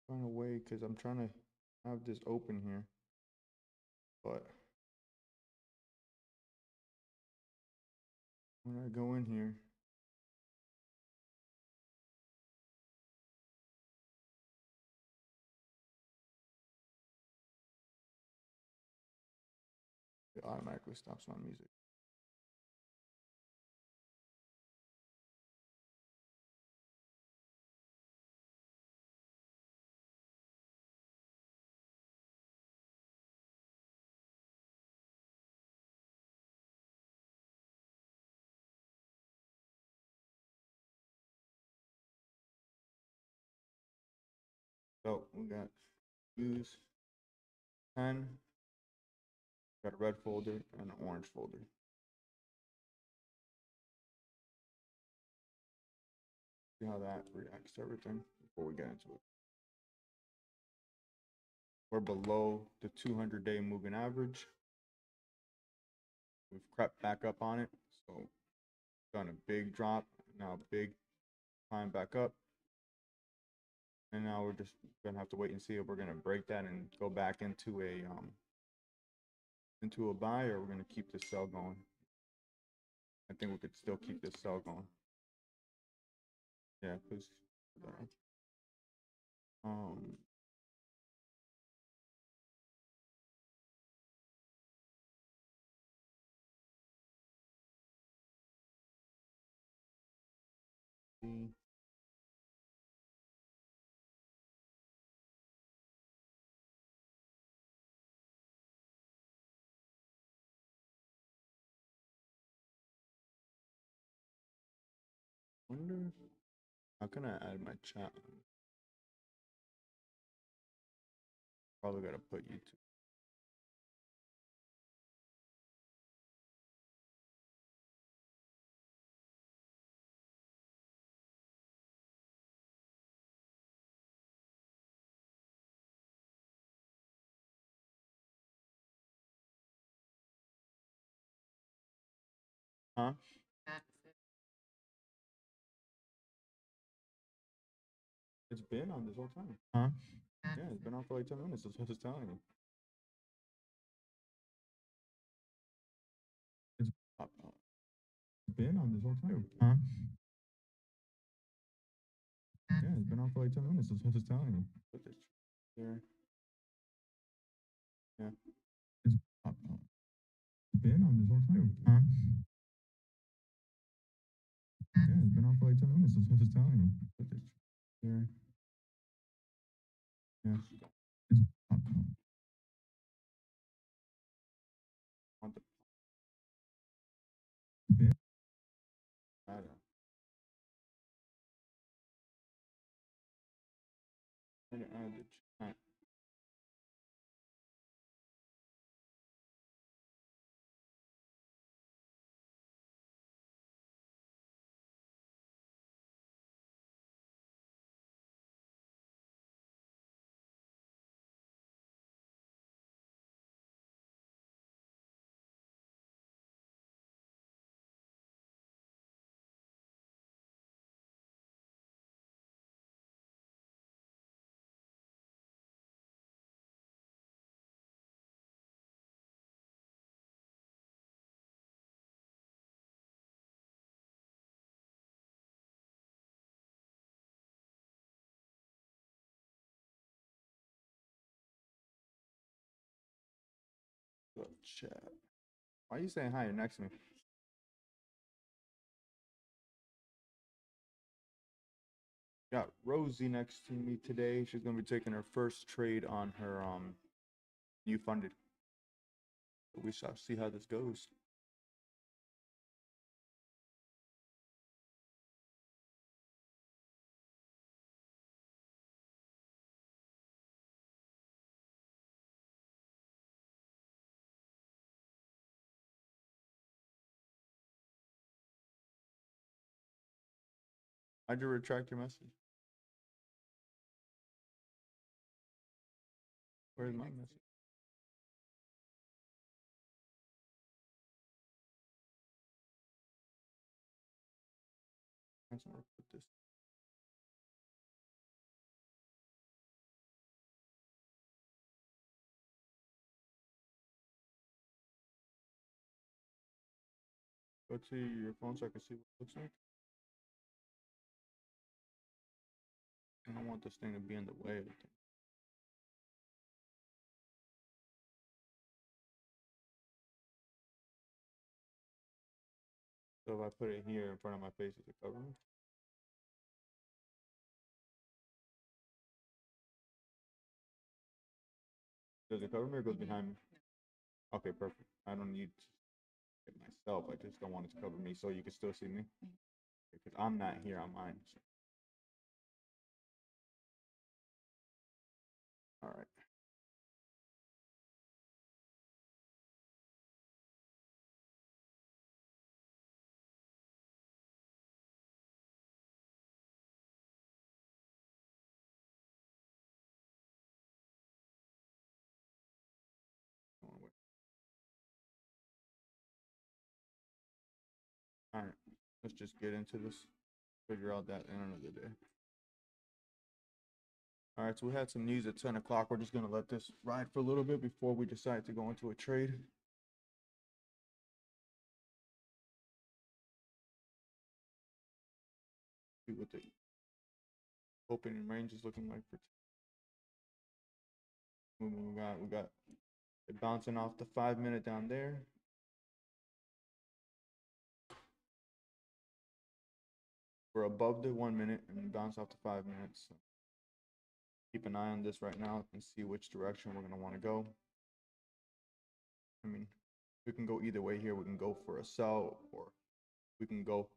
Trying to wait because I'm trying to have this open here, but when I go in here, it automatically stops my music. So we got use 10, got a red folder and an orange folder. See how that reacts to everything before we get into it. We're below the 200-day moving average. We've crept back up on it, so done a big drop, now big climb back up, and now we're just gonna have to wait and see if we're gonna break that and go back into a buy, or we're gonna keep this sell going. I think we could still keep this sell going. Yeah, because um the wonder how can I add my chat? Probably gotta put YouTube. Huh? It's been on this whole time. Huh? Yeah, it's been on for like 10 minutes. That's what I was telling you. It's been on this whole time. Huh? Yeah, it's been on for like 10 minutes. That's what I was telling you. Put this here. Yeah. It's been on this whole time. Huh? Yeah, it's been on for like 10 minutes. That's what I was telling you. Put this here. Yeah. It's on the been. I don't know. I didn't add the chat. The chat. Why are you saying hi? You're next to me. Got Rosie next to me today. She's gonna be taking her first trade on her new funded. We shall see how this goes. Why'd you retract your message? Where's my message? I'm gonna put this. Go to your phone so I can see what it looks like. I don't want this thing to be in the way of the thing. So if I put it here in front of my face, is it cover me? Does it cover me or goes behind me? Okay, perfect. I don't need it myself. I just don't want it to cover me so you can still see me. Because I'm not here on mine. So. All right. All right. Let's just get into this. Figure out that in another day. All right, so we had some news at 10 o'clock. We're just going to let this ride for a little bit before we decide to go into a trade. See what the opening range is looking like for. We got it bouncing off the 5 minute down there. We're above the 1 minute and bounce off the 5 minutes. So keep an eye on this right now and see which direction we're going to want to go. I mean, we can go either way here. We can go for a sell or we can go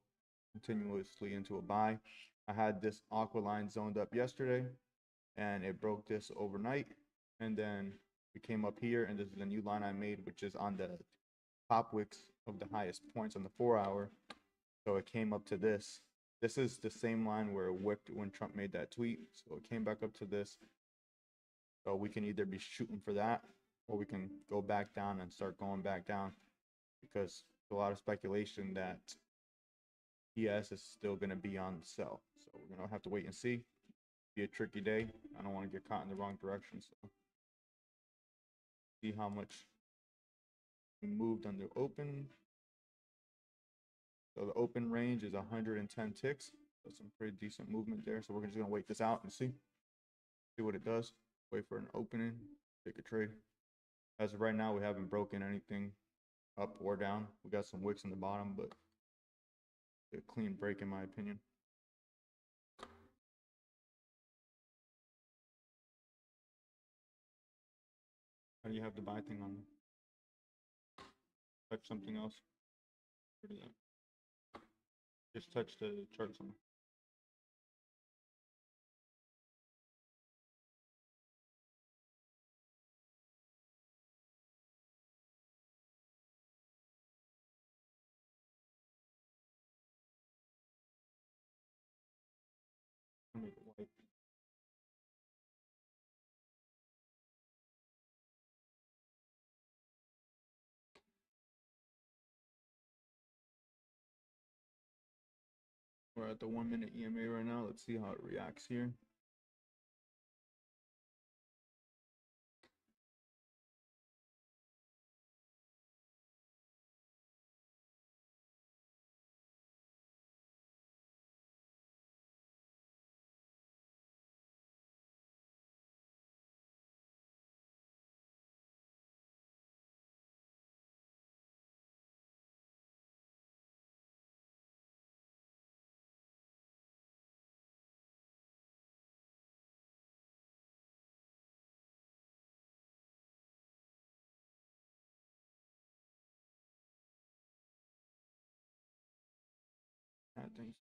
continuously into a buy. I had this aqua line zoned up yesterday and it broke this overnight. And then we came up here and this is a new line I made, which is on the top wicks of the highest points on the 4-hour. So it came up to this. This is the same line where it wicked when Trump made that tweet. So it came back up to this. So we can either be shooting for that or we can go back down and start going back down because there's a lot of speculation that ES is still going to be on the sell. So we're going to have to wait and see. Be a tricky day. I don't want to get caught in the wrong direction. So see how much we moved on the open. So the open range is 110 ticks. So some pretty decent movement there. So we're just going to wait this out and see what it does. Wait for an opening, take a trade. As of right now, we haven't broken anything up or down. We got some wicks in the bottom, but a clean break in my opinion. How do you have the buy thing on? Touch something else. Just touch the chart somewhere. Make it white. We're at the 1 minute EMA right now. Let's see how it reacts here. I think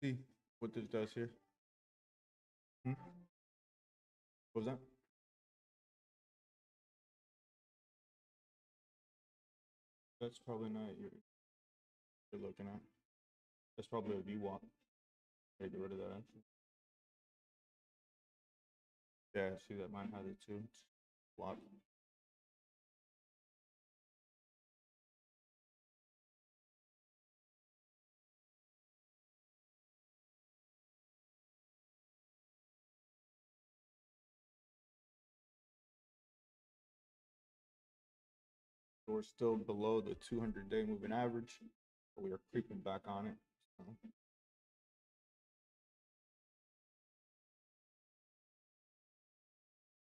see what this does here. What was that? That's probably not you're looking at. That's probably a VWAP. Get rid of that actually. Yeah, see that mine has it too. It's blocked. We're still below the 200-day moving average, but we are creeping back on it. So.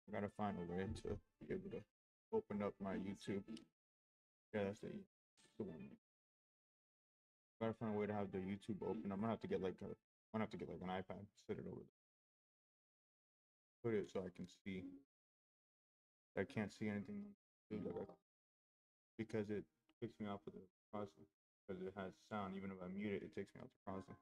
I gotta find a way to be able to open up my YouTube. Yeah, that's the one. Gotta find a way to have the YouTube open. I'm gonna have to get like an iPad, sit it over there. Put it so I can see. I can't see anything because it kicks me off of the process because it has sound. Even if I mute it, it takes me out the process.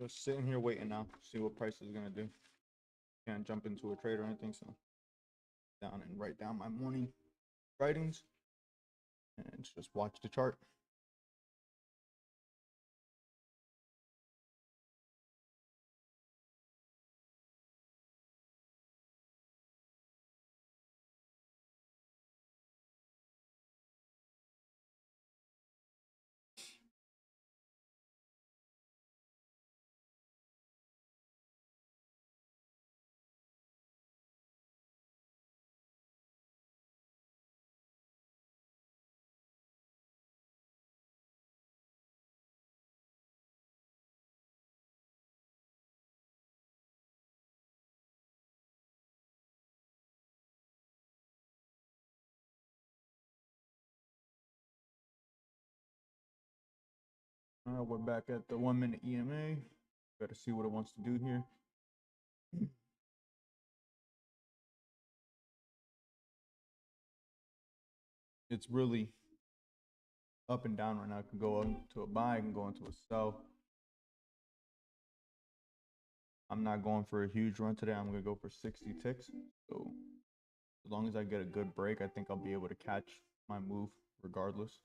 Just sitting here waiting now, see what price is gonna do. Can't jump into a trade or anything, so down and write down my morning writings and just watch the chart. We're back at the 1 minute EMA. Got to see what it wants to do here. It's really up and down right now. It can go into a buy, it can go into a sell. I'm not going for a huge run today. I'm gonna go for 60 ticks. So as long as I get a good break, I think I'll be able to catch my move regardless.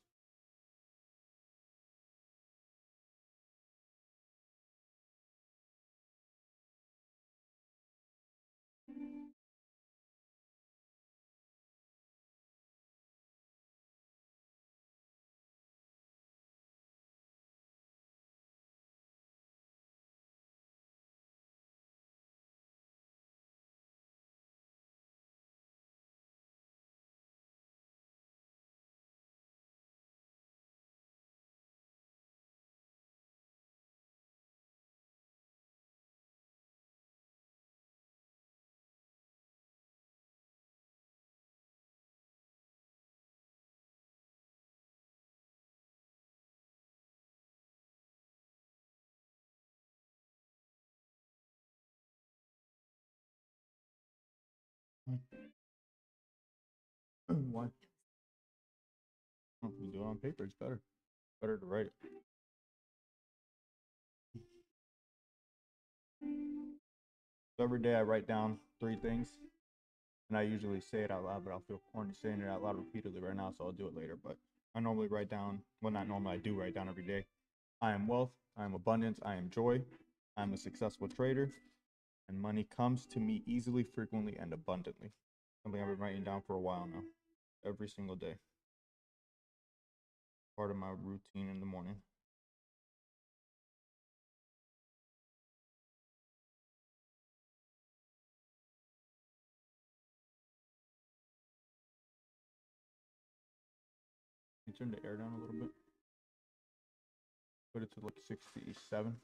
Why? You do it on paper, it's better. Better to write. So every day I write down 3 things, and I usually say it out loud, but I'll feel corny saying it out loud repeatedly right now, so I'll do it later. But I normally write down, well, not normally, I do write down every day. I am wealth, I am abundance, I am joy, I am a successful trader, and money comes to me easily, frequently, and abundantly. Something I've been writing down for a while now, every single day. Part of my routine in the morning. Can you turn the air down a little bit? Put it to like 67.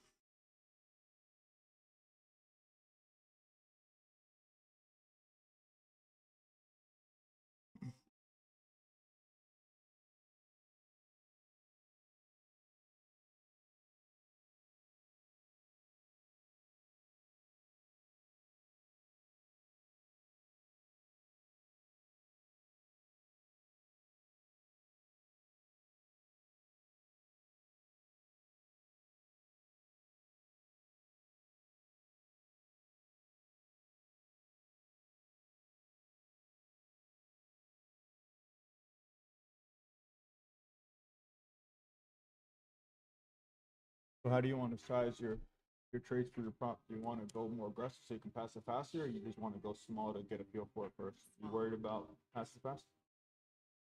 So how do you want to size your trades for your prop? Do you want to go more aggressive so you can pass it faster, or you just want to go small to get a feel for it first? You worried about pass it fast?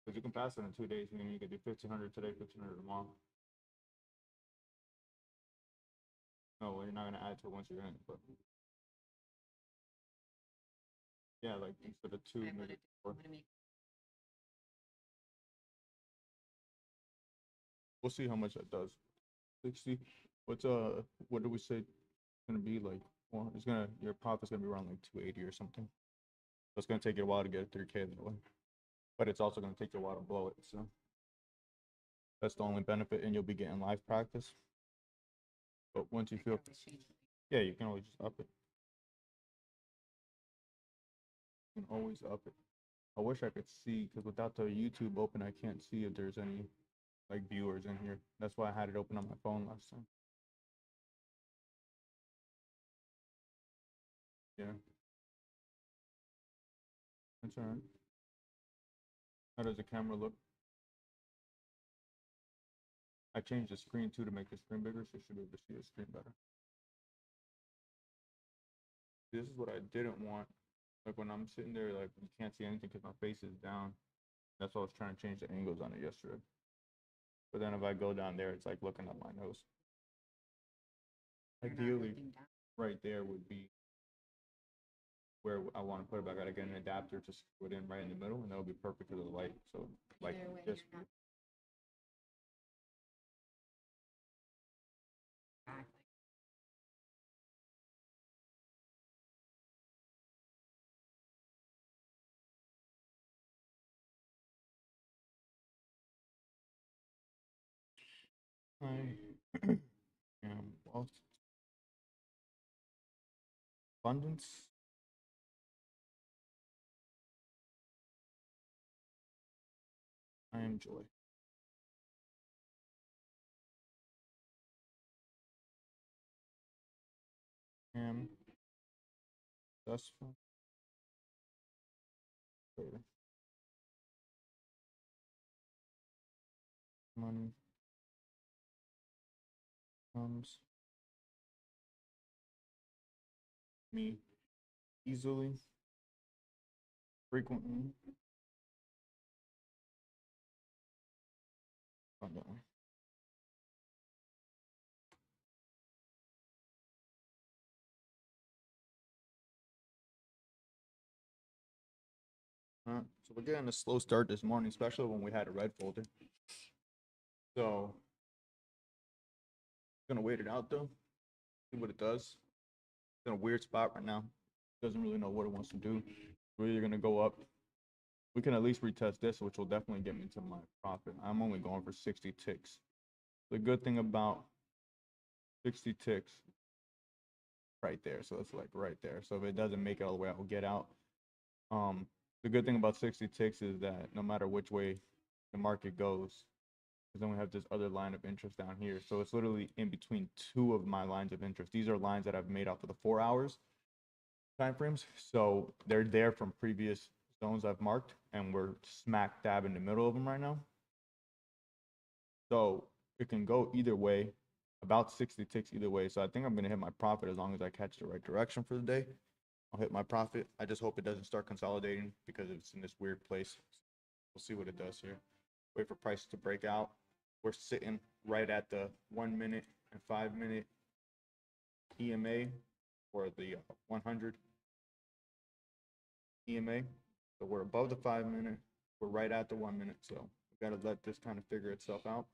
Because you can pass it in 2 days, meaning you can do 1,500 today, 1,500 tomorrow. No, well, you're not gonna add to it once you're in, but yeah, like instead of two, maybe four. We'll see how much that does. 60. What's what do we say it's gonna be like? Well, it's gonna your profit's gonna be around like 280 or something. So it's gonna take you a while to get a 3K that way, but it's also gonna take you a while to blow it. So that's the only benefit, and you'll be getting live practice. But once you feel, yeah, you can always just up it. You can always up it. I wish I could see, because without the YouTube open, I can't see if there's any like viewers in here. That's why I had it open on my phone last time. Yeah, that's all right. How does the camera look? I changed the screen too to make the screen bigger, so you should be able to see the screen better. This is what I didn't want. Like when I'm sitting there, like you can't see anything because my face is down. That's why I was trying to change the angles on it yesterday. But then if I go down there, it's like looking at my nose. Ideally, right there would be where I want to put it, but I gotta get an adapter to screw it in right in the middle, and that'll be perfect for the light. So like this. I am wealth, abundance. I am joy. I am successful. Money comes me easily, frequently, abundantly. So we're getting a slow start this morning, especially when we had a red folder. So gonna wait it out though, see what it does. It's in a weird spot right now. Doesn't really know what it wants to do. We're either gonna go up. We can at least retest this, which will definitely get me to my profit. I'm only going for 60 ticks. The good thing about 60 ticks right there, so it's like right there. So if it doesn't make it all the way out, we'll get out. The good thing about 60 ticks is that no matter which way the market goes, because then we have this other line of interest down here. So it's literally in between two of my lines of interest. These are lines that I've made off of the 4 hours time frames. So they're there from previous zones I've marked, and we're smack dab in the middle of them right now. So it can go either way. about 60 ticks either way. So I think I'm gonna hit my profit as long as I catch the right direction for the day. I'll hit my profit. I just hope it doesn't start consolidating because it's in this weird place. We'll see what it does here. Wait for prices to break out. We're sitting right at the 1 minute and 5 minute EMA or the 100 EMA. So we're above the 5 minute. We're right at the 1 minute. So we got to let this kind of figure itself out.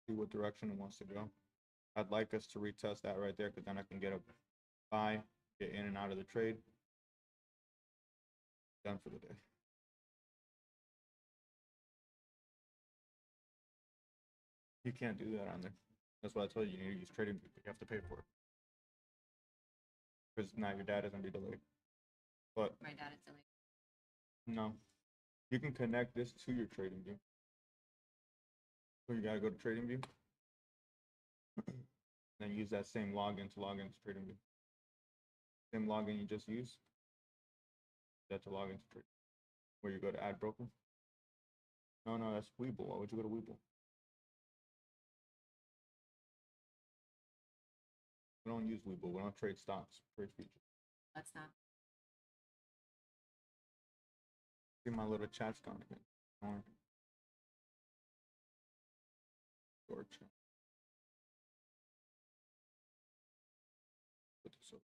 See what direction it wants to go. I'd like us to retest that right there because then I can get a buy, get in and out of the trade. Done for the day. You can't do that on there. That's why I told you you need to use trading. You have to pay for it because now your data's gonna be delayed. But My data's delayed. no, you can connect this to your trading view. So you gotta go to trading view, then use that same login to log into trading view. Same login you just used. That to log into trading. Where you go to add broker. No, that's Webull. Why would you go to Webull? We don't use Webull. We don't trade stocks. Trade futures. Let's not. See my little chat's gone again. Short chat. Put this up.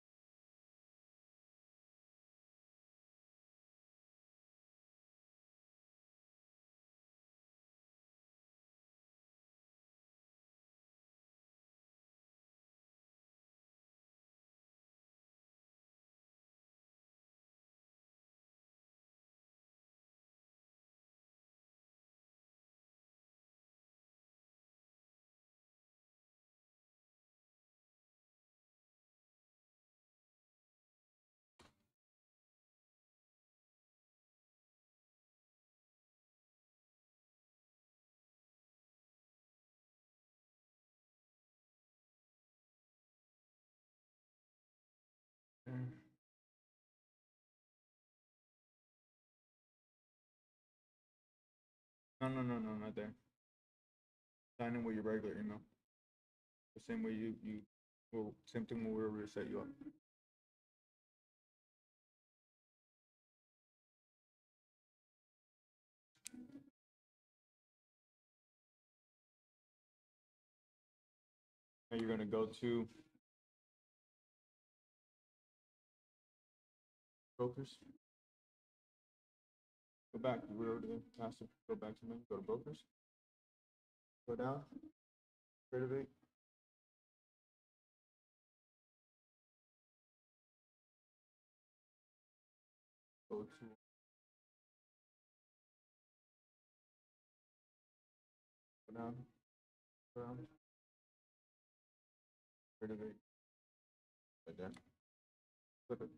No, not there. Sign in with your regular email. The same way you well, same thing when we were to set you up. Now you're gonna go to brokers. Go back. We were already there. Master. Go back to menu. Go to brokers. Go down. Activate. Go to go down. Go down. Activate. Right there. Flip it.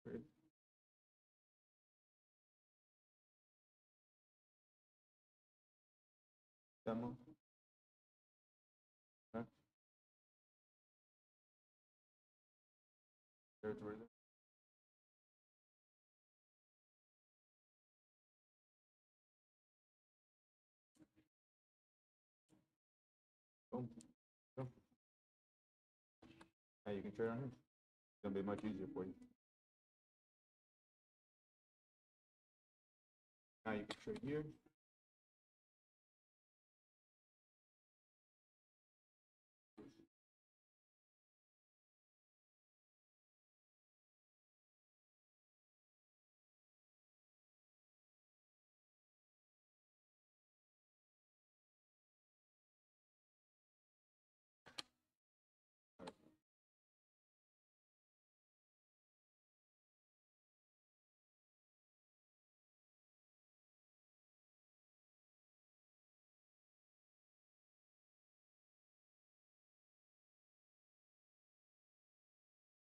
Trade. Demo. Okay. Territory there. Boom. Go. Now you can trade on here. It's gonna be much easier for you. Now you can trade here.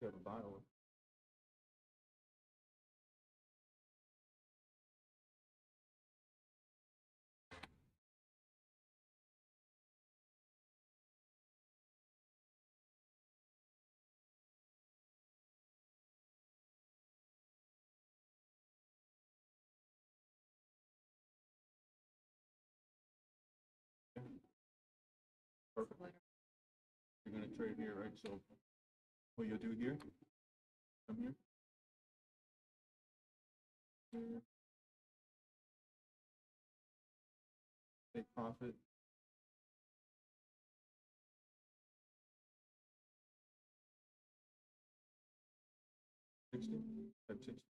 You have a buy order. perfect. You're gonna trade here, right? So what you'll do here, come here. Take profit. 60, type 60.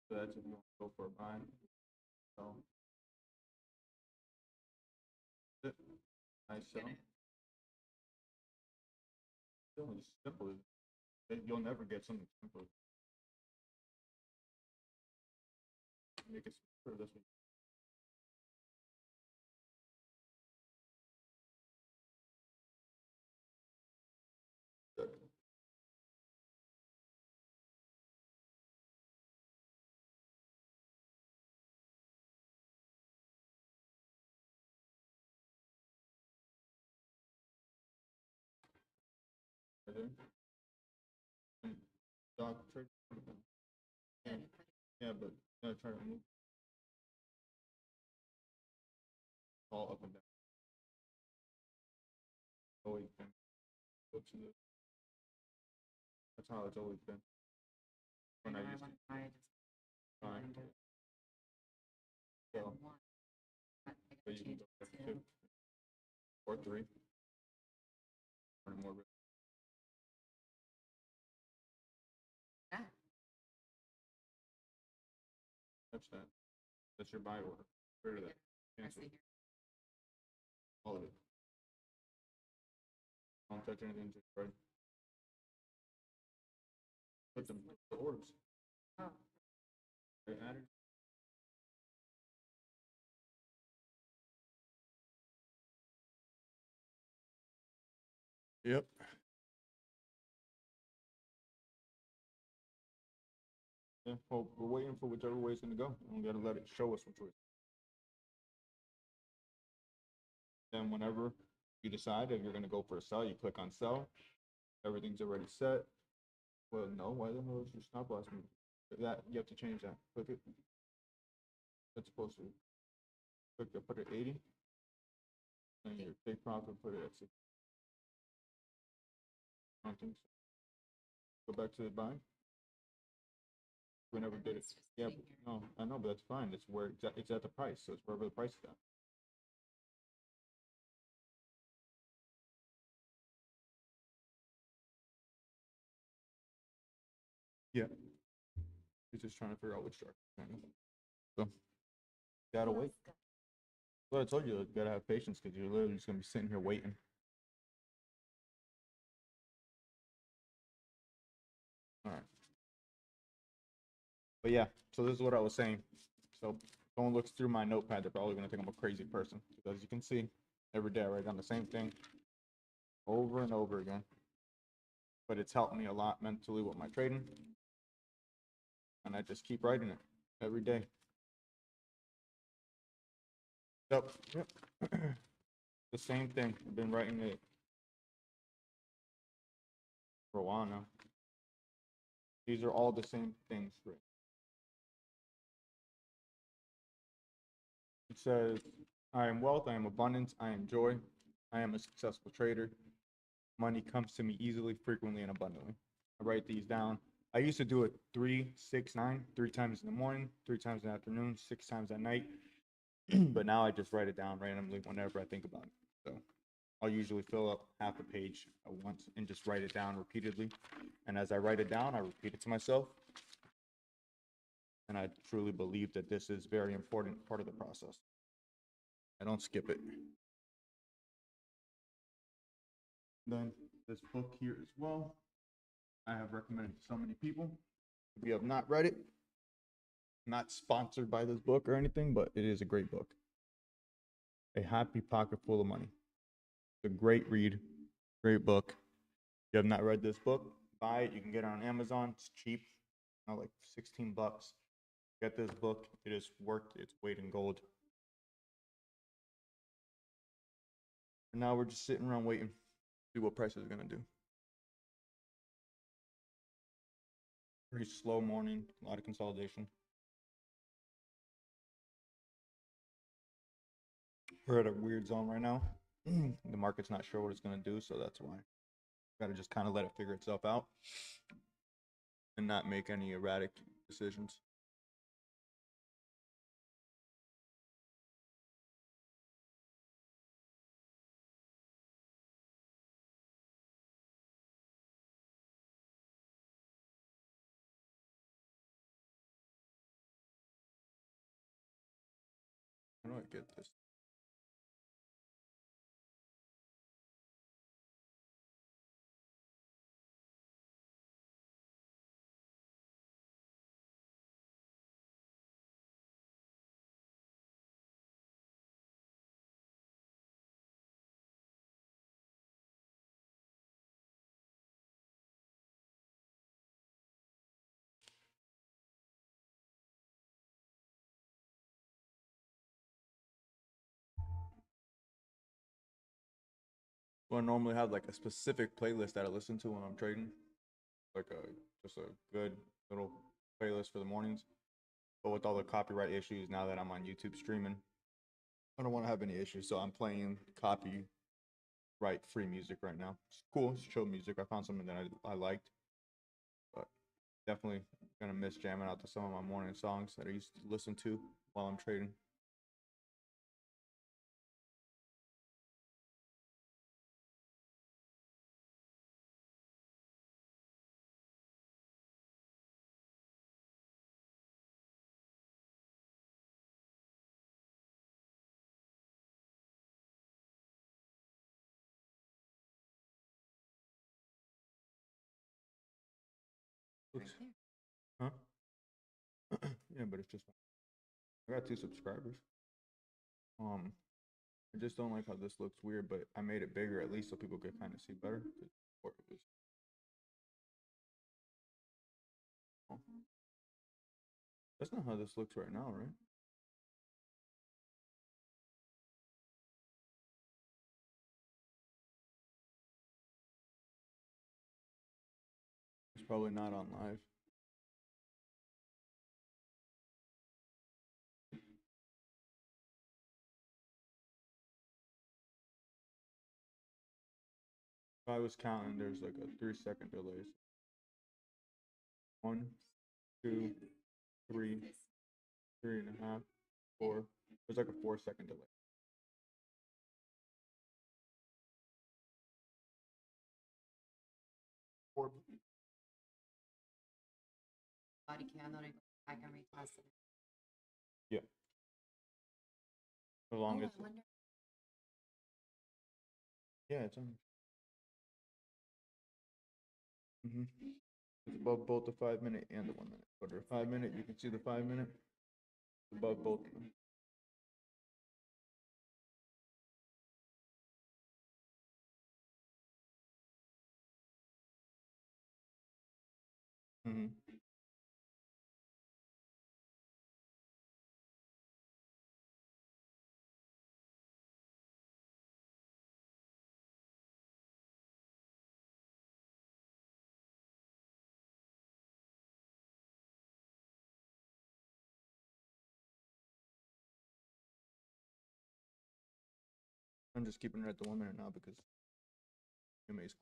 So that's if you want to go for a buy. So nice sell. It's simple. You'll never get something simple. Make it simpler this way. Good. Right there. And dog trade. Yeah, but try to move all up and down. Always been. Go to the. That's how it's always been. When I used to. Fine. So, but you can go back to 2 or 3. Or more. Touch that. That's your buy order. Get rid of that. Cancel it. All of it. Don't touch anything, just right. Put them the orbs. Oh. They matter. Yep. Yeah, well, we're waiting for whichever way it's gonna go. We gotta let it show us which way. Then whenever you decide if you're gonna go for a sell, you click on sell. Everything's already set. Well, no, why the hell is your stop loss? That you have to change that. Click it. That's supposed to click to put it 80. And your take profit, put it at 60. I don't think so. Go back to the buy. We never did it. Yeah, no, I know, but that's fine. It's where it's at the price, so it's wherever the price is at. Yeah. He's just trying to figure out which chart. So, gotta wait. Well, I told you, you gotta have patience because you're literally just gonna be sitting here waiting. All right. But yeah, so this is what I was saying. So, if someone looks through my notepad, they're probably gonna think I'm a crazy person. Because as you can see, every day I write down the same thing over and over again. But it's helped me a lot mentally with my trading. And I just keep writing it every day. Yep. The same thing. I've been writing it for a while now. These are all the same things. It says, I am wealth, I am abundance, I am joy, I am a successful trader. Money comes to me easily, frequently, and abundantly. I write these down I used to do it 3, 6, 9, 3 times in the morning, 3 times in the afternoon, 6 times at night. But now I just write it down randomly whenever I think about it. So I'll usually fill up half a page at once and just write it down repeatedly. And as I write it down, I repeat it to myself. And I truly believe that this is very important part of the process. I don't skip it. Then this book here as well, I have recommended to so many people. If you have not read it, not sponsored by this book or anything, but it is a great book. A Happy Pocket Full of Money. It's a great read, great book. If you have not read this book, buy it. You can get it on Amazon. It's cheap, like 16 bucks. Get this book. It is worth its weight in gold. And now we're just sitting around waiting to see what price is gonna do. Pretty slow morning, a lot of consolidation. We're at a weird zone right now. The market's not sure what it's gonna do, so that's why. Gotta just kind of let it figure itself out and not make any erratic decisions. How do I get this? So I normally have like a specific playlist that I listen to when I'm trading, like just a good little playlist for the mornings. But with all the copyright issues now that I'm on YouTube streaming, I don't want to have any issues. So I'm playing copyright free music right now. It's cool. It's chill music. I found something that I liked, but definitely gonna miss jamming out to some of my morning songs that I used to listen to while I'm trading. Oops. Huh? Yeah, but it's just I got 2 subscribers. Um, I just don't like how this looks weird, but I made it bigger at least so people could kind of see better. Oh, that's not how this looks right now, right? It's probably not on live. If I was counting, there's like a 3 second delay. 1, 2, 3, 3.5, 4. There's like a 4 second delay. Four. Body cam, then I go back and retest it. Yeah. As long as. Yeah, it's on. It's above both the 5 minute and the 1 minute. But the 5 minute, you can see the 5 minute above both of them. I'm just keeping it at the 1 minute now because MA is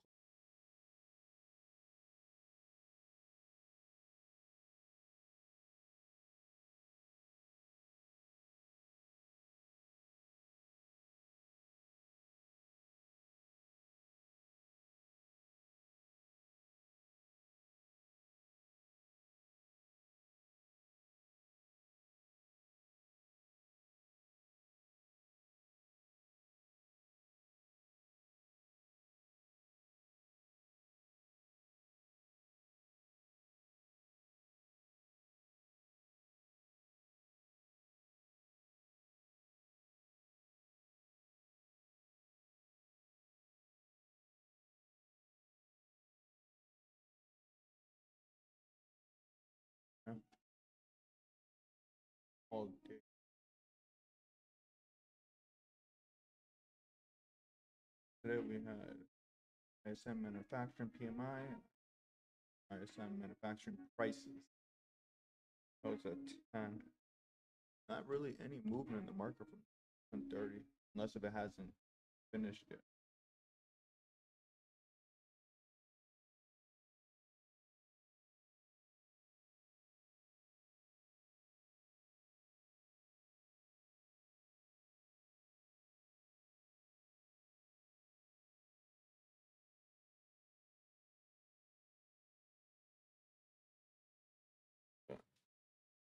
Today we had ISM manufacturing PMI, ISM manufacturing prices. That was at 10. Not really any movement in the market from 10:30, unless if it hasn't finished yet.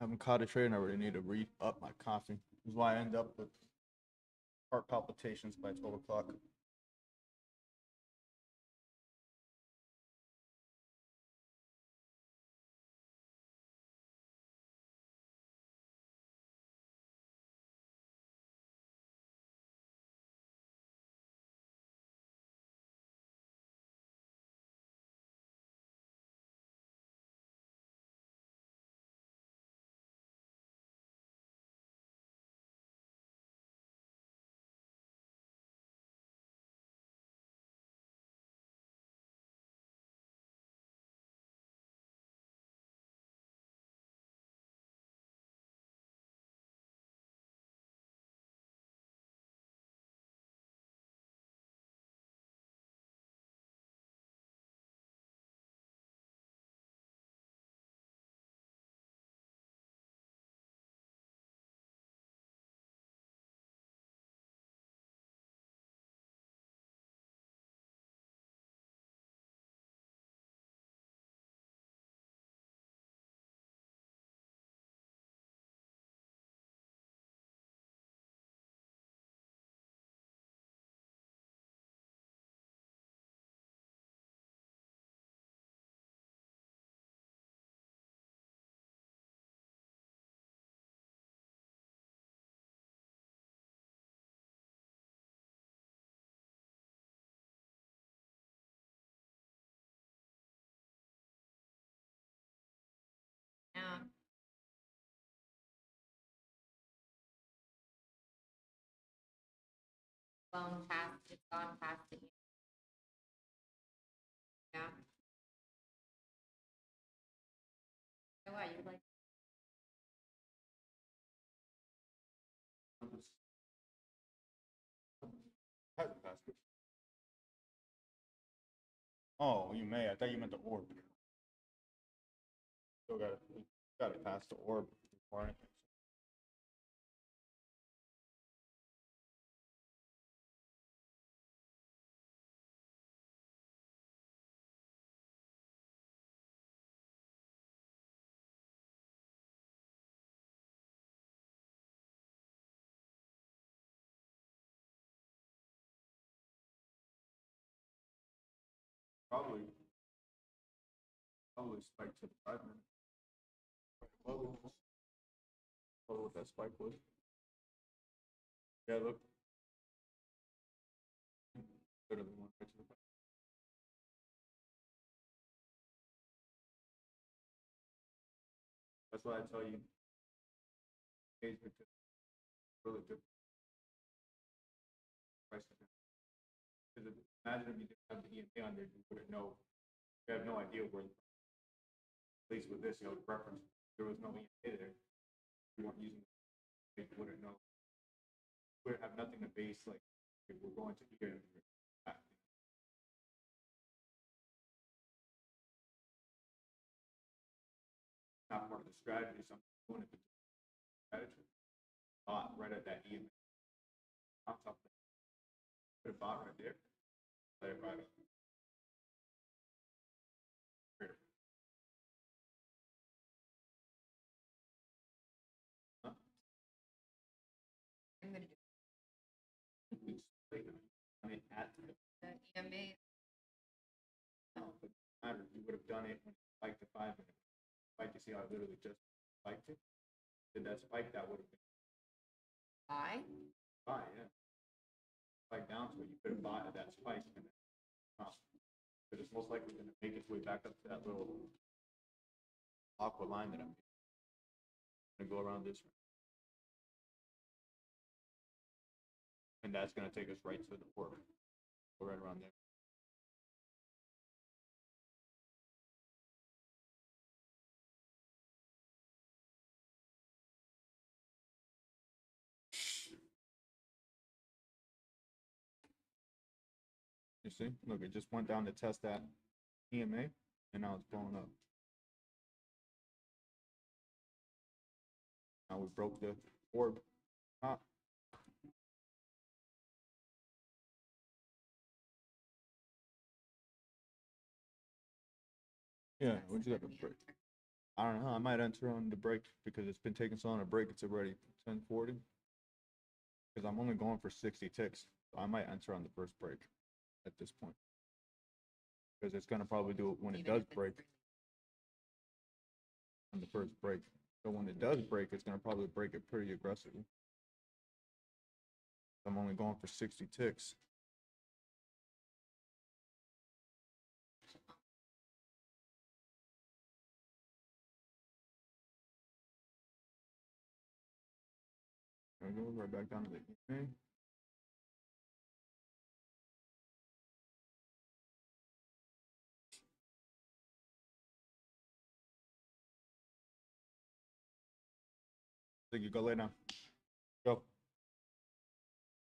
Haven't caught a trade and I really need to read up my coffee. This is why I end up with heart palpitations by 12 o'clock. Yeah. Blown past, it's gone past the. Yeah. So what, you like, Hasn't passed it. Oh, you may. I thought you meant the orb. Still gotta pass the orb before anything. Probably spike to the 5 minute. What that spike was. Yeah, look. Literally one right to the back. That's why I tell you, engagement is really good price. Because imagine if you didn't have the EMA on there, you wouldn't know. You have no idea where. At least with this, you know, the preference. There was no EMA there. You weren't using it. You wouldn't know. We would have nothing to base like if we're going to here. Not part of the strategy. So I'm doing it. Strategy. Bought right at that EMA. On top of it. Put a bot right there. Let it ride up. Huh? I'm gonna do I mean, at the EMA. no, but matter. You would have done it when you spiked to 5 minutes. Spike, you see how I literally just spiked it? Did that spike, that would have been Why? fine, yeah. Spike down to it, you could have bought at that spike and then but it's most likely going to make its way back up to that little aqua line that I'm going to go around this one. And that's going to take us right to the orb. right around there. You see? Look, it just went down to test that EMA, and now it's blowing up. Now we broke the orb top. Yeah, we just have a break. I don't know. I might enter on the break because it's been taking so long to break. It's already 10:40. Because I'm only going for 60 ticks. So I might enter on the first break at this point. Because it's gonna probably do it when it Even does if it's break on the first break. So when it does break, it's gonna probably break it pretty aggressively. I'm only going for 60 ticks. There we go, right back down to the EMA. So you go lay down. Go.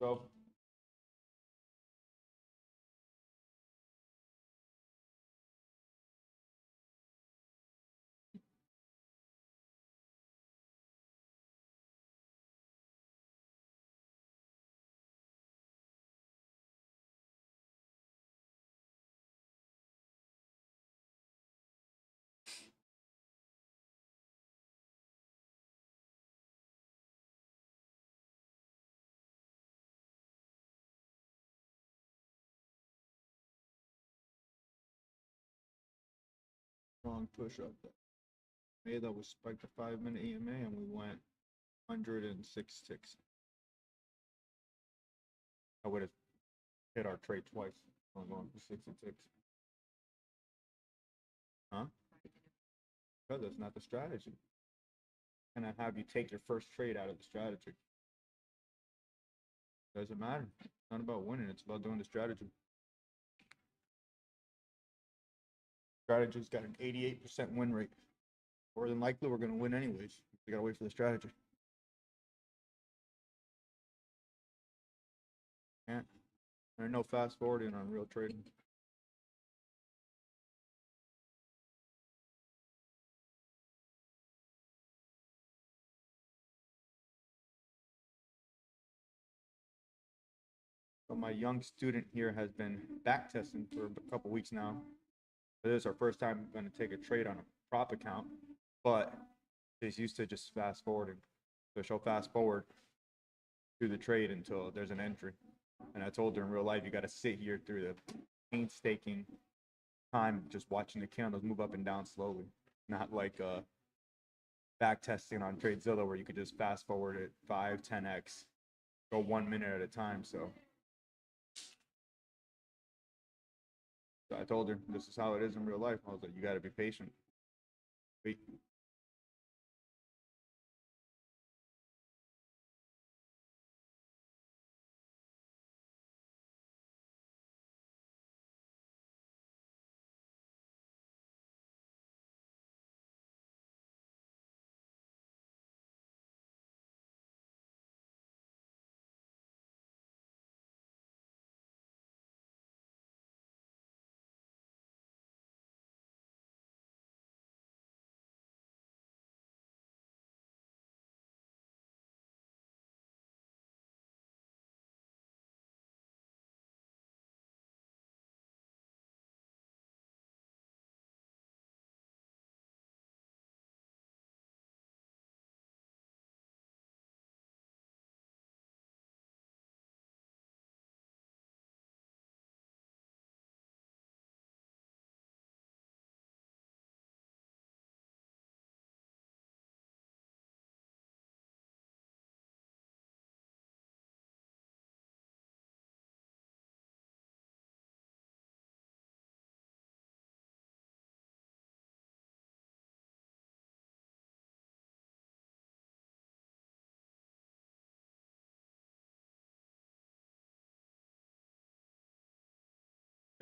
Go. Strong push up. Made that was spiked a 5-minute EMA and we went 106 ticks. I would have hit our trade twice. I'm going for 60 ticks. Huh? Because that's not the strategy. And I have you take your first trade out of the strategy. Doesn't matter. It's not about winning, it's about doing the strategy. Strategy's got an 88% win rate. More than likely, we're going to win anyways. We got to wait for the strategy. Can't. There's no fast forwarding on real trading. So my young student here has been back testing for a couple weeks now. This is our first time going to take a trade on a prop account, but she's used to just fast forwarding. So she'll fast forward through the trade until there's an entry. And I told her in real life, you got to sit here through the painstaking time just watching the candles move up and down slowly, not like back testing on TradeZilla where you could just fast forward it 5, 10x, go 1 minute at a time. So I told her this is how it is in real life. I was like, you got to be patient. Wait.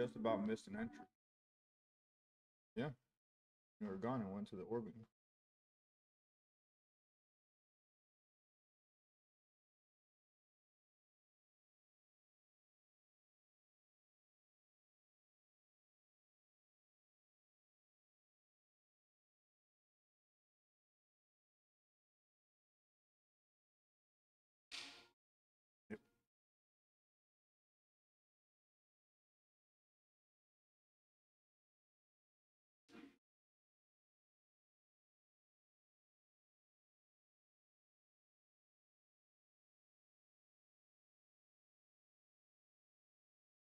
just about missed an entry. Yeah, you were gone and went to the orbit. Yep.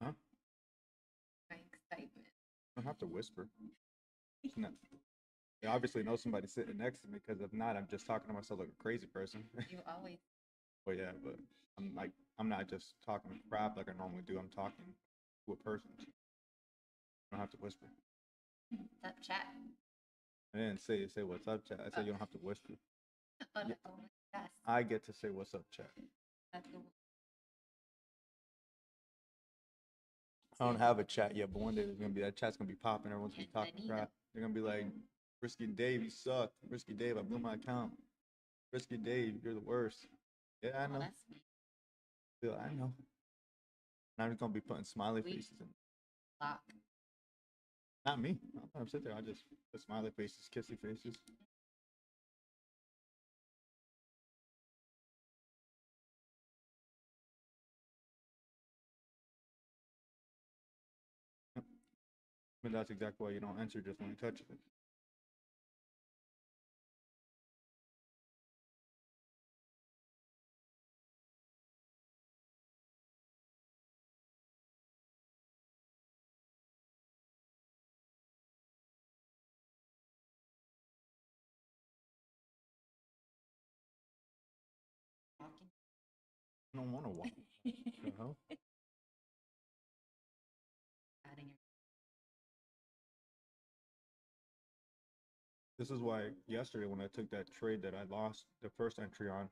Huh? My excitement. I don't have to whisper. It's not- I obviously know somebody sitting next to me because if not, I'm just talking to myself like a crazy person. You always But yeah, but I'm not just talking crap like I normally do. I'm talking to a person. I don't have to whisper. up chat. I didn't say what's up, chat. I said you don't have to whisper. Oh, that's only best. I get to say what's up, chat. That's the I don't have a chat yet, but one day there's gonna be that chat's gonna be popping. Everyone's gonna be Yes, I talking need crap. They're gonna be like, "Risky Dave, you suck. Risky Dave, I blew my account. Risky Dave, you're the worst." Yeah, I Oh, know. that's me. Yeah, I know. And I'm just gonna be putting smiley Sweet. faces in. Lock. Not me. I'm gonna sit there. I just put smiley faces, kissy faces. But that's exactly why you don't answer just when you touch it. Walking. I don't want to walk. The hell? Adding your This is why yesterday when I took that trade that I lost the first entry on,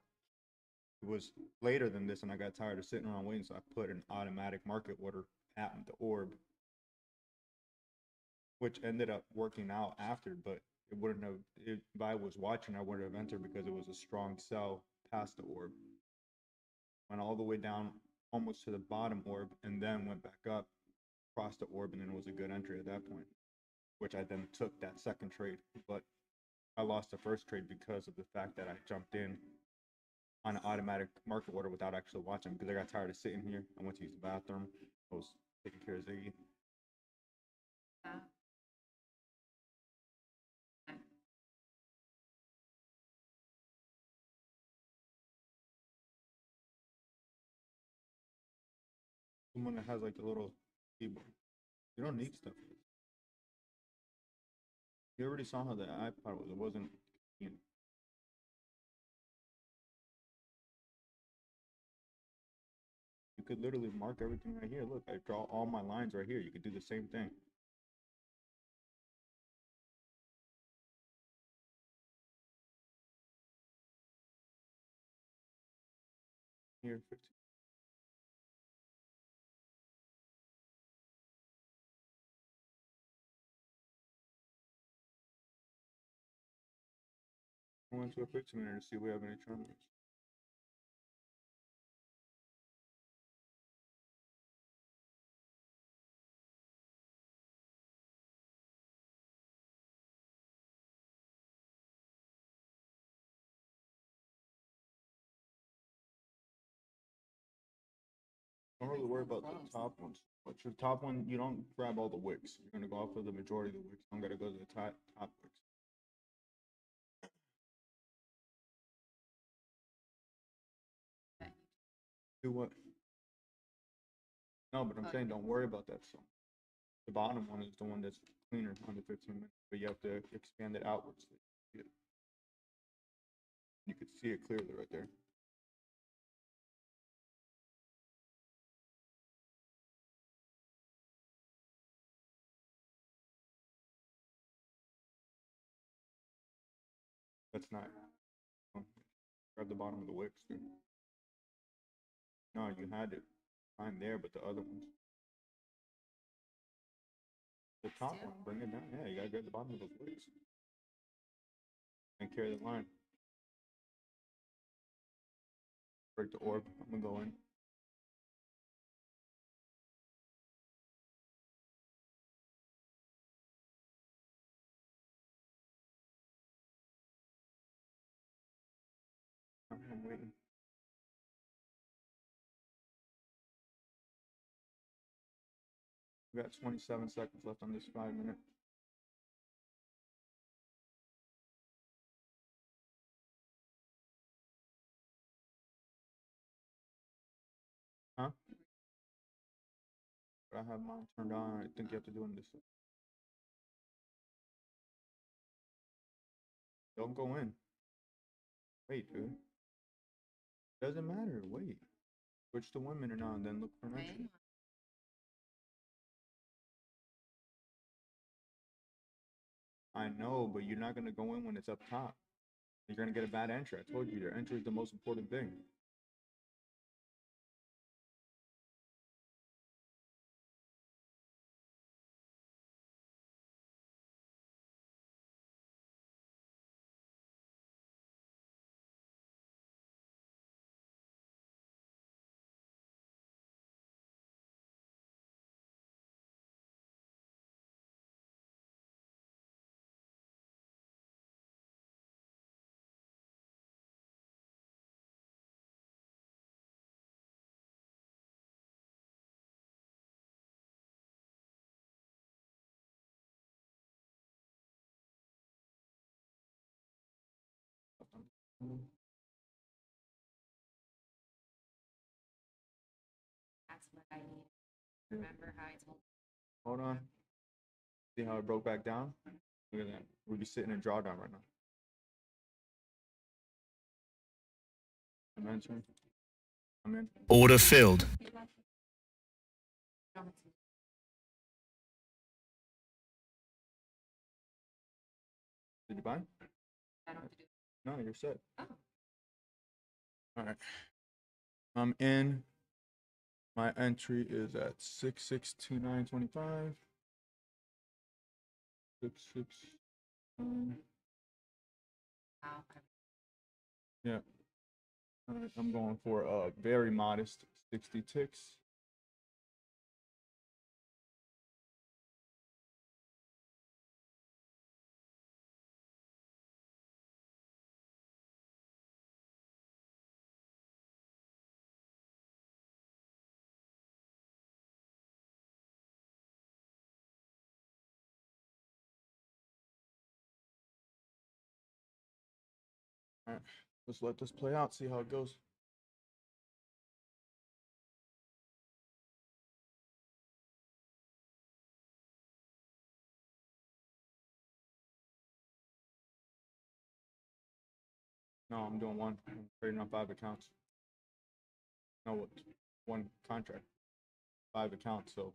it was later than this, and I got tired of sitting around waiting, so I put an automatic market order at the orb, which ended up working out after, but it wouldn't have. If I was watching, I wouldn't have entered because it was a strong sell past the orb. Went all the way down almost to the bottom orb, and then went back up, crossed the orb, and then it was a good entry at that point, which I then took that second trade. But I lost the first trade because of the fact that I jumped in on an automatic market order without actually watching because I got tired of sitting here. I went to use the bathroom. I was taking care of Ziggy. wow. Someone that has like a little keyboard. You don't need stuff. You already saw how the iPod was. It wasn't. You could literally mark everything right here. Look, I draw all my lines right here. You could do the same thing. Here, 15. I went to a 15 minute to see if we have any tournaments. Don't really worry about the top ones. But your top one, you don't grab all the wicks. You're gonna go off of the majority of the wicks. I'm gonna go to the top wicks. Do what? No, but I'm saying don't worry about that song. The bottom one is the one that's cleaner on the 15 minutes, but you have to expand it outwards. So you could see it clearly right there. That's not. Grab the bottom of the wicks. Dude. No, you had it. Fine there, but the other ones. The top too? one, bring it down. Yeah, you gotta grab the bottom of those weights and carry the line. Break the orb. I'm gonna go in. I'm waiting. We got 27 seconds left on this 5 minute. Huh? But I have mine turned on. I think you have to do it in this. Don't go in. Wait, dude. Doesn't matter. Wait. Switch to 1 minute now and then look for an entry. Right? I know, but you're not gonna go in when it's up top. You're gonna get a bad entry. I told you, your entry is the most important thing. That's what I need. Remember how I told Hold on. See how it broke back down? Look at that. We'd be sitting in drawdown right now. I'm entering. I'm in. Order filled. you don't have to. Did you buy? I don't have to do. No, you're set. Oh. All right. I'm in. My entry is at 662925. 669. Wow. Yeah. All right. I'm going for a very modest 60 ticks. All right. Let's let this play out, see how it goes. No, I'm doing one. I'm trading on 5 accounts. No, one contract. 5 accounts, so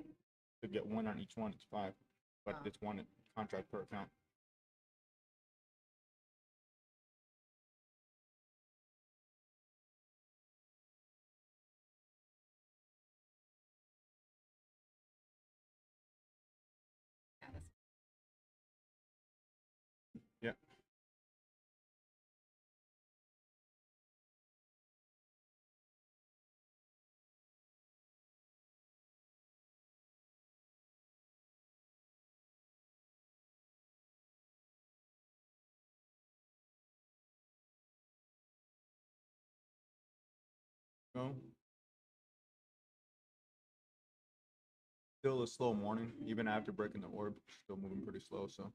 to get one on each one, it's 5. But Oh. it's one contract per account. Yeah, that's Yeah. Go. Still a slow morning, even after breaking the orb. Still moving pretty slow, so.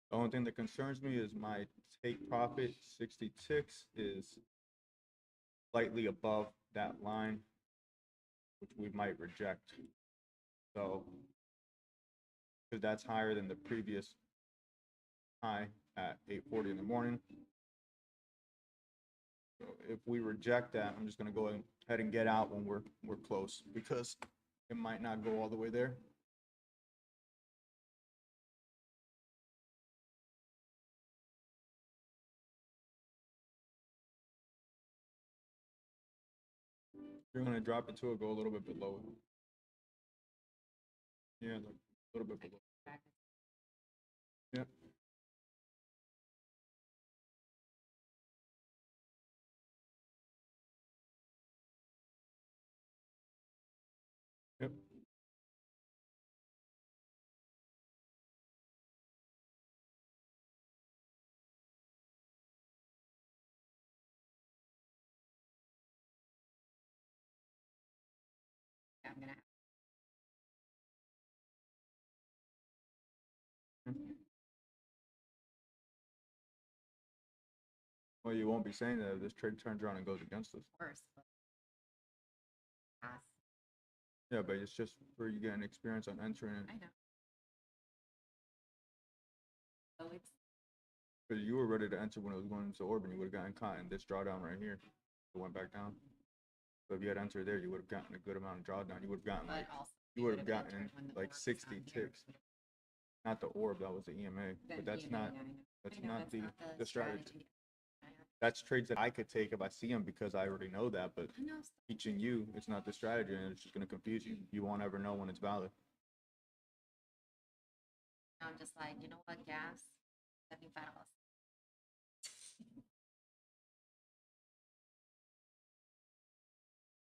The only thing that concerns me is my take profit, 60 ticks, is slightly above that line, which we might reject. So, because that's higher than the previous high at 8:40 in the morning. So if we reject that, I'm just gonna go ahead and get out when we're close because it might not go all the way there. You're gonna drop it to it, go a little bit below it. Yeah, like a little bit below. Back. Yep. Yep. Yeah, I'm gonna have. Well, you won't be saying that if this trade turns around and goes against us. Worse. Pass. Yeah, but it's just for you getting experience on entering it. I know. So it's Because you were ready to enter when it was going into orb, and you would have gotten caught in this drawdown right here. It went back down. So if you had entered there, you would have gotten a good amount of drawdown. You would have gotten like but also you we would have would've gotten entered when the like orb was 60 on here. ticks. Not the orb, that was the EMA. But that's not that's not the strategy. That's trades that I could take if I see them because I already know that. But I know. teaching you, it's not the strategy, and it's just gonna confuse you. You won't ever know when it's valid. I'm just like, you know what, gas, $75.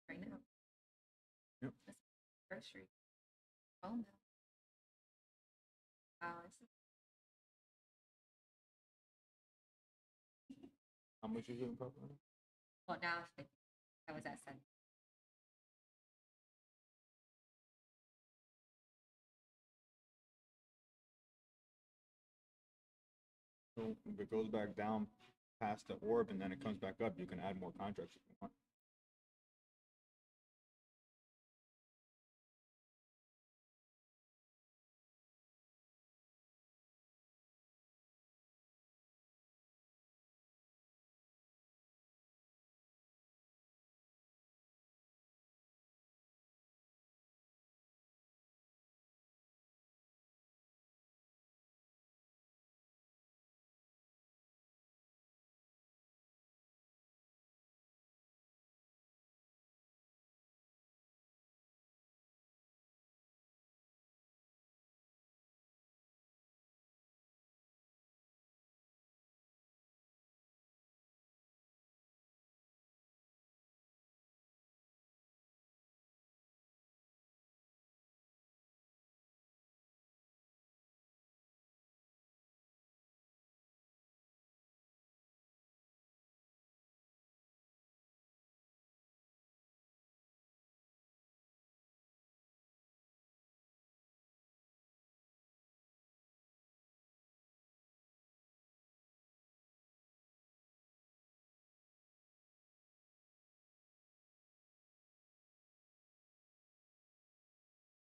Right now. Yep. This grocery. Oh no. Wow, this is How much is it in profit? well now it's 50. I was at 7. So if it goes back down past the orb and then it comes back up, you can add more contracts if you want.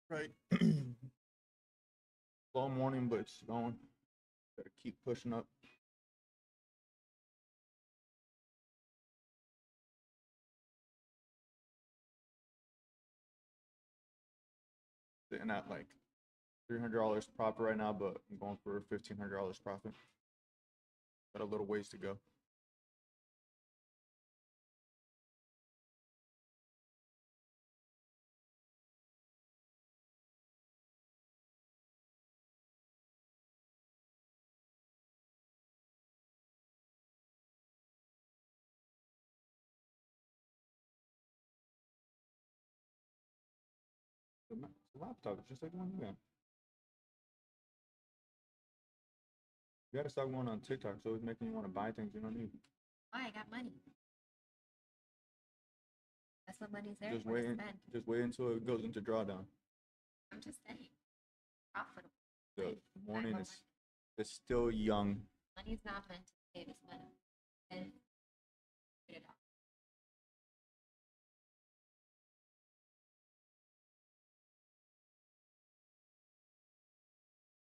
Right. Slow morning, but it's going. Gotta keep pushing up. Sitting at like $300 profit right now, but I'm going for $1,500 profit. Got a little ways to go. The laptop is just like the one you got. You gotta stop going on TikTok. It's always making you want to buy things you don't need. Why? I got money. That's what money's there Just for, to wait. spend. Just wait until it goes into drawdown. I'm just saying. Profitable. The Right. morning Right. is still young. Money's not meant to save its money. And put it off.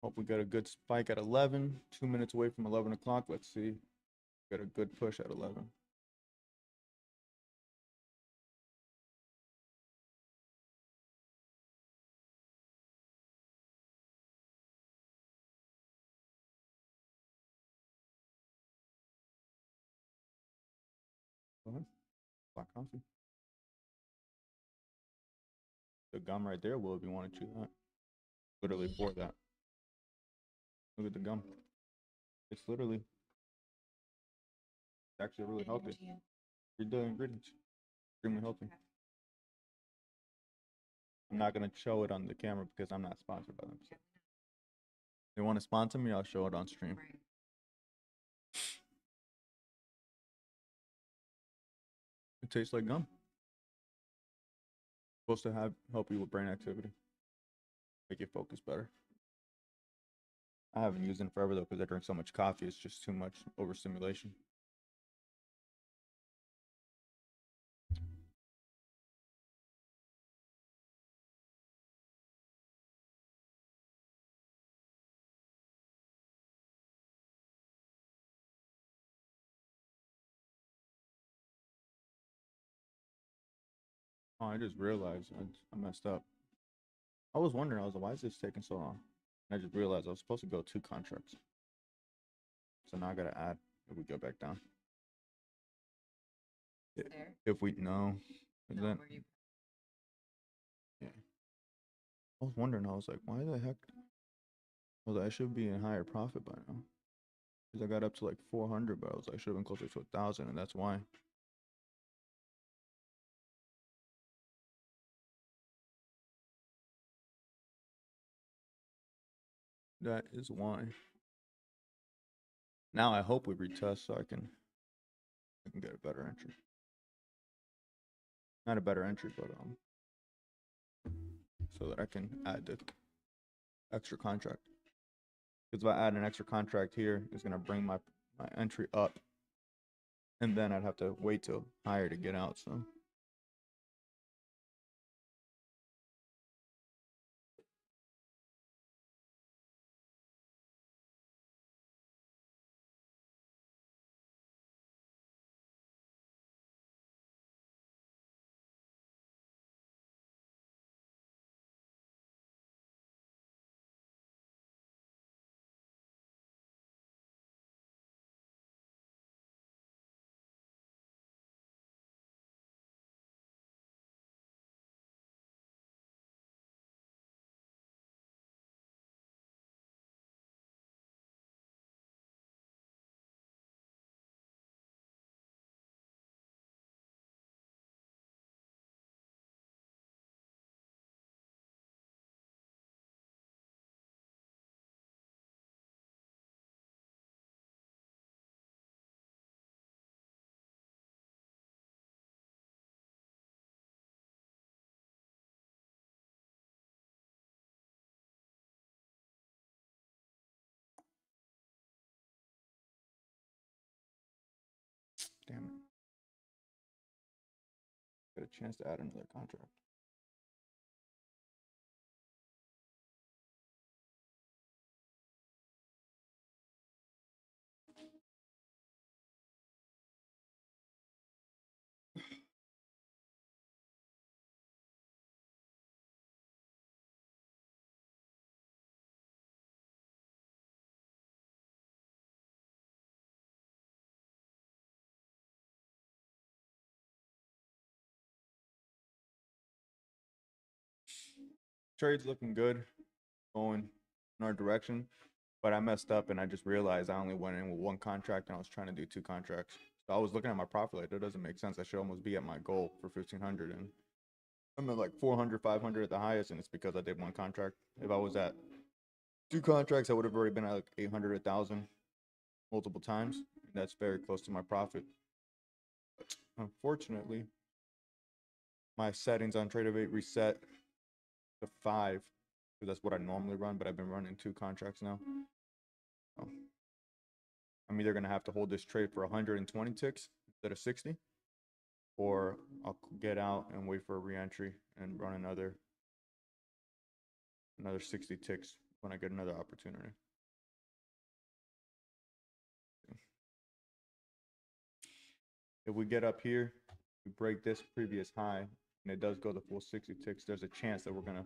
Hope we got a good spike at 11. 2 minutes away from 11 o'clock. Let's see. Got a good push at 11. Black coffee. The gum right there, Will, if you want to chew that. literally for that. Look at the gum. It's literally, it's actually really healthy. Read the ingredients. Extremely healthy. I'm not gonna show it on the camera because I'm not sponsored by them. So. They want to sponsor me, I'll show it on stream. Right. It tastes like gum. Supposed to help you with brain activity, make you focus better. I haven't used it in forever though because I drink so much coffee. It's just too much overstimulation. Oh, I just realized I messed up. I was wondering, I was like, why is this taking so long? And I just realized I was supposed to go 2 contracts. So now I gotta add if we go back down. There. If we know. No, Then, where you yeah. I was wondering, I was like, why the heck? I was like, I should be in higher profit by now. Because I got up to like 400, but I was like, I should have been closer to 1,000, and that's why. That is why. Now I hope we retest so I can get a better entry. Not a better entry, but so that I can add the extra contract. Because if I add an extra contract here, it's gonna bring my entry up, and then I'd have to wait till higher to get out. So. Damn it. Got a chance to add another contract. Trade's looking good, going in our direction, but I messed up and I just realized I only went in with 1 contract and I was trying to do 2 contracts. So I was looking at my profit like that doesn't make sense. I should almost be at my goal for 1,500 and I'm at like 400, 500 at the highest, and it's because I did 1 contract. If I was at 2 contracts, I would have already been at like 800, 1,000 multiple times. And that's very close to my profit. Unfortunately, my settings on Tradeovate reset to 5 because that's what I normally run, but I've been running 2 contracts now. So I'm either gonna have to hold this trade for 120 ticks instead of 60, or I'll get out and wait for a re-entry and run another 60 ticks when I get another opportunity. If we get up here, we break this previous high, and it does go the full 60 ticks, there's a chance that we're gonna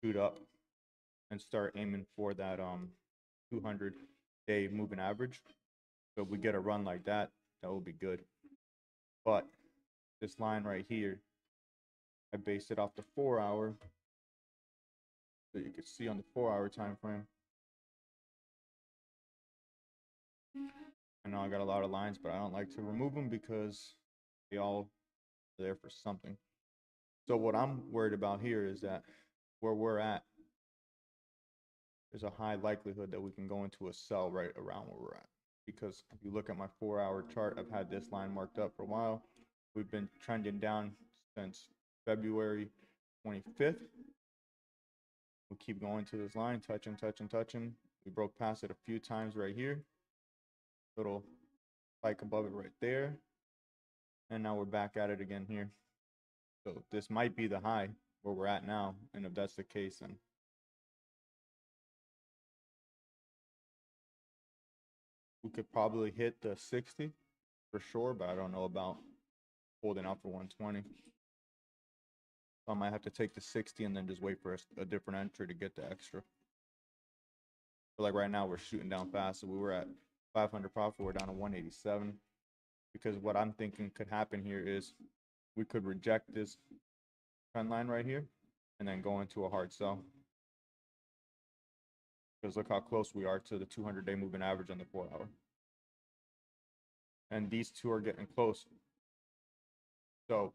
shoot up and start aiming for that 200-day moving average. So if we get a run like that, that will be good. But this line right here, I based it off the 4-hour. So you can see on the 4-hour time frame. I know I got a lot of lines, but I don't like to remove them because they all are there for something. So what I'm worried about here is that where we're at, there's a high likelihood that we can go into a sell right around where we're at. Because if you look at my 4-hour chart, I've had this line marked up for a while. We've been trending down since February 25th. We keep going to this line, touching. We broke past it a few times right here. Little spike above it right there. And now we're back at it again here. So this might be the high where we're at now. And if that's the case, then we could probably hit the 60 for sure, but I don't know about holding out for 120. So I might have to take the 60 and then just wait for a different entry to get the extra. But like right now, we're shooting down fast. So we were at 500 profit. We're down to 187. Because what I'm thinking could happen here is we could reject this trend line right here and then go into a hard sell. Because look how close we are to the 200-day moving average on the 4-hour. And these two are getting close. So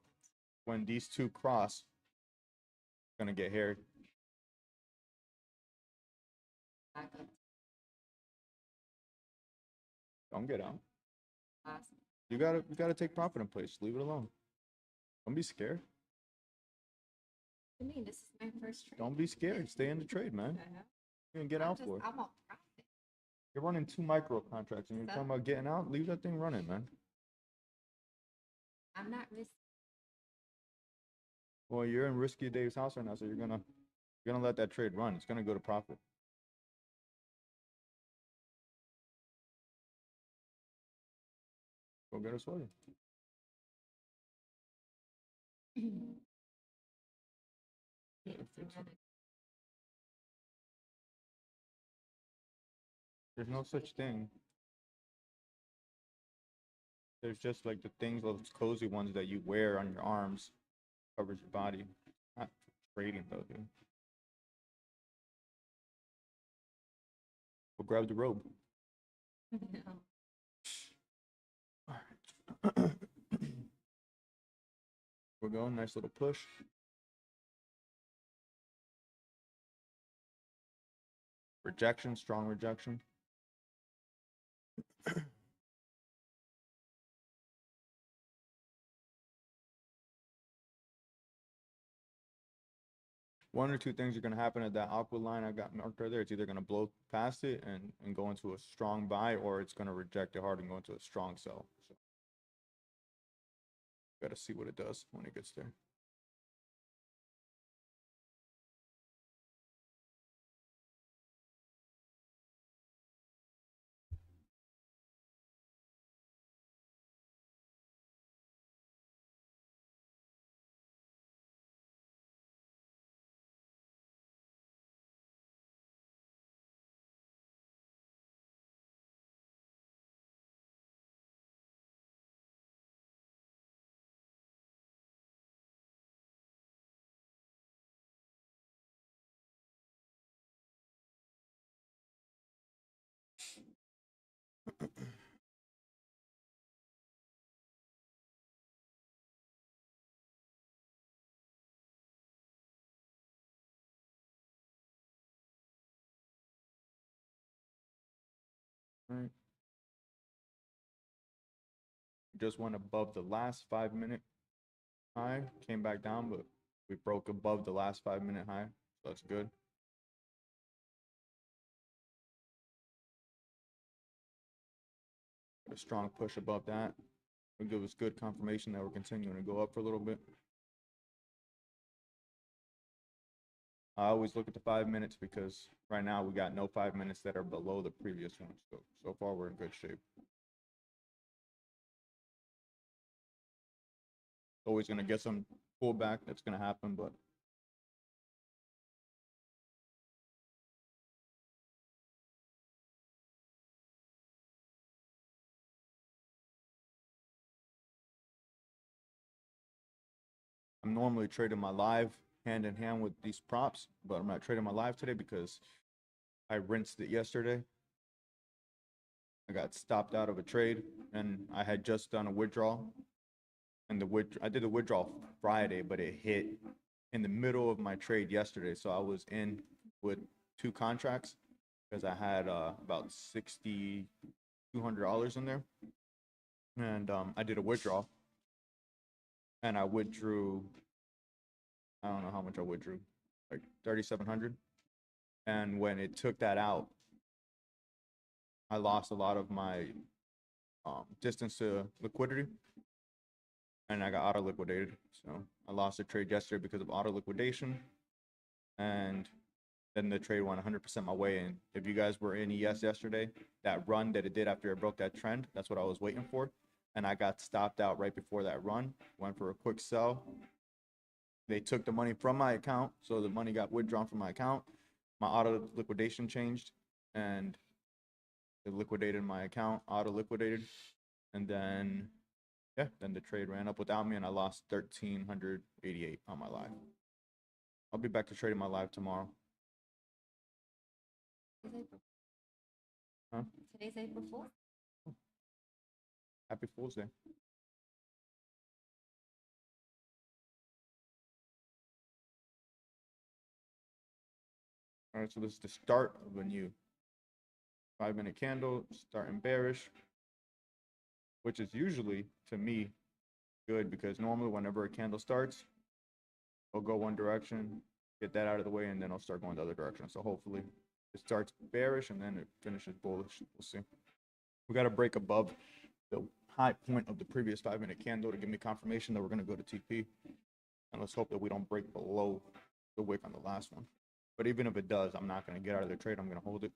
when these two cross, it's going to get hairy. Back up. Don't get out. Awesome. You gotta take profit in place. Leave it alone. Don't be scared. What do you mean? This is my first trade. Don't be scared. Stay in the trade, man. You're gonna get out for it. I want profit. You're running 2 micro contracts and you're talking about getting out. Leave that thing running, man. I'm not risky. Well, you're in risky Dave's house right now, so you're gonna let that trade run. It's gonna go to profit. Go get a sweater. Yeah, it fits. There's no such thing. There's just like the things, those cozy ones that you wear on your arms, covers your body. Not trading though, dude. Go grab the robe. No. We're going, nice little push. Rejection, strong rejection. One or two things are going to happen at that aqua line I got marked right there. It's either going to blow past it and go into a strong buy, or it's going to reject it hard and go into a strong sell. So, got to see what it does when it gets there. Right. Just went above the last 5-minute high, came back down, but we broke above the last 5-minute high. So that's good. Got a strong push above that. It'll give us good confirmation that we're continuing to go up for a little bit. I always look at the 5 minutes because right now we got no 5 minutes that are below the previous one. So far we're in good shape. Always going to get some pullback. That's going to happen, but I'm normally trading my live hand in hand with these props, but I'm not trading my live today because I rinsed it yesterday. I got stopped out of a trade, and I had just done a withdrawal. And I did the withdrawal Friday, but it hit in the middle of my trade yesterday. So I was in with 2 contracts because I had about $6,200 in there, and I did a withdrawal, and I withdrew. I don't know how much I withdrew, like 3,700. And when it took that out, I lost a lot of my distance to liquidity, and I got auto liquidated. So I lost a trade yesterday because of auto liquidation, and then the trade went 100% my way. And if you guys were in ES yesterday, that run that it did after it broke that trend, that's what I was waiting for. And I got stopped out right before that run, went for a quick sell. They took the money from my account, so the money got withdrawn from my account. My auto liquidation changed, and it liquidated my account, auto liquidated, and then yeah, then the trade ran up without me, and I lost 1,388 on my live. I'll be back to trading my live tomorrow. Huh? Today's April 4th. Happy Fool's Day. All right, so this is the start of a new 5-minute candle, starting bearish, which is usually, to me, good because normally whenever a candle starts, it'll go one direction, get that out of the way, and then it'll start going the other direction. So hopefully it starts bearish and then it finishes bullish. We'll see. We got to break above the high point of the previous 5-minute candle to give me confirmation that we're going to go to TP. And let's hope that we don't break below the wick on the last one. But even if it does, I'm not going to get out of the trade. I'm going to hold it.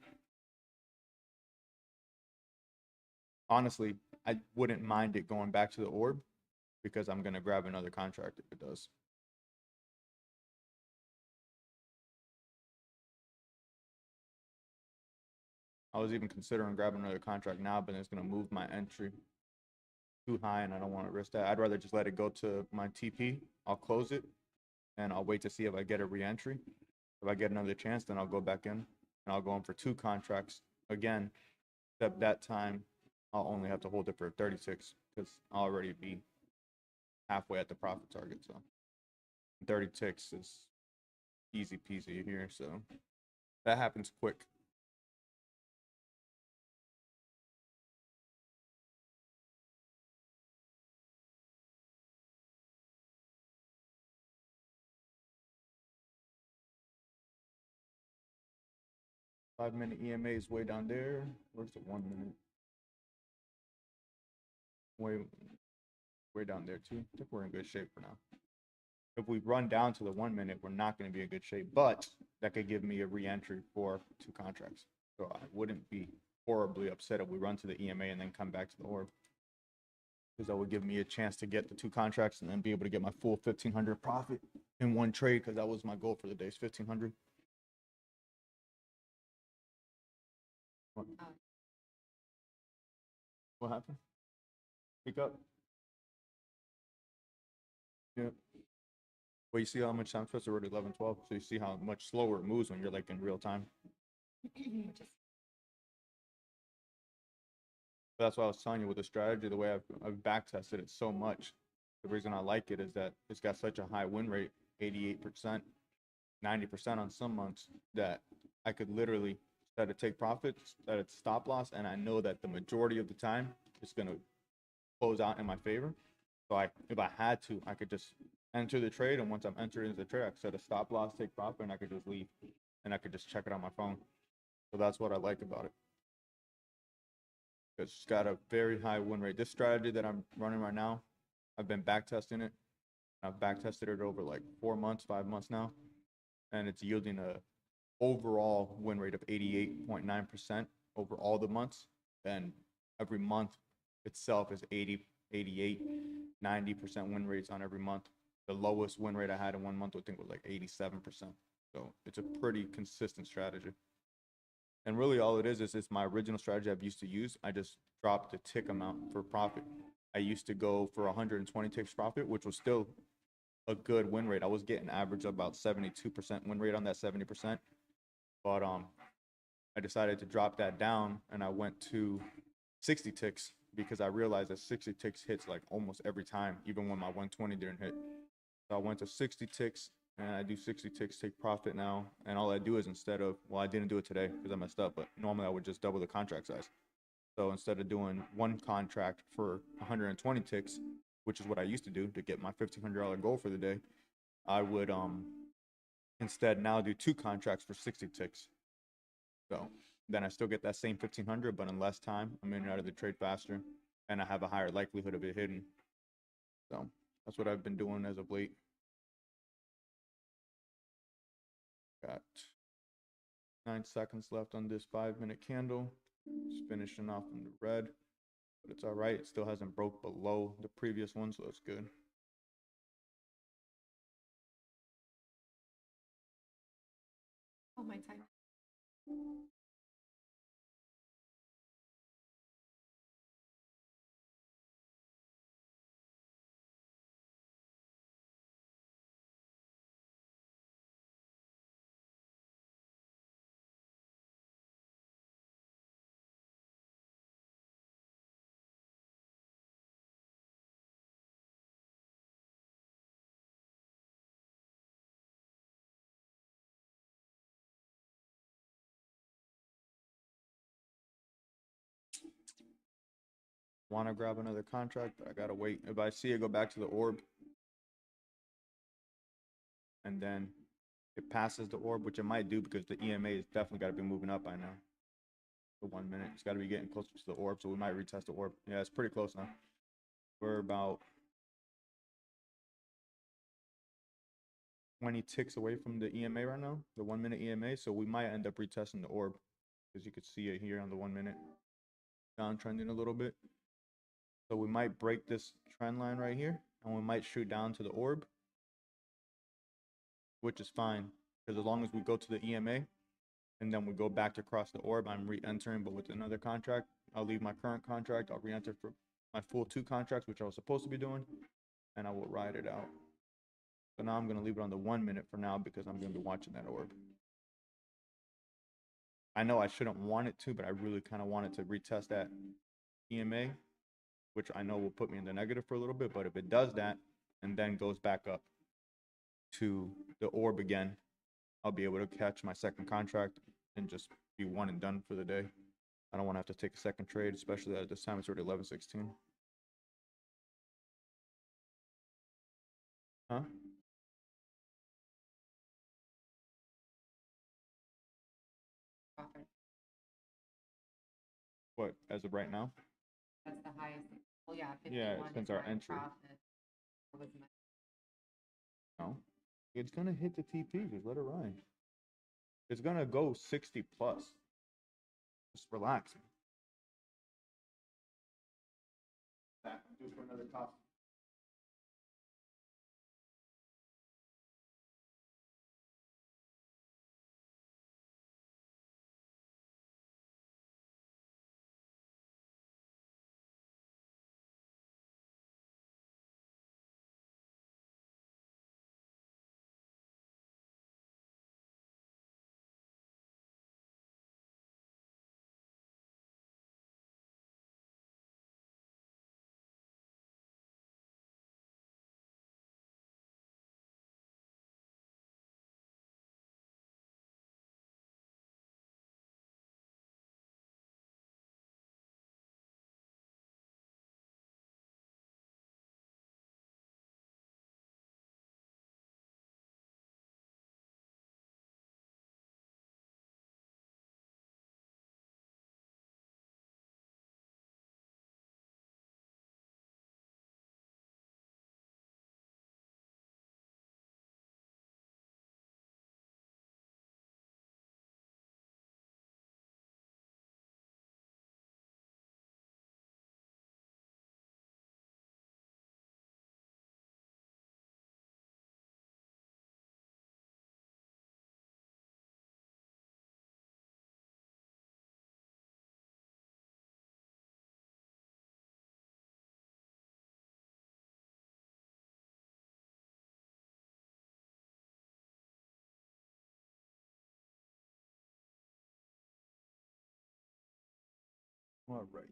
Honestly, I wouldn't mind it going back to the orb because I'm going to grab another contract if it does. I was even considering grabbing another contract now, but it's going to move my entry too high, and I don't want to risk that. I'd rather just let it go to my TP. I'll close it, and I'll wait to see if I get a re-entry. If I get another chance, then I'll go back in, and I'll go in for 2 contracts again, except that time I'll only have to hold it for 36 because I'll already be halfway at the profit target. So 36 is easy peasy here, so that happens quick. Five-minute EMA is way down there. Where's the 1 minute? Way down there too. I think we're in good shape for now. If we run down to the 1 minute, we're not going to be in good shape, but that could give me a re-entry for 2 contracts. So I wouldn't be horribly upset if we run to the EMA and then come back to the orb, because that would give me a chance to get the 2 contracts and then be able to get my full 1,500 profit in one trade, because that was my goal for the day, is 1,500. What happened? Pick up. Yeah. Well, you see how much time it's already 11:12, so you see how much slower it moves when you're like in real time. That's why I was telling you with the strategy, the way I've back tested it so much. The reason I like it is that it's got such a high win rate, 88%, 90% on some months, that I could literally set a take profit, set a stop loss, and I know that the majority of the time it's going to close out in my favor. So if I had to, I could just enter the trade, and once I'm entering the trade, I could set a stop loss, take profit, and I could just leave, and I could just check it on my phone. So that's what I like about it. It's got a very high win rate. This strategy that I'm running right now, I've been back testing it. I've back tested it over like 4 months, 5 months now, and it's yielding a overall win rate of 88.9% over all the months. And every month itself is 80, 88, 90% win rates on every month. The lowest win rate I had in 1 month, I think, was like 87%. So it's a pretty consistent strategy. And really all it is it's my original strategy I've used to use. I just dropped the tick amount for profit. I used to go for 120 ticks profit, which was still a good win rate. I was getting average about 72% win rate on that 70%. But I decided to drop that down and I went to 60 ticks because I realized that 60 ticks hits like almost every time, even when my 120 didn't hit. So I went to 60 ticks and I do 60 ticks, take profit now. And all I do is instead of, well, I didn't do it today because I messed up, but normally I would just double the contract size. So instead of doing one contract for 120 ticks, which is what I used to do to get my $1,500 goal for the day, I would instead now do two contracts for 60 ticks. So then I still get that same 1,500, but in less time, I'm in and out of the trade faster, and I have a higher likelihood of it hitting. So that's what I've been doing as of late. Got 9 seconds left on this 5-minute candle. Just finishing off in the red, but it's all right. It still hasn't broke below the previous one, so that's good. Oh, my time. Want to grab another contract, but I gotta wait. If I see it go back to the orb, and then it passes the orb, which it might do because the EMA is definitely got to be moving up by now. For 1 minute, it's got to be getting closer to the orb, so we might retest the orb. Yeah, it's pretty close now. We're about 20 ticks away from the EMA right now, the 1 minute EMA. So we might end up retesting the orb, because you could see it here on the 1 minute, downtrending a little bit. So we might break this trend line right here, and we might shoot down to the orb, which is fine, because as long as we go to the EMA, and then we go back to cross the orb, I'm re-entering, but with another contract. I'll leave my current contract, I'll re-enter for my full 2 contracts, which I was supposed to be doing, and I will ride it out. So now I'm going to leave it on the 1 minute for now because I'm going to be watching that orb. I know I shouldn't want it to, but I really kind of want it to retest that EMA, which I know will put me in the negative for a little bit. But if it does that and then goes back up to the orb again, I'll be able to catch my second contract and just be one and done for the day. I don't want to have to take a second trade, especially at this time it's already 11:16. Huh? Profit. What, as of right now? That's the highest. Well, yeah, Yeah, 51 since is our my entry. profit. Was my No. It's going to hit the TP. Just let it ride. It's going to go 60 plus. Just relax. Do for another top. All right.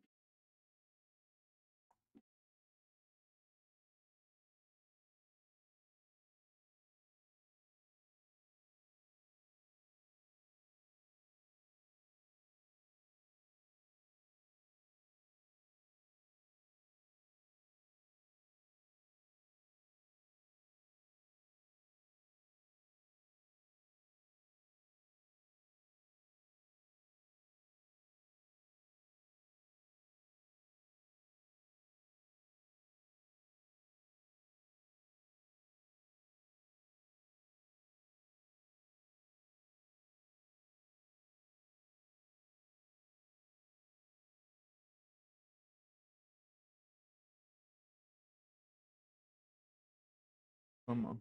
Come on.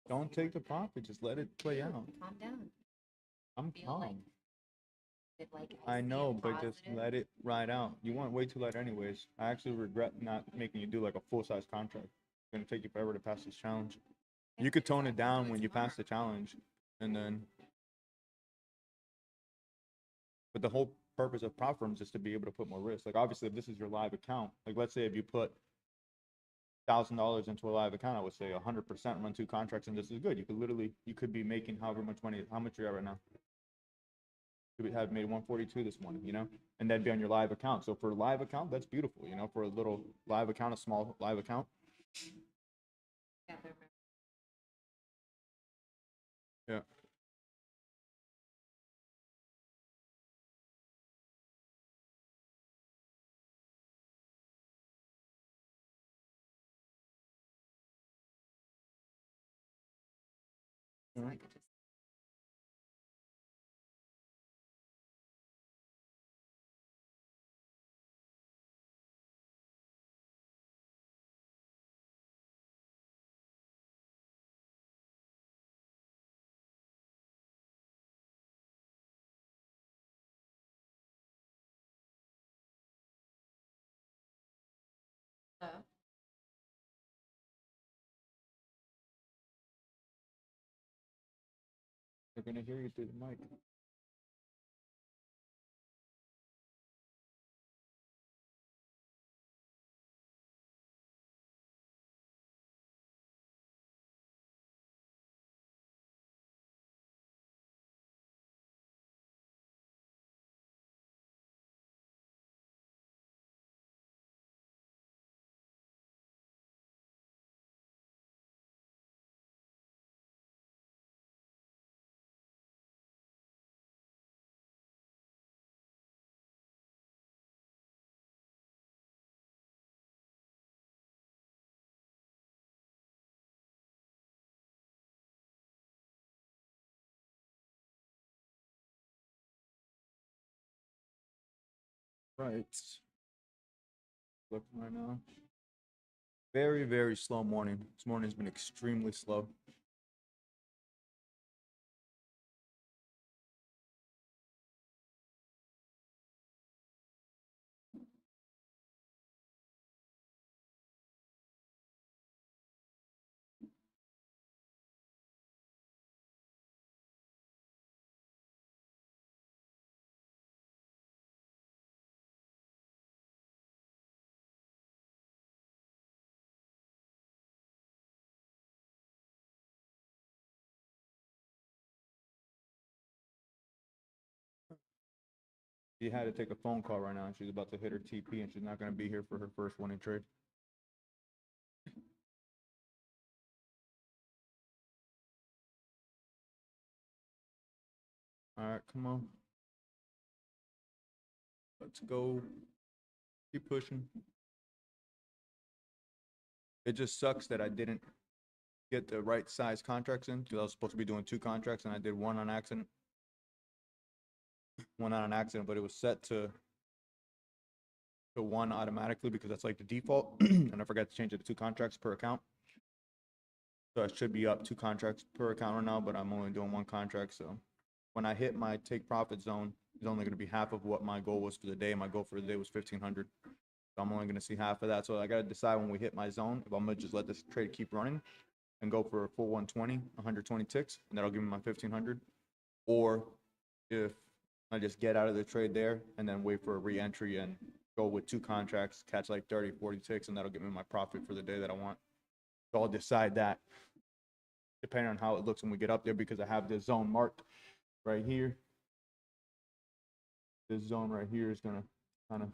Don't take the profit. Just let it play out. Calm down. I'm Feel like calm. I I see know, a but just positive. let it ride out. You went way too late anyways. I actually regret not making you do like a full-size contract. It's gonna take you forever to pass this challenge. You could tone it down when you pass the challenge, and then. But the whole purpose of prop firms is to be able to put more risk. Like obviously, if this is your live account, like let's say if you put $1,000 into a live account, I would say 100% run 2 contracts, and this is good. You could be making however much money. How much are you at right now? You would have made 142 this morning, and that'd be on your live account. So for a live account, that's beautiful, for a little live account, a small live account. Yeah, Yeah. so I could just. They're gonna hear you through the mic. Right. Looking right now. Very, very slow morning. This morning's been extremely slow. She had to take a phone call right now, and she's about to hit her TP, and she's not going to be here for her first winning trade. All right, come on. Let's go. Keep pushing. It just sucks that I didn't get the right size contracts in because I was supposed to be doing 2 contracts, and I did one on accident. One on an accident, but it was set to 1 automatically because that's like the default, and I forgot to change it to 2 contracts per account. So I should be up 2 contracts per account right now, but I'm only doing 1 contract, so when I hit my take profit zone, it's only going to be half of what my goal was for the day. My goal for the day was 1,500. So I'm only going to see half of that. So I got to decide when we hit my zone if I'm going to just let this trade keep running and go for a full 120, 120 ticks, and that'll give me my 1,500. Or if I just get out of the trade there and then wait for a re-entry and go with 2 contracts, catch like 30, 40 ticks, and that'll give me my profit for the day that I want. So I'll decide that depending on how it looks when we get up there, because I have this zone marked right here. This zone right here is going to kind of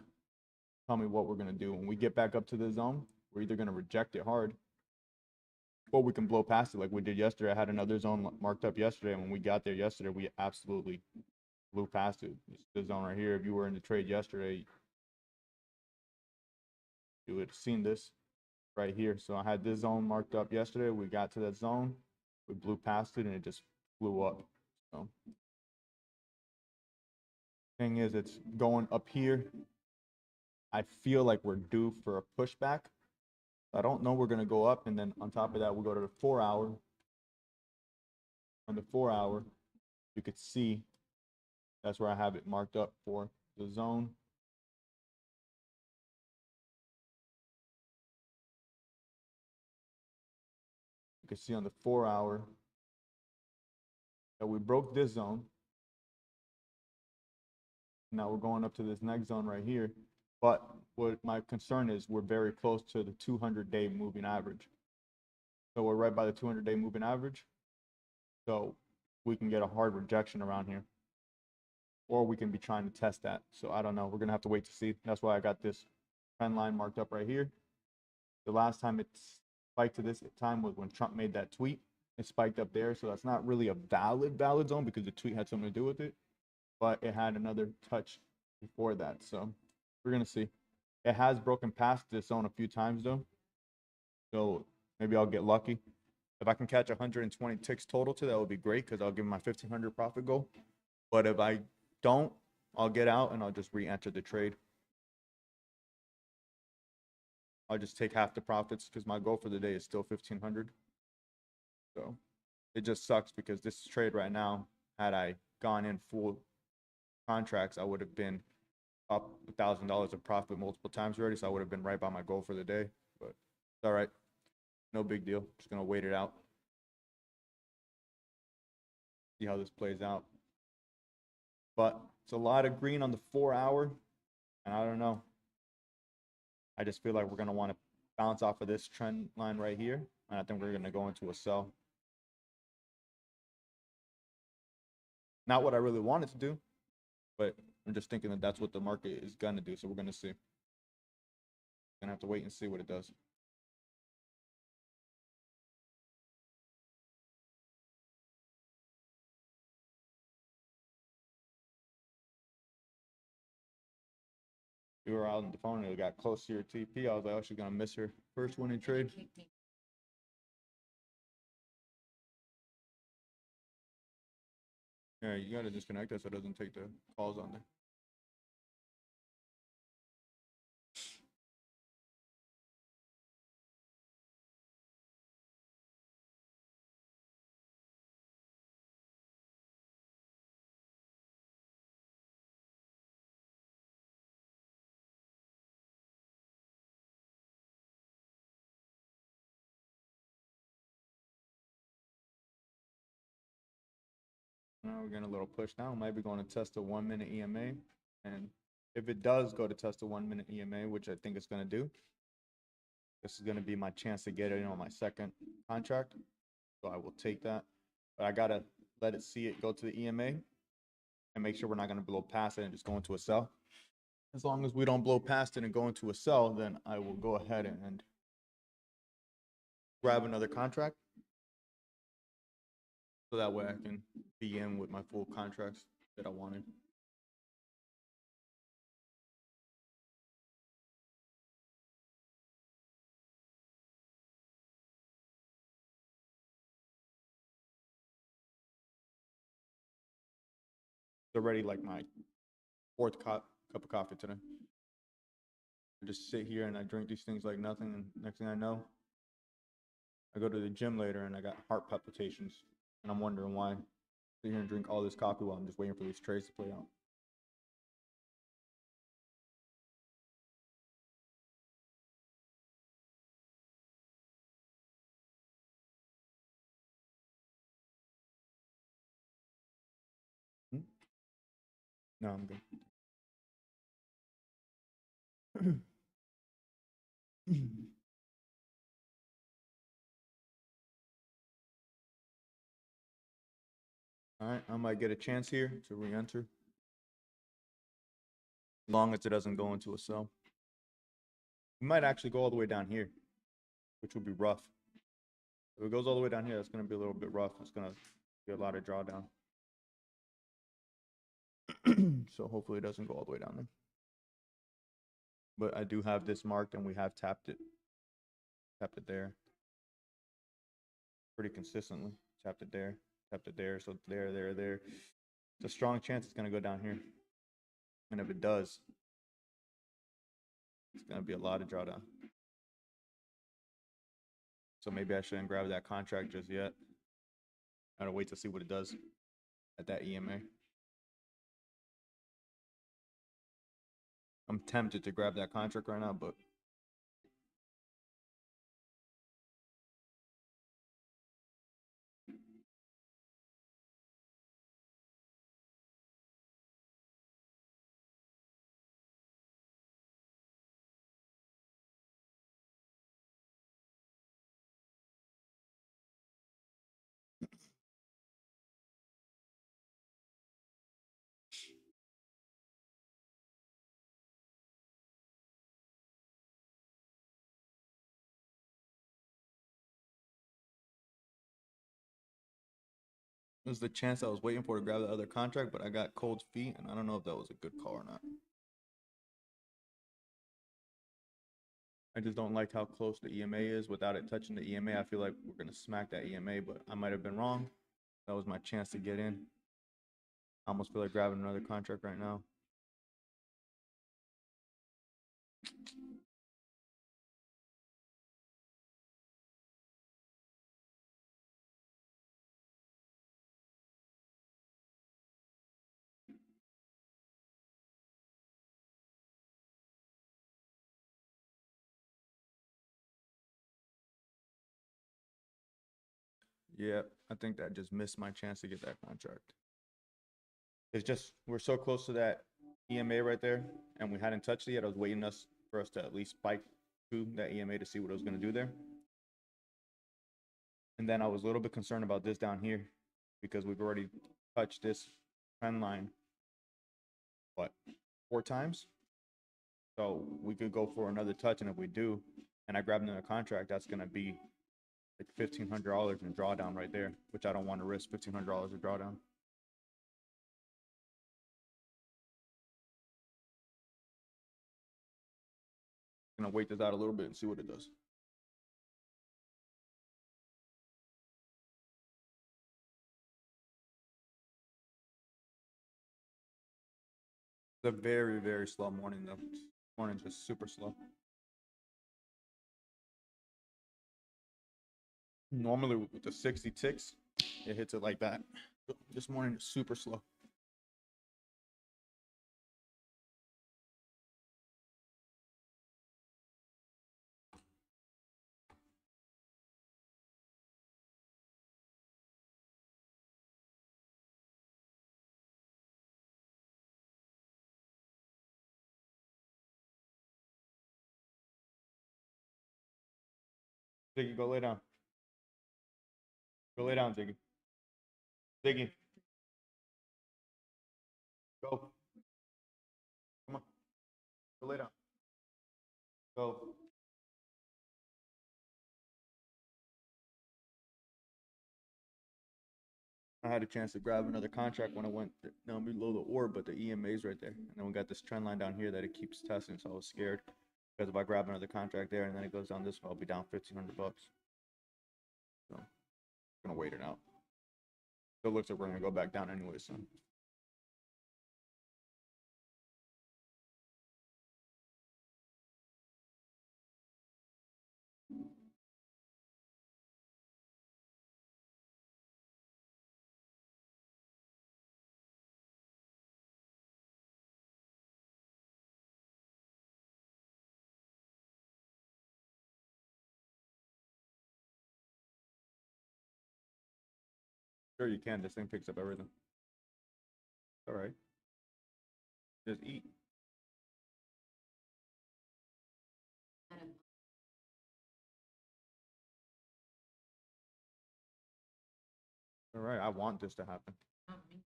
tell me what we're going to do. When we get back up to the zone, we're either going to reject it hard or we can blow past it like we did yesterday. I had another zone marked up yesterday, and when we got there yesterday, we absolutely blew past it. It's the zone right here. If you were in the trade yesterday, you would have seen this right here. So I had this zone marked up yesterday. We got to that zone, we blew past it, and it just blew up. So thing is, it's going up here. I feel like we're due for a pushback. I don't know we're going to go up, and then on top of that, we'll go to the 4 hour. On the 4 hour, you could see that's where I have it marked up for the zone. You can see on the 4 hour that we broke this zone. Now we're going up to this next zone right here. But what my concern is, we're very close to the 200-day moving average. So we're right by the 200-day moving average. So we can get a hard rejection around here. Or we can be trying to test that. So I don't know. We're going to have to wait to see. That's why I got this trend line marked up right here. The last time it spiked to this time was when Trump made that tweet. It spiked up there. So that's not really a valid zone because the tweet had something to do with it. But it had another touch before that. So we're going to see. It has broken past this zone a few times, though. So maybe I'll get lucky. If I can catch 120 ticks total to that, would be great because I'll give my 1,500 profit goal. But if I don't, I'll get out and I'll just re-enter the trade. I'll just take half the profits because my goal for the day is still 1,500. So it just sucks because this trade right now, had I gone in full contracts, I would have been up $1,000 of profit multiple times already. So I would have been right by my goal for the day. But it's all right. No big deal. Just going to wait it out. See how this plays out. But it's a lot of green on the 4 hour. And I don't know. I just feel like we're going to want to bounce off of this trend line right here. And I think we're going to go into a sell. Not what I really wanted to do, but I'm just thinking that that's what the market is going to do. So we're going to see. Going to have to wait and see what it does. We were out on the phone and it got close to your TP. I was like, oh, she's going to miss her first winning trade. Yeah, you got to disconnect that so it doesn't take the calls on there. We're getting a little push now. Might be going to test a 1 minute EMA. And if it does go to test a 1 minute EMA, which I think it's going to do, this is going to be my chance to get it in on my second contract. So I will take that. But I got to let it see it go to the EMA and make sure we're not going to blow past it and just go into a sell. As long as we don't blow past it and go into a sell, then I will go ahead and grab another contract. So that way I can be in with my full contracts that I wanted. It's already like my fourth cup of coffee today. I just sit here and I drink these things like nothing, and next thing I know, I go to the gym later and I got heart palpitations, and I'm wondering why. sit here and drink all this coffee while I'm just waiting for these trades to play out. Hmm? No, I'm good. All right, I might get a chance here to re-enter. As long as it doesn't go into a sell. We might actually go all the way down here, which would be rough. If it goes all the way down here, that's going to be a little bit rough. It's going to be a lot of drawdown. So hopefully it doesn't go all the way down there. But I do have this marked, and we have tapped it. Tapped it there. Pretty consistently. Tapped it there. Tapped it there. So there, there, there. It's a strong chance it's going to go down here. And if it does, it's going to be a lot of drawdown. So maybe I shouldn't grab that contract just yet. I gotta wait to see what it does at that EMA. I'm tempted to grab that contract right now, but there's the chance I was waiting for to grab the other contract, but I got cold feet, and I don't know if that was a good call or not. I just don't like how close the EMA is. Without it touching the EMA, I feel like we're gonna smack that EMA, but I might have been wrong. That was my chance to get in. I almost feel like grabbing another contract right now. Yeah, I think that just missed my chance to get that contract. It's just we're so close to that EMA right there, and we hadn't touched it yet. I was waiting for us to at least spike to that EMA to see what it was going to do there. And then I was a little bit concerned about this down here because we've already touched this trend line, what, 4 times? So we could go for another touch, and if we do, and I grab another contract, that's going to be like $1,500 in drawdown right there, which I don't want to risk $1,500 of drawdown. I'm going to wait this out a little bit and see what it does. It's a very, very slow morning, though. Morning's just super slow. Normally with the 60 ticks, it hits it like that. This morning is super slow. Ziggy, go lay down. Go lay down, Ziggy. Ziggy. Go. Come on. Go lay down. Go. I had a chance to grab another contract when I went down below the orb, but the EMA's right there. And then we got this trend line down here that it keeps testing, so I was scared. Because if I grab another contract there and then it goes down this way, I'll be down $1,500. So I'm gonna wait it out. It looks like we're gonna go back down anyway, so. Sure, you can. This thing picks up everything. All right. Just eat. Adam, All right. I want this to happen me.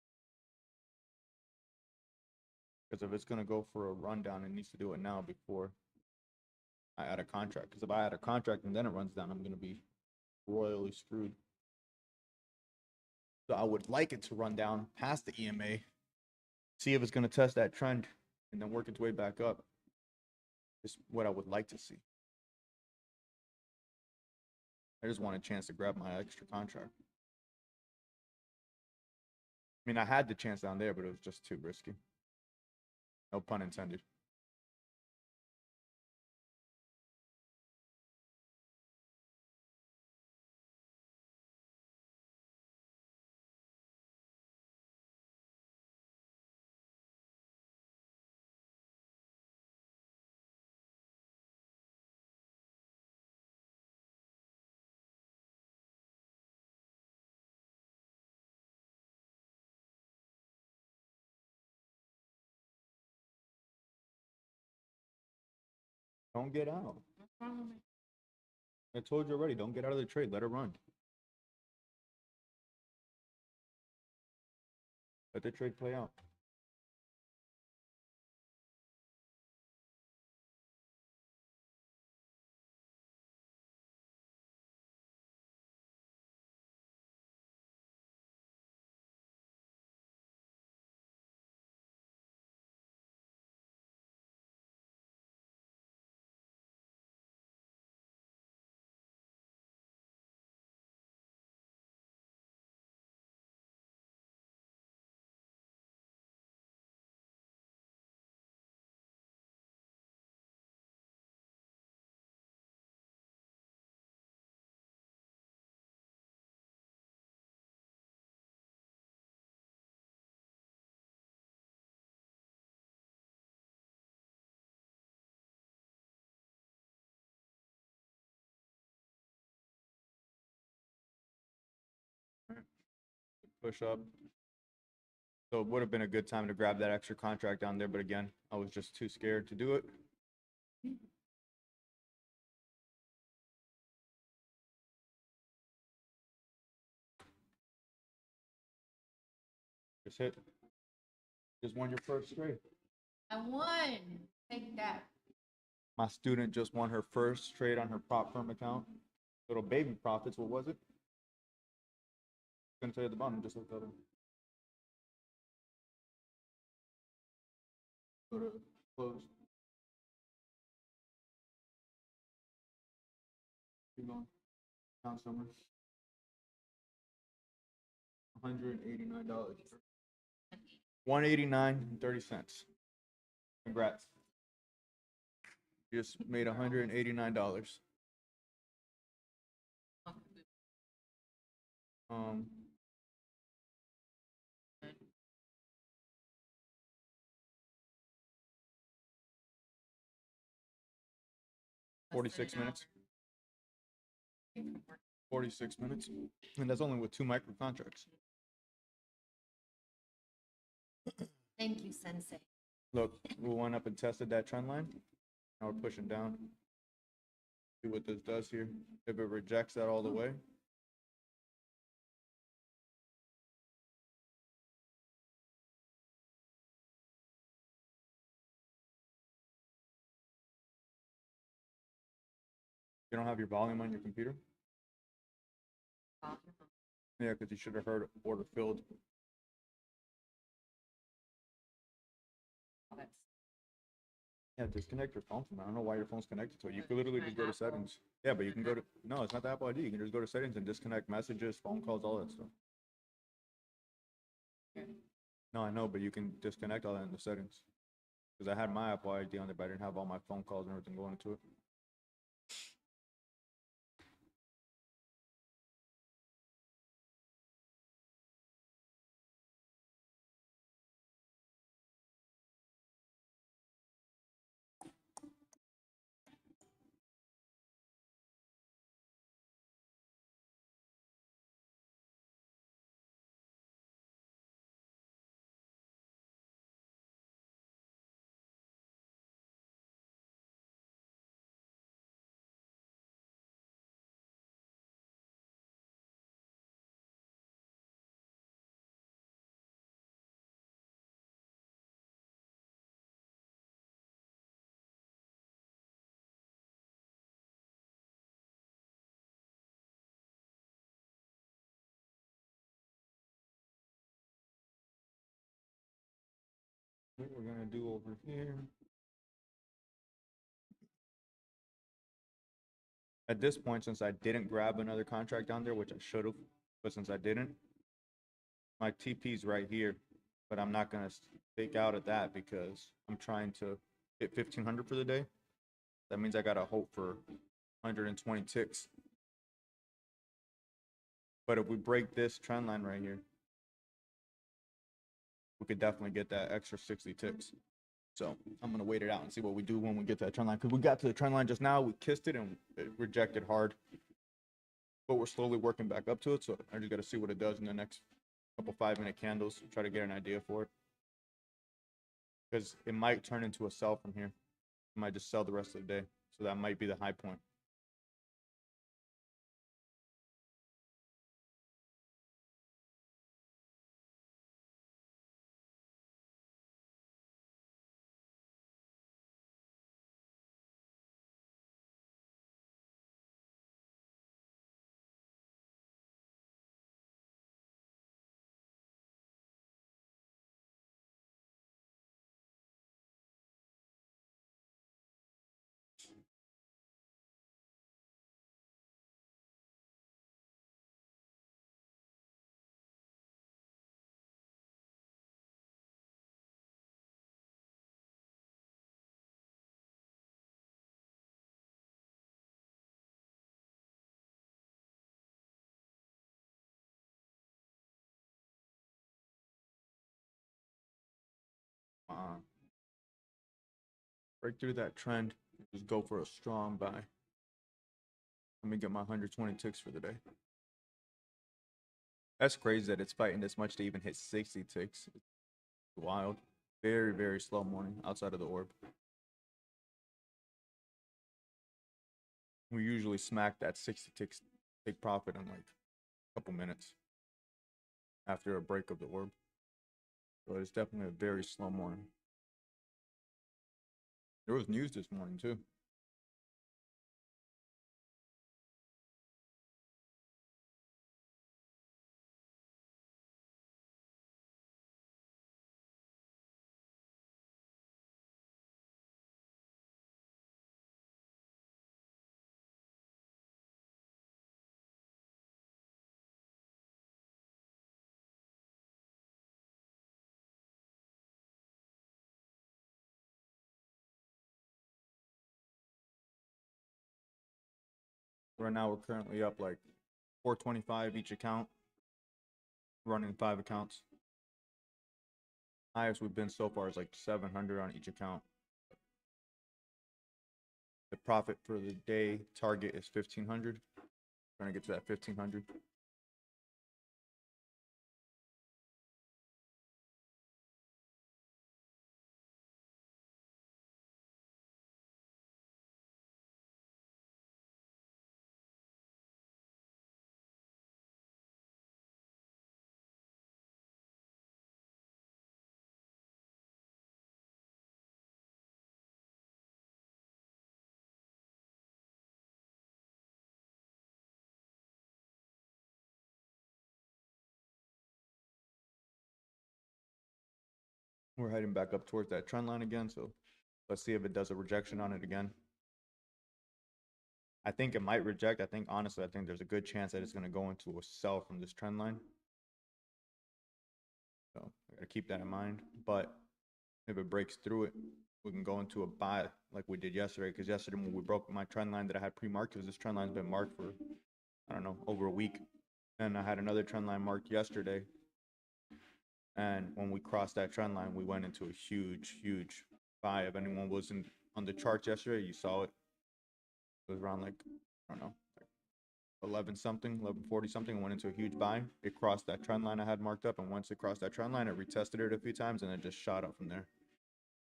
because if it's gonna go for a rundown, it needs to do it now before I add a contract. Because if I add a contract and then it runs down, I'm gonna be royally screwed. So I would like it to run down past the EMA, see if it's gonna test that trend, and then work its way back up. Is what I would like to see. I just want a chance to grab my extra contract. I mean, I had the chance down there, but it was just too risky. No pun intended. Don't get out. What's wrong with me? I told you already. Don't get out of the trade. Let it run. Let the trade play out. Push up. So it would have been a good time to grab that extra contract down there, but again, I was just too scared to do it. Just hit. Just won your first trade. I won. Take that. My student just won her first trade on her prop firm account. Little baby profits. What was it? Gonna tell you at the bottom. Just look at them. Go to close. Keep going. Account summary. $189. $189.30. Congrats. You just made $189. Um, Less 46 than an minutes. hour. 46 minutes. And that's only with 2 micro contracts. Thank you, Sensei. Look, we went up and tested that trend line. Now we're pushing down. See what this does here. If it rejects that all the way, you don't have your volume on your computer? Oh, Yeah, because you should have heard order filled. that's Yeah, disconnect your phone from it. I don't know why your phone's connected to it. You could literally just go to settings. Yeah, but you can go to, no, it's not the Apple ID. You can just go to settings and disconnect messages, phone calls, all that stuff. No, I know, but you can disconnect all that in the settings. Because I had my Apple ID on there, but I didn't have all my phone calls and everything going into it. What we're gonna do over here. At this point, since I didn't grab another contract down there, which I should have, but since I didn't, my TP's right here, but I'm not gonna stake out at that because I'm trying to hit 1500 for the day. That means I gotta hope for 120 ticks. But if we break this trend line right here, we could definitely get that extra 60 ticks. So I'm gonna wait it out and see what we do when we get to that trend line. Because we got to the trend line just now, we kissed it and it rejected hard. But we're slowly working back up to it. So I just gotta see what it does in the next couple 5-minute candles. Try to get an idea for it. Because it might turn into a sell from here. I might just sell the rest of the day. So that might be the high point. Break through that trend. Just go for a strong buy. Let me get my 120 ticks for the day. That's crazy that it's fighting this much to even hit 60 ticks. It's wild. Very, very slow morning outside of the orb. We usually smack that 60 ticks take profit in like a couple minutes after a break of the orb. So it's definitely a very slow morning. There was news this morning too. Right now we're currently up like 425 each account, running 5 accounts. Highest we've been so far is like 700 on each account. The profit for the day target is 1500. Trying to get to that 1500. We're heading back up towards that trend line again, so let's see if it does a rejection on it again. I think it might reject. Honestly, I think there's a good chance that it's going to go into a sell from this trend line. So I got to keep that in mind. But if it breaks through it, we can go into a buy like we did yesterday. Because yesterday when we broke my trend line that I had pre-marked, because this trend line's been marked for, I don't know, over a week. And I had another trend line marked yesterday. And when we crossed that trend line, we went into a huge, huge buy. If anyone was on the charts yesterday, you saw it. It was around like, I don't know, like 11 something, 1140 something, and went into a huge buy. It crossed that trend line I had marked up. And once it crossed that trend line, it retested it a few times and it just shot up from there.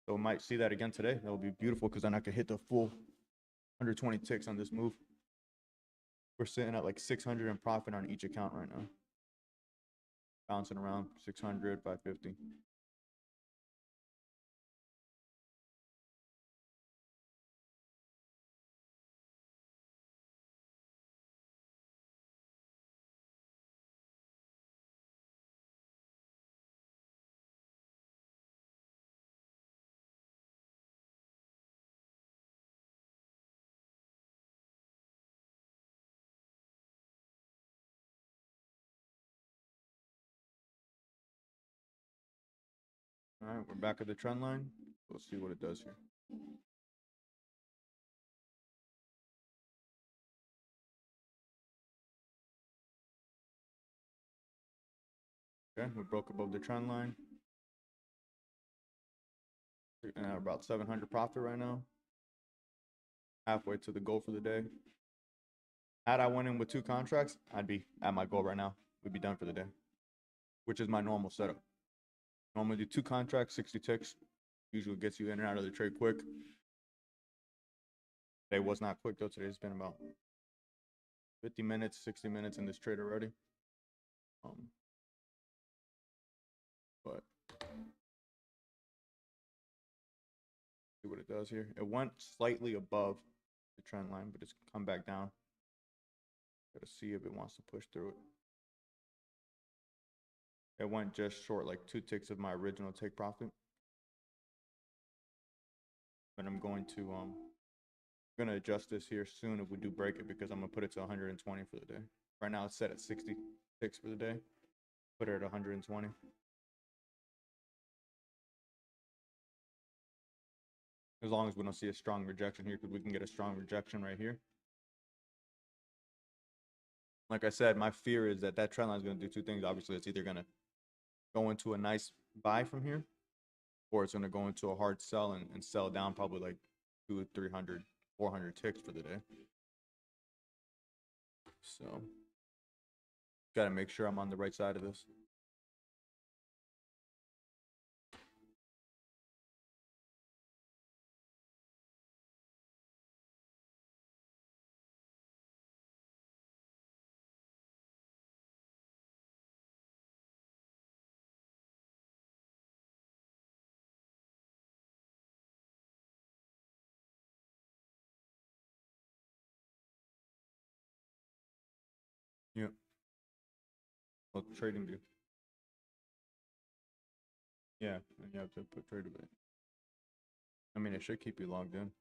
So we might see that again today. That would be beautiful because then I could hit the full 120 ticks on this move. We're sitting at like 600 in profit on each account right now. Bouncing around 600, 550. All right, we're back at the trend line. We'll see what it does here. Okay, we broke above the trend line. We're at about 700 profit right now. Halfway to the goal for the day. Had I went in with 2 contracts, I'd be at my goal right now. We'd be done for the day, which is my normal setup. Normally do 2 contracts, 60 ticks. Usually gets you in and out of the trade quick. Today was not quick though. Today's been about 50 minutes, 60 minutes in this trade already. But see what it does here. It went slightly above the trend line, but it's come back down. Gotta see if it wants to push through it. It went just short, like 2 ticks of my original take profit. But I'm going to adjust this here soon if we do break it, because I'm gonna put it to 120 for the day. Right now it's set at 60 ticks for the day. Put it at 120. As long as we don't see a strong rejection here, because we can get a strong rejection right here. Like I said, my fear is that that trend line is going to do 2 things. Obviously, it's either going to go into a nice buy from here, or it's going to go into a hard sell and sell down probably like 200, 300, 400 ticks for the day. So, got to make sure I'm on the right side of this. Yeah. Well, trading view. Yeah, and you have to put trade away. I mean, it should keep you logged in.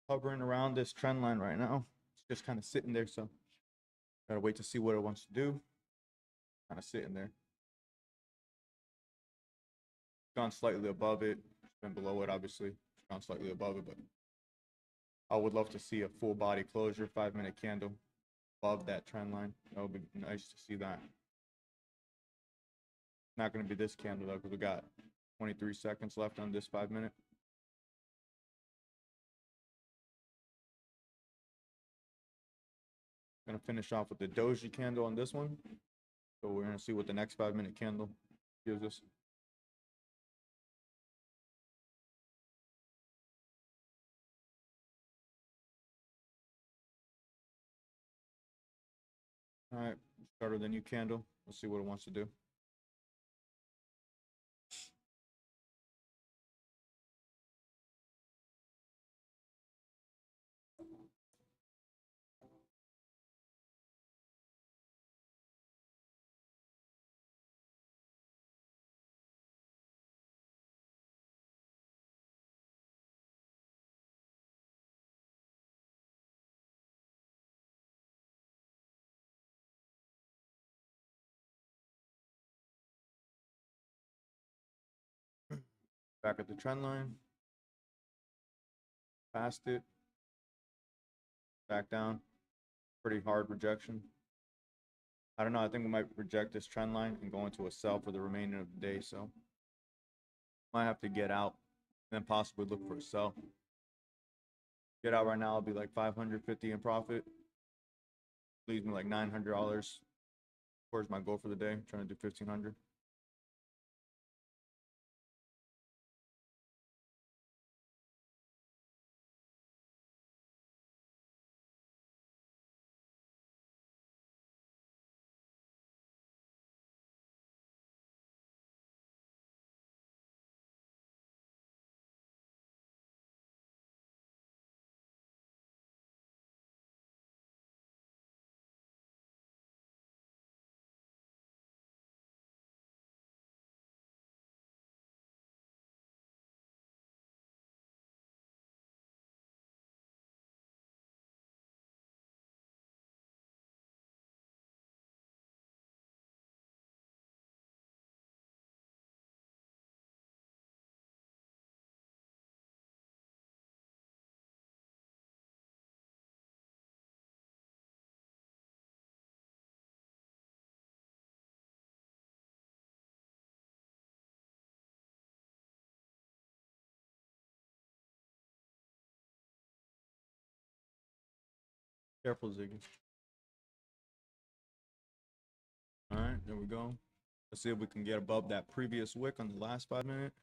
Hovering around this trend line right now. It's just kind of sitting there, so gotta wait to see what it wants to do. Kind of sitting there. Gone slightly above it. It's been below it, obviously. It's gone slightly above it, but I would love to see a full body closure, 5-minute candle above that trend line. That would be nice to see that. Not going to be this candle though, because we got 23 seconds left on this 5-minute. Gonna finish off with the doji candle on this one. So we're gonna see what the next 5-minute candle gives us. All right, start with the new candle. Let's see what it wants to do. Back at the trend line. Past it. Back down. Pretty hard rejection. I don't know. I think we might reject this trend line and go into a sell for the remainder of the day. So might have to get out and then possibly look for a sell. Get out right now, I'll be like 550 in profit. Leaves me like $900 towards my goal for the day. I'm trying to do 1500. Careful, Ziggy. All right, there we go. Let's see if we can get above that previous wick on the last 5 minute.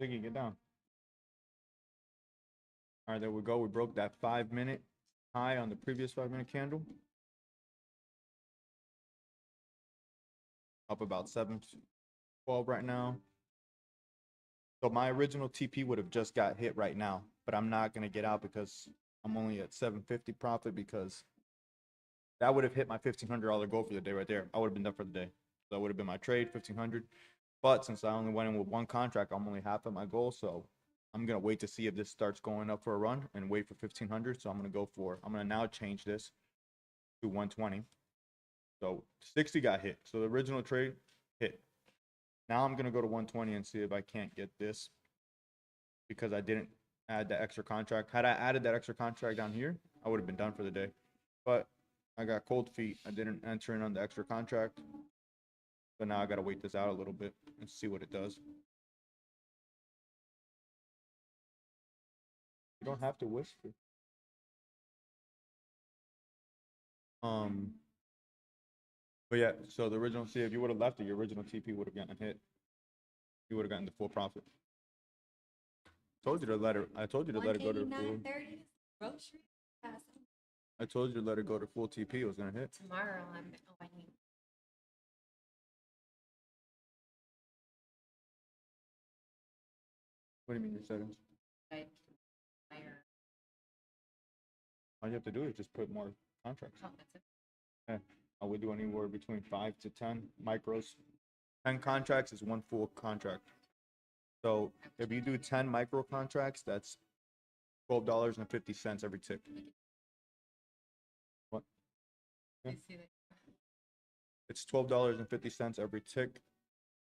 Ziggy, get down. All right, there we go. We broke that 5 minute high on the previous 5 minute candle. Up about 712 right now. So my original TP would have just got hit right now, but I'm not going to get out because I'm only at 750 profit because that would have hit my $1,500 goal for the day right there. I would have been done for the day. So that would have been my trade, 1,500. But since I only went in with one contract, I'm only half at my goal. So I'm going to wait to see if this starts going up for a run and wait for 1,500. So I'm going to now change this to 120. So 60 got hit. So the original trade hit. Now I'm going to go to 120 and see if I can't get this because I didn't add the extra contract. Had I added that extra contract down here, I would have been done for the day. But I got cold feet. I didn't enter in on the extra contract. So now I got to wait this out a little bit and see what it does. You don't have to whisper. But yeah, so the original, see, if you would have left it, your original TP would have gotten hit. You would have gotten the full profit. Told you to let it. I told you to let it go to full. 189.30 grocery. I told you to let it go to full TP. It was gonna hit. Tomorrow I need. What do you mean your settings? All you have to do is just put more contracts. Oh, that's it. Yeah. I would do anywhere between 5 to 10 micros. 10 contracts is one full contract. So if you do 10 micro contracts, that's $12.50 every tick. What? Yeah. It's $12.50 every tick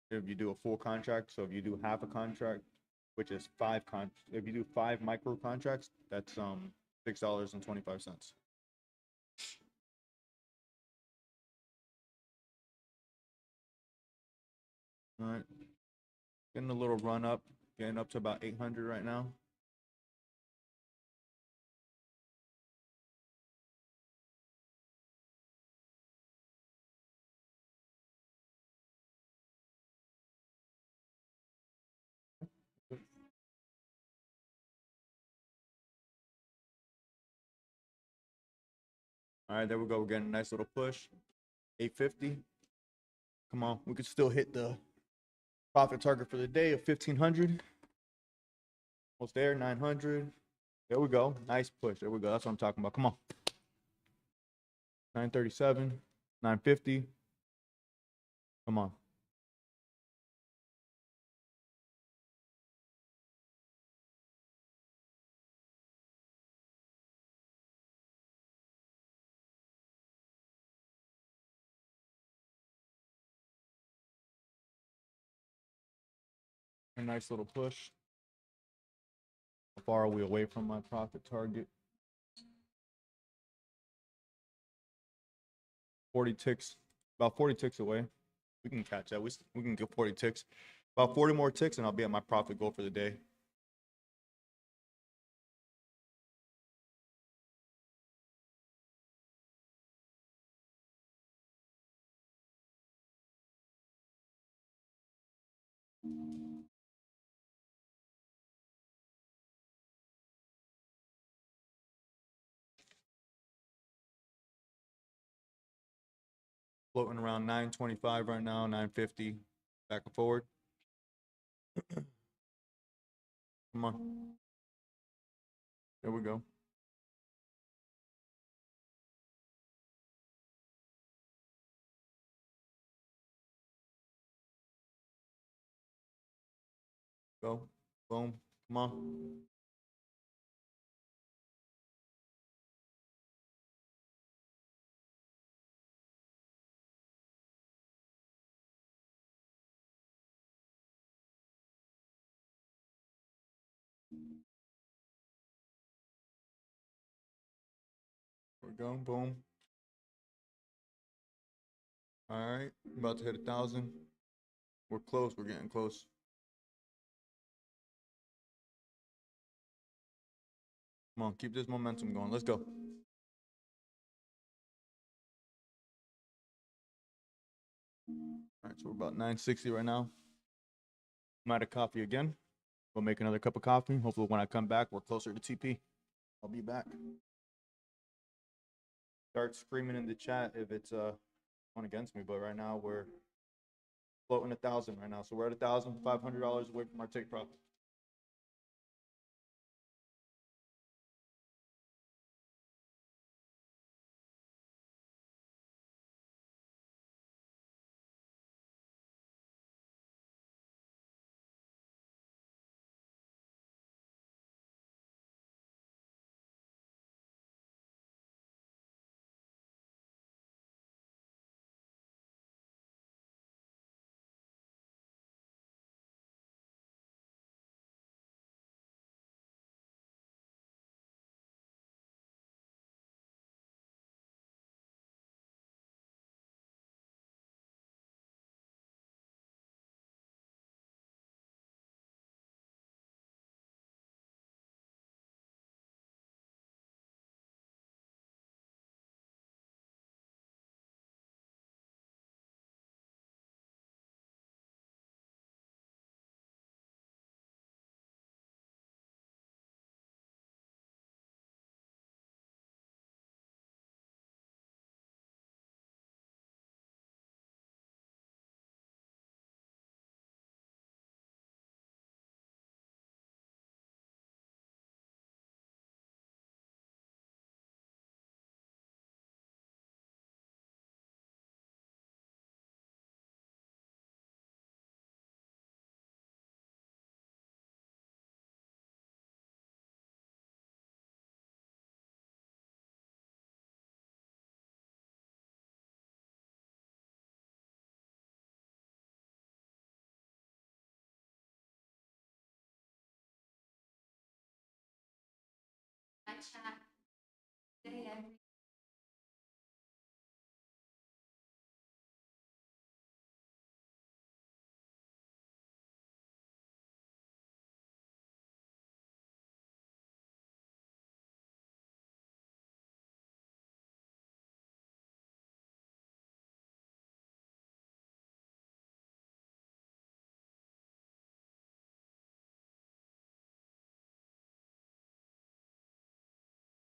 if you do a full contract. So if you do half a contract, which is if you do 5 micro contracts, that's $6.25. All right. Getting a little run up, getting up to about 800 right now. All right, there we go. We're getting a nice little push. 850. Come on, we could still hit the profit target for the day of 1500. Almost there, 900. There we go. Nice push. There we go. That's what I'm talking about. Come on. 937, 950. Come on. A nice little push. How far are we away from my profit target? 40 ticks. About 40 ticks away. We can catch that. We can get 40 ticks. About 40 more ticks and I'll be at my profit goal for the day. Floating around 925 right now, 950. Back and forward. Come on. There we go. Go. Boom. Come on. There we go. Boom. All right. About to hit 1,000. We're close. We're getting close. Come on. Keep this momentum going. Let's go. All right. So we're about 960 right now. I'm out of coffee again. We'll make another cup of coffee. Hopefully when I come back, we're closer to TP. I'll be back. Start screaming in the chat if it's one against me, but right now we're floating 1,000 right now. So we're at $1,500 away from our take profit. I chat day every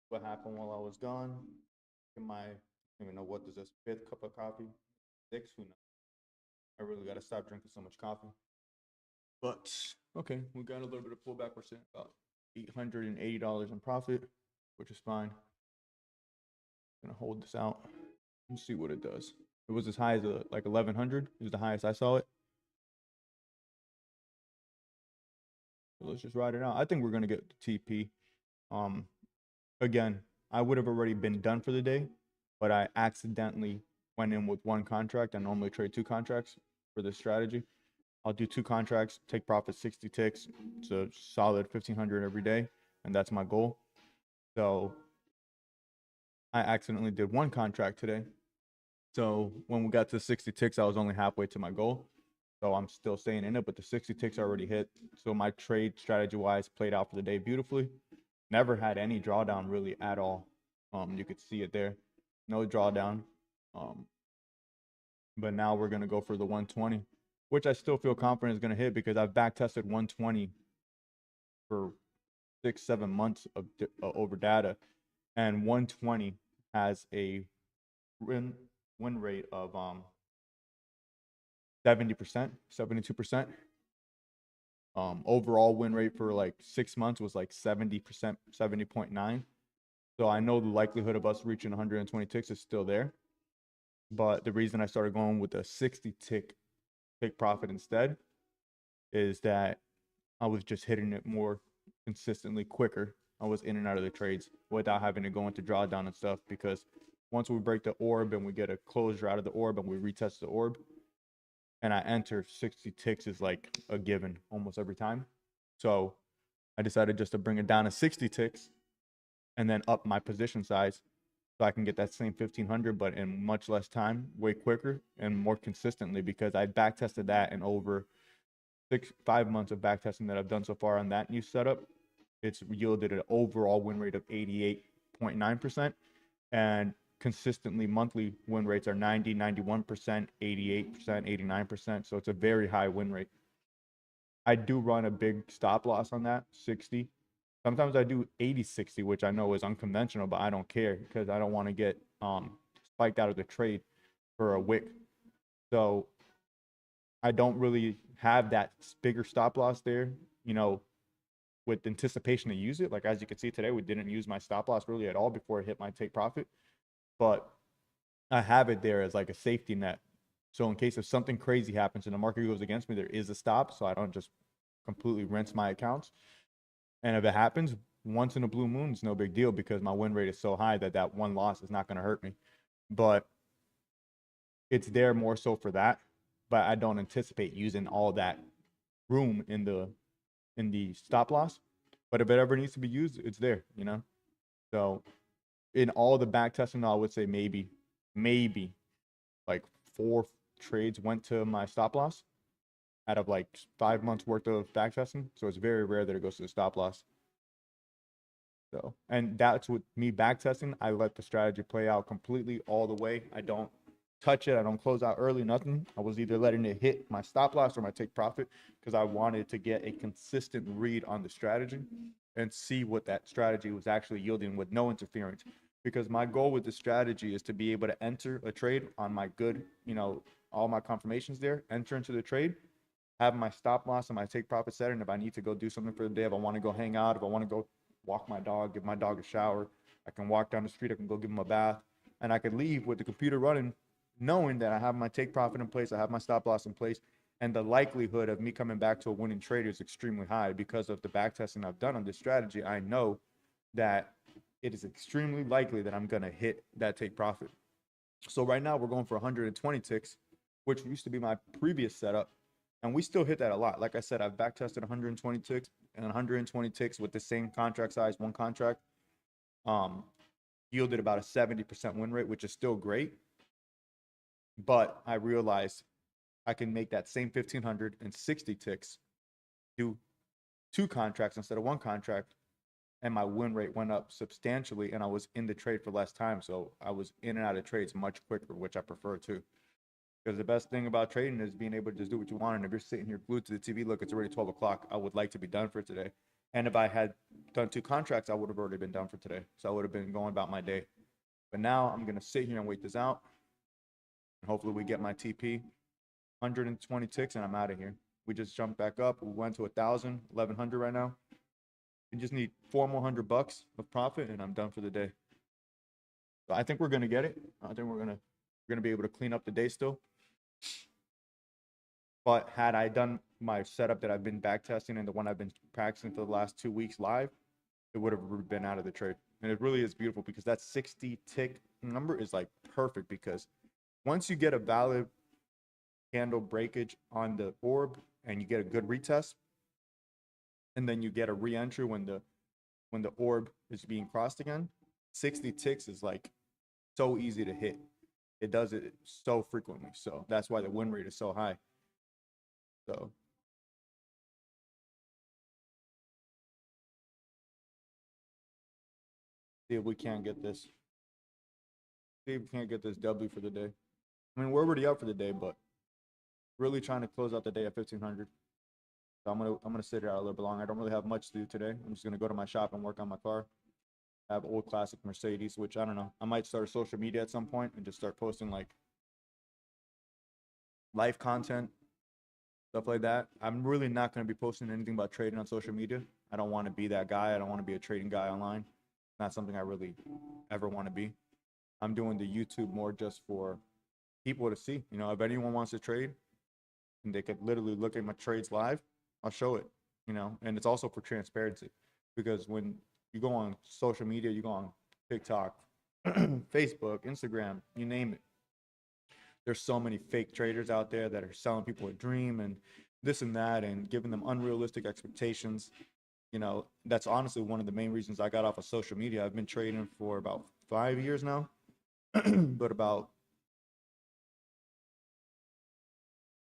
what happened while I was gone. In my, I don't even know what is this, fifth cup of coffee, sixth, who knows? I really got to stop drinking so much coffee. But okay, we got a little bit of pullback. We're sitting about $880 in profit, which is fine. Gonna hold this out and see what it does. It was as high as like 1100. It was the highest I saw it. So let's just ride it out. I think we're gonna get the TP. Again, I would have already been done for the day, but I accidentally went in with one contract. I normally trade two contracts for this strategy. I'll do two contracts, take profit 60 ticks. It's a solid 1500 every day, and that's my goal. So I accidentally did one contract today. So when we got to 60 ticks, I was only halfway to my goal. So I'm still staying in it, but the 60 ticks already hit. So my trade strategy wise played out for the day beautifully. Never had any drawdown really at all. You could see it there. No drawdown. But now we're going to go for the 120, which I still feel confident is going to hit because I've back tested 120 for 6-7 months of over data, and 120 has a win rate of 70%, 72%. Overall win rate for like 6 months was like 70%, 70.9. So I know the likelihood of us reaching 120 ticks is still there. But the reason I started going with a 60 tick take profit instead is that I was just hitting it more consistently quicker. I was in and out of the trades without having to go into drawdown and stuff, because once we break the orb and we get a closure out of the orb and we retest the orb and I enter, 60 ticks is like a given almost every time. So I decided just to bring it down to 60 ticks and then up my position size so I can get that same 1500, but in much less time, way quicker and more consistently, because I back tested that in over 5 months of back testing that I've done so far on that new setup. It's yielded an overall win rate of 88.9%, and consistently monthly win rates are 90, 91%, 88%, 89%. So it's a very high win rate. I do run a big stop loss on that, 60. Sometimes I do 80-60, which I know is unconventional, but I don't care because I don't want to get spiked out of the trade for a wick. So I don't really have that bigger stop loss there, with anticipation to use it. Like as you can see today, we didn't use my stop loss really at all before it hit my take profit, but I have it there as like a safety net. So in case if something crazy happens and the market goes against me, there is a stop, so I don't just completely rinse my accounts. And if it happens once in a blue moon, it's no big deal because my win rate is so high that that one loss is not going to hurt me. But it's there more so for that. But I don't anticipate using all that room in the stop loss. But if it ever needs to be used, it's there, So in all the back testing, I would say maybe like 4 trades went to my stop loss out of like 5 months worth of back testing. So it's very rare that it goes to the stop loss. So, and that's with me back testing. I let the strategy play out completely all the way. I don't touch it. I don't close out early, nothing. I was either letting it hit my stop loss or my take profit because I wanted to get a consistent read on the strategy and see what that strategy was actually yielding with no interference. Because my goal with the strategy is to be able to enter a trade on my good, all my confirmations there, enter into the trade, have my stop loss and my take profit set. And if I need to go do something for the day, if I want to go hang out, if I want to go walk my dog, give my dog a shower, I can walk down the street, I can go give him a bath, and I could leave with the computer running, knowing that I have my take profit in place, I have my stop loss in place, and the likelihood of me coming back to a winning trade is extremely high because of the back testing I've done on this strategy. I know that it is extremely likely that I'm going to hit that take profit. So right now we're going for 120 ticks, which used to be my previous setup. And we still hit that a lot. Like I said, I've back tested 120 ticks and 120 ticks with the same contract size, one contract, yielded about a 70% win rate, which is still great. But I realized I can make that same 1,560 ticks, do 2 contracts instead of 1 contract, and my win rate went up substantially, and I was in the trade for less time. So I was in and out of trades much quicker, which I prefer too. Because the best thing about trading is being able to just do what you want. And if you're sitting here glued to the TV, look, it's already 12 o'clock. I would like to be done for today. And if I had done 2 contracts, I would have already been done for today. So I would have been going about my day. But now I'm gonna sit here and wait this out. And hopefully we get my TP. 120 ticks and I'm out of here. We just jumped back up. We went to 1,000, 1,100 right now. We just need 4 more $100 of profit and I'm done for the day. So I think we're gonna get it. I think we're gonna be able to clean up the day still. But had I done my setup that I've been back testing and the one I've been practicing for the last 2 weeks live, it would have been out of the trade. And it really is beautiful because that 60 tick number is like perfect because once you get a valid candle breakage on the orb and you get a good retest, and then you get a re-entry when the orb is being crossed again, 60 ticks is like so easy to hit. It does it so frequently. So that's why the win rate is so high. So see if we can't get this. See if we can't get this W for the day. I mean, we're already up for the day, but really trying to close out the day at 1,500. So I'm gonna sit here out a little bit longer. I don't really have much to do today. I'm just gonna go to my shop and work on my car. I have old classic Mercedes, which I don't know. I might start a social media at some point and just start posting like life content, stuff like that. I'm really not gonna be posting anything about trading on social media. I don't want to be that guy. I don't want to be a trading guy online. Not something I really ever want to be. I'm doing the YouTube more just for people to see. You know, if anyone wants to trade, and they could literally look at my trades live, I'll show it. You know, and it's also for transparency, because when you go on social media, you go on TikTok, Facebook, Instagram, you name it. There's so many fake traders out there that are selling people a dream and this and that and giving them unrealistic expectations. You know, that's honestly one of the main reasons I got off of social media. I've been trading for about 5 years now, but about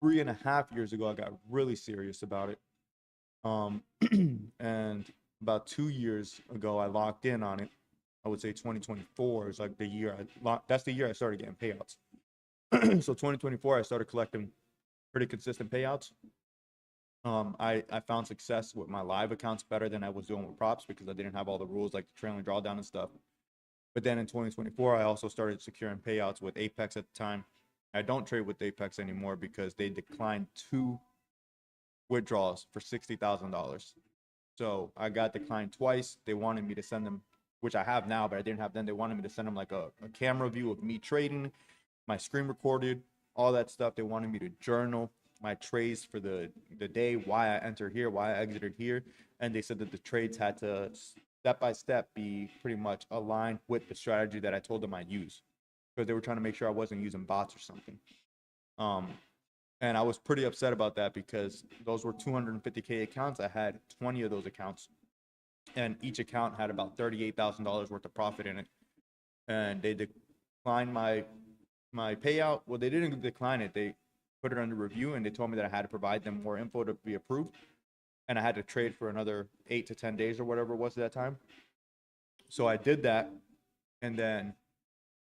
3.5 years ago, I got really serious about it. And about 2 years ago, I locked in on it. I would say 2024 is like the year that's the year I started getting payouts. So 2024, I started collecting pretty consistent payouts. I found success with my live accounts better than I was doing with props because I didn't have all the rules like the trailing drawdown and stuff. But then in 2024, I also started securing payouts with Apex at the time. I don't trade with Apex anymore because they declined 2 withdrawals for $60,000. So I got declined twice. They wanted me to send them, which I have now, but I didn't have then. They wanted me to send them like a camera view of me trading, my screen recorded, all that stuff. They wanted me to journal my trades for the day, why I entered here, why I exited here. And they said that the trades had to step by step be pretty much aligned with the strategy that I told them I'd use, because they were trying to make sure I wasn't using bots or something. And I was pretty upset about that because those were 250K accounts. I had 20 of those accounts, and each account had about $38,000 worth of profit in it. And they declined my payout. Well, they didn't decline it. They put it under review, and they told me that I had to provide them more info to be approved, and I had to trade for another 8 to 10 days or whatever it was at that time. So I did that, and then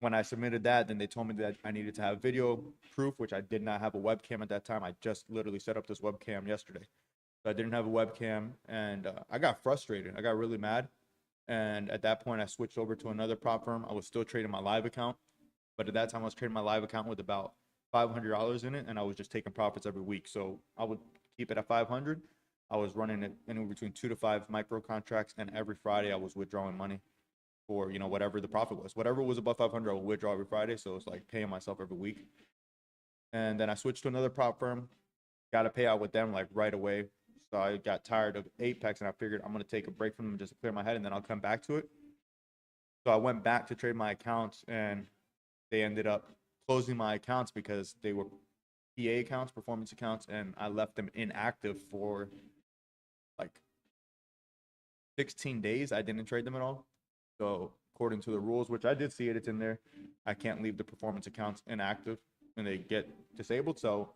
when I submitted that, then they told me that I needed to have video proof, which I did not have a webcam at that time. I just literally set up this webcam yesterday. So I didn't have a webcam, and I got frustrated. I got really mad. And at that point, I switched over to another prop firm. I was still trading my live account, but at that time, I was trading my live account with about $500 in it, and I was just taking profits every week. So I would keep it at 500. I was running it anywhere between 2 to 5 micro contracts, and every Friday I was withdrawing money for, you know, whatever the profit was. Whatever was above 500, I would withdraw every Friday. So it's like paying myself every week. And then I switched to another prop firm, got a payout with them like right away. So I got tired of Apex, and I figured I'm going to take a break from them just to clear my head, and then I'll come back to it. So I went back to trade my accounts, and they ended up closing my accounts because they were PA accounts, performance accounts, and I left them inactive for like 16 days. I didn't trade them at all. So according to the rules, which I did see it, it's in there, I can't leave the performance accounts inactive and they get disabled. So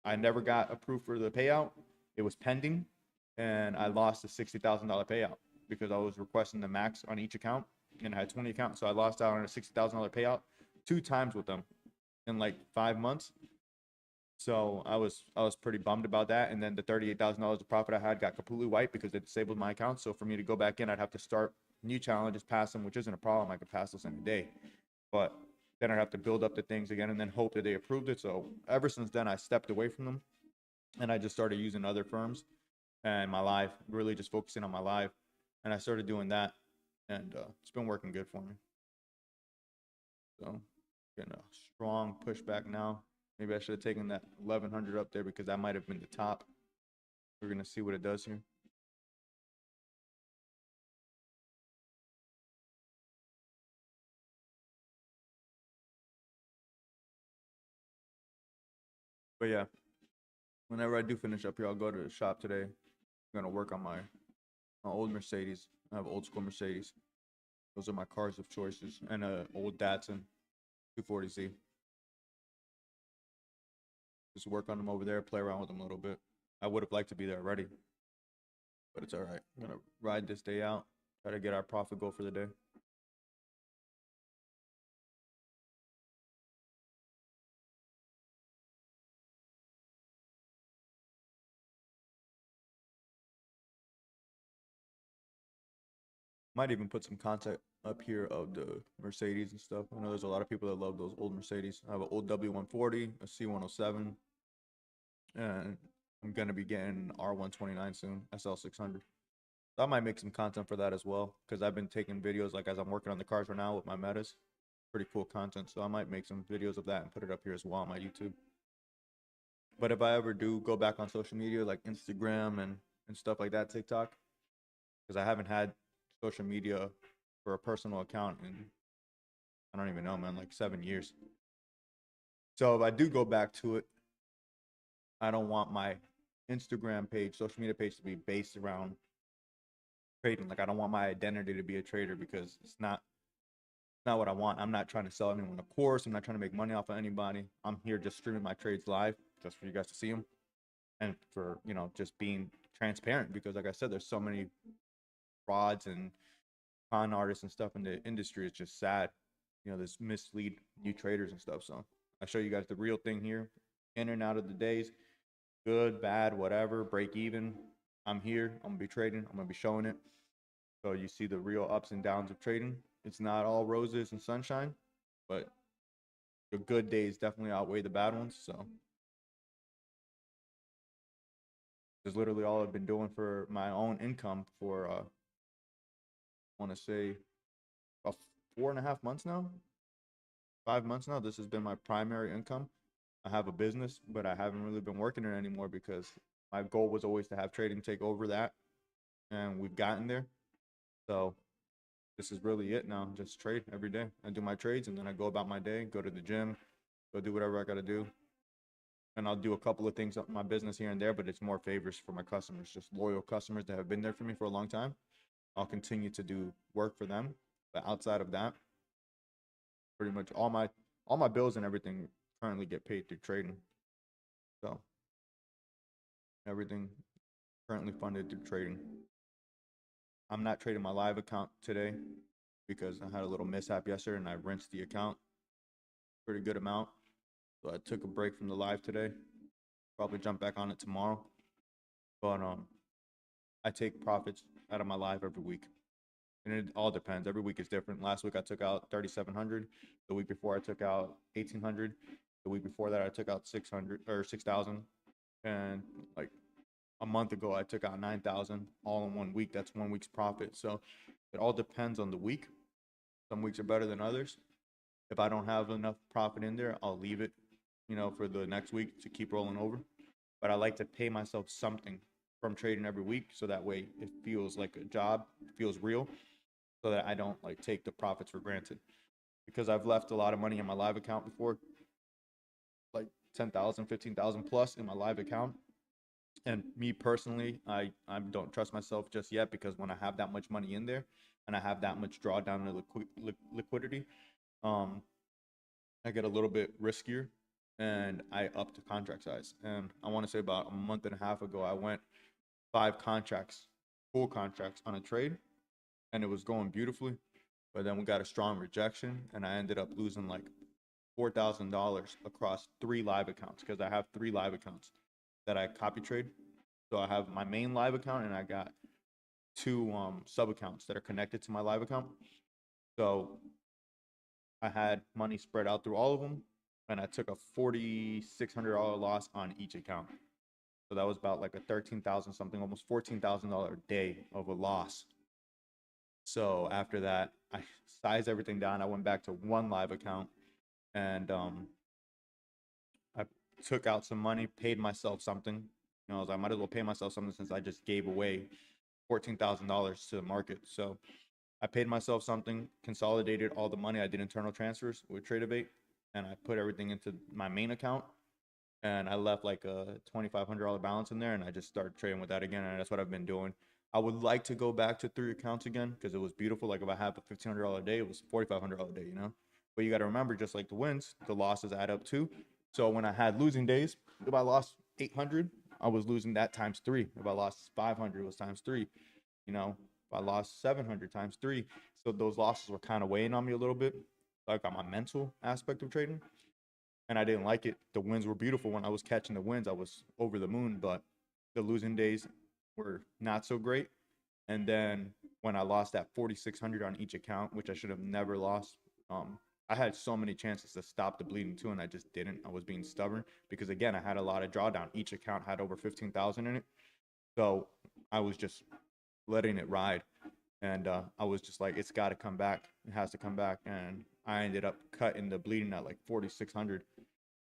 I never got approved for the payout. It was pending, and I lost a $60,000 payout because I was requesting the max on each account, and I had 20 accounts. So I lost out on a $60,000 payout 2 times with them in like 5 months. So I was pretty bummed about that. And then the $38,000 of profit I had got completely wiped because it disabled my account. So for me to go back in, I'd have to start new challenges, pass them, which isn't a problem. I could pass this in a day. But then I'd have to build up the things again and then hope that they approved it. So ever since then, I stepped away from them and I just started using other firms and my live, really just focusing on my live. And I started doing that, and it's been working good for me. So getting a strong pushback now. Maybe I should have taken that 1100 up there because that might have been the top. We're gonna see what it does here. But yeah, whenever I do finish up here, I'll go to the shop today. I'm gonna work on my old Mercedes. I have old school Mercedes. Those are my cars of choices, and a old Datsun 240Z. Just work on them over there, play around with them a little bit. I would have liked to be there already, but it's all right. I'm gonna ride this day out, try to get our profit goal for the day. Might even put some content up here of the Mercedes and stuff. I know there's a lot of people that love those old Mercedes. I have an old W140, a C107, and I'm gonna be getting an R129 soon, SL600. So I might make some content for that as well, because I've been taking videos like as I'm working on the cars right now with my metas. Pretty cool content. So I might make some videos of that and put it up here as well on my YouTube. But if I ever do go back on social media like Instagram and stuff like that, TikTok, because I haven't had social media for a personal account in, I don't even know, man, like 7 years. So if I do go back to it, I don't want my Instagram page, social media page to be based around trading. Like I don't want my identity to be a trader because it's not what I want. I'm not trying to sell anyone a course. I'm not trying to make money off of anybody. I'm here just streaming my trades live just for you guys to see them and for, just being transparent because like I said, there's so many frauds and con artists and stuff in the industry. It's just sad. This mislead new traders and stuff. So I show you guys the real thing here, in and out of the days, good, bad, whatever, break even. I'm here. I'm gonna be trading. I'm gonna be showing it. So you see the real ups and downs of trading. It's not all roses and sunshine, but the good days definitely outweigh the bad ones. So it's literally all I've been doing for my own income for I want to say about 4.5 months now, 5 months now. This has been my primary income. I have a business, but I haven't really been working it anymore because my goal was always to have trading take over that, and we've gotten there. So this is really it now. Just trade every day. I do my trades and then I go about my day, go to the gym, go do whatever I got to do. And I'll do a couple of things up my business here and there, but it's more favors for my customers, just loyal customers that have been there for me for a long time. I'll continue to do work for them. But outside of that, pretty much all my bills and everything currently get paid through trading. So everything currently funded through trading. I'm not trading my live account today because I had a little mishap yesterday and I rinsed the account pretty good amount. So I took a break from the live today. Probably jump back on it tomorrow. But I take profits out of my live every week. And it all depends. Every week is different. Last week I took out 3,700. The week before I took out 1,800. The week before that I took out 600 or 6,000. And like a month ago I took out 9,000 all in 1 week. That's 1 week's profit. So it all depends on the week. Some weeks are better than others. If I don't have enough profit in there, I'll leave it, for the next week to keep rolling over. But I like to pay myself something from trading every week so that way it feels like a job, it feels real, so that I don't like take the profits for granted. Because I've left a lot of money in my live account before, like 10,000, 15,000 plus in my live account. And me personally, I don't trust myself just yet because when I have that much money in there and I have that much drawdown in liquidity, um, I get a little bit riskier and I up the contract size. And I want to say about a month and a half ago, I went 5 contracts, full contracts on a trade, and it was going beautifully. But then we got a strong rejection, and I ended up losing like $4,000 across 3 live accounts because I have 3 live accounts that I copy trade. So I have my main live account and I got 2 sub accounts that are connected to my live account. So I had money spread out through all of them, and I took a $4,600 loss on each account. So that was about like a 13,000 something, almost $14,000 day of a loss. So after that, I sized everything down. I went back to 1 live account, and I took out some money, paid myself something. You know, I was like, I might as well pay myself something since I just gave away $14,000 to the market. So I paid myself something, consolidated all the money. I did internal transfers with Tradeovate, and I put everything into my main account. And I left like a $2,500 balance in there, and I just started trading with that again. And that's what I've been doing. I would like to go back to 3 accounts again because it was beautiful. Like if I have a $1,500 day, it was $4,500 day, you know. But you got to remember, just like the wins, the losses add up too. So when I had losing days, if I lost 800, I was losing that times 3. If I lost 500, it was times 3. You know, if I lost 700 times 3. So those losses were kind of weighing on me a little bit, like on my mental aspect of trading. And I didn't like it. The wins were beautiful. When I was catching the wins, I was over the moon, but the losing days were not so great. And then when I lost that 4,600 on each account, which I should have never lost, I had so many chances to stop the bleeding too, and I just didn't. I was being stubborn because again, I had a lot of drawdown. Each account had over 15,000 in it, so I was just letting it ride. And I was just like, it's got to come back. It has to come back. And I ended up cutting the bleeding at like 4,600,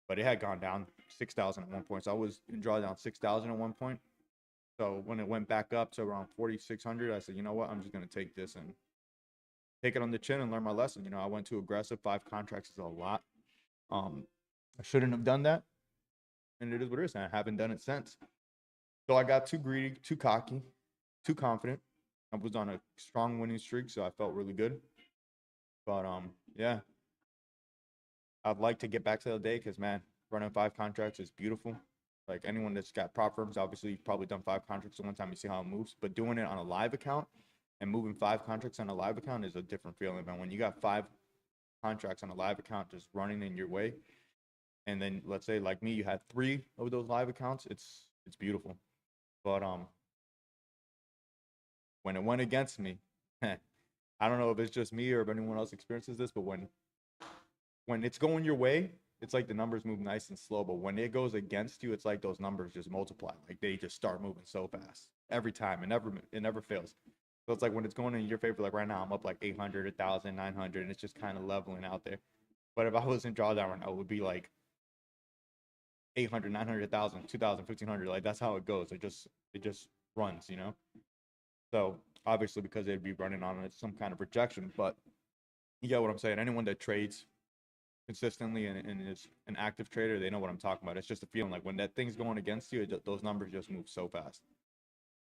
but it had gone down 6,000 at one point. So I was in drawdown 6,000 at one point. So when it went back up to around 4,600, I said, you know what? I'm just going to take this and take it on the chin and learn my lesson. You know, I went too aggressive. 5 contracts is a lot. I shouldn't have done that. And it is what it is. And I haven't done it since. So I got too greedy, too cocky, too confident. I was on a strong winning streak, so I felt really good. But yeah, I'd like to get back to the day because man, running 5 contracts is beautiful. Like anyone that's got prop firms, obviously you've probably done 5 contracts at one time. You see how it moves, but doing it on a live account and moving 5 contracts on a live account is a different feeling, man. When you got 5 contracts on a live account just running in your way, and then let's say like me, you had 3 of those live accounts, it's beautiful. But when it went against me, I don't know if it's just me or if anyone else experiences this, but when it's going your way, it's like the numbers move nice and slow. But when it goes against you, it's like those numbers just multiply. Like they just start moving so fast every time. It never fails. So it's like when it's going in your favor, like right now, I'm up like 800, 1,000, 900, and it's just kind of leveling out there. But if I was in drawdown right now, it would be like 800, 900, 1,000, 2,000, 1,500. Like that's how it goes. It just runs, you know. So obviously because they'd be running on some kind of projection, but you get what I'm saying. Anyone that trades consistently and is an active trader, they know what I'm talking about. It's just a feeling like when that thing's going against you, those numbers just move so fast.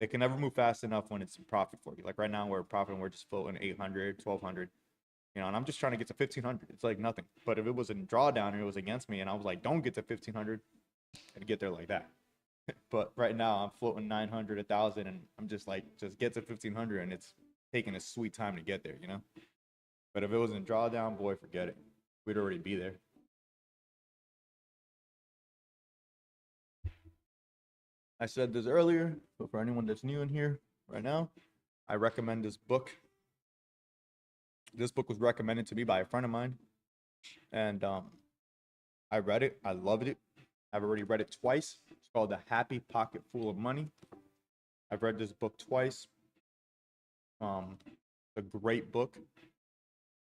They can never move fast enough when it's profit for you. Like right now, we're profiting, we're just floating 800, 1,200, you know, and I'm just trying to get to 1,500. It's like nothing. But if it was in drawdown and it was against me and I was like, don't get to 1,500, I'd get there like that. But right now, I'm floating 900, 1,000, and I'm just like, just get to 1,500, and it's taking a sweet time to get there, you know? But if it was in drawdown, boy, forget it. We'd already be there. I said this earlier, but for anyone that's new in here right now, I recommend this book. This book was recommended to me by a friend of mine, and I read it. I loved it. I've already read it twice. It's called The Happy Pocket Full of Money. I've read this book twice. A great book.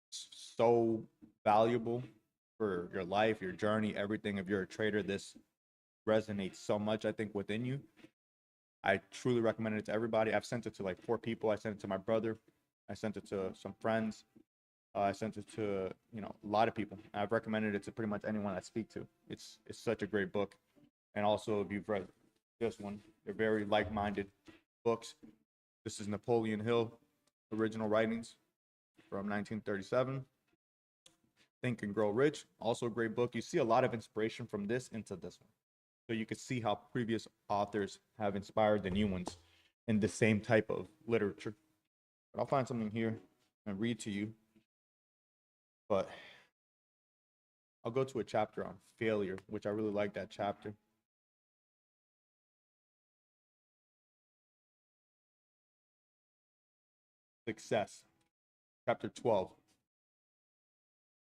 So valuable for your life, your journey, everything. If you're a trader, this resonates so much, I think, within you. I truly recommend it to everybody. I've sent it to like 4 people. I sent it to my brother. I sent it to some friends. I sent it to, you know, a lot of people. I've recommended it to pretty much anyone I speak to. It's such a great book. And also, if you've read this one, they're very like-minded books. This is Napoleon Hill, original writings from 1937. Think and Grow Rich, also a great book. You see a lot of inspiration from this into this one. So you can see how previous authors have inspired the new ones in the same type of literature. But I'll find something here and read to you. But I'll go to a chapter on failure, which I really like that chapter. Success, chapter 12.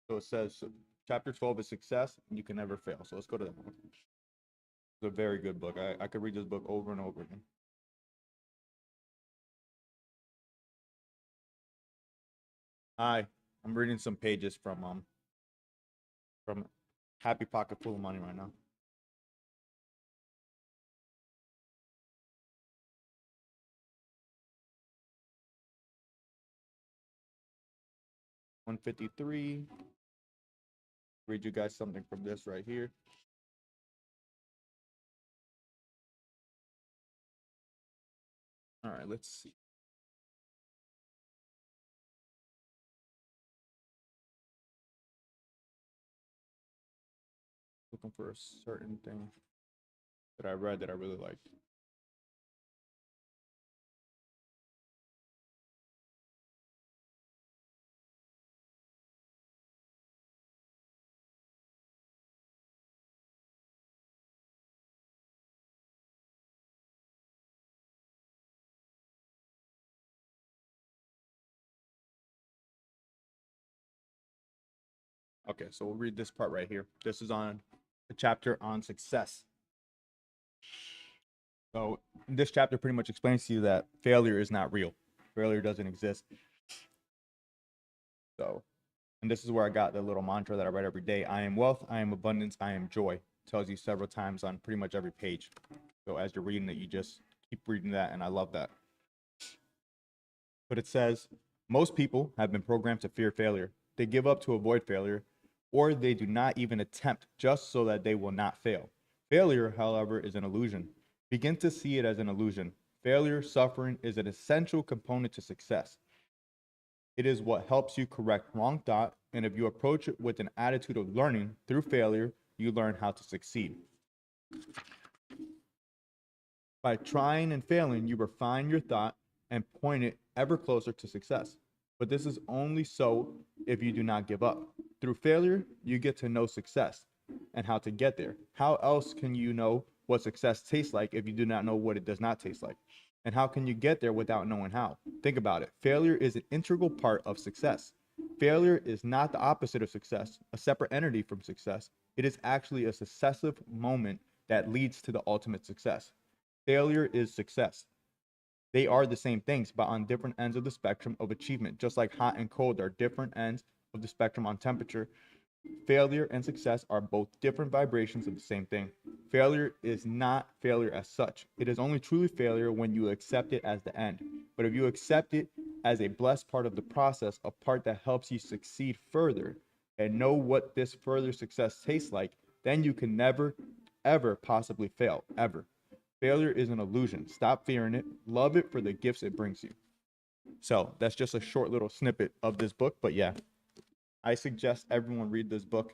So it says, chapter 12 is success, and you can never fail. So let's go to that one. It's a very good book. I could read this book over and over again. Hi, I'm reading some pages from Happy Pocket Full of Money right now. $153. Read you guys something from this right here. All right, let's see. Looking for a certain thing that I read that I really liked. Okay, so we'll read this part right here. This is on a chapter on success. So this chapter pretty much explains to you that failure is not real. Failure doesn't exist. So, and this is where I got the little mantra that I write every day. I am wealth, I am abundance, I am joy. It tells you several times on pretty much every page. So as you're reading it, you just keep reading that, and I love that. But it says, most people have been programmed to fear failure. They give up to avoid failure, or they do not even attempt just so that they will not fail. Failure, however, is an illusion. Begin to see it as an illusion. Failure, suffering is an essential component to success. It is what helps you correct wrong thought, and if you approach it with an attitude of learning through failure, you learn how to succeed. By trying and failing, you refine your thought and point it ever closer to success. But this is only so if you do not give up. Through failure, you get to know success and how to get there. How else can you know what success tastes like if you do not know what it does not taste like? And how can you get there without knowing how? Think about it. Failure is an integral part of success. Failure is not the opposite of success, a separate entity from success. It is actually a successive moment that leads to the ultimate success. Failure is success. They are the same things, but on different ends of the spectrum of achievement. Just like hot and cold are different ends of the spectrum on temperature, failure and success are both different vibrations of the same thing. Failure is not failure as such. It is only truly failure when you accept it as the end. But if you accept it as a blessed part of the process, a part that helps you succeed further, and know what this further success tastes like, then you can never, ever possibly fail, ever. Failure is an illusion. Stop fearing it. Love it for the gifts it brings you. So that's just a short little snippet of this book. But yeah, I suggest everyone read this book.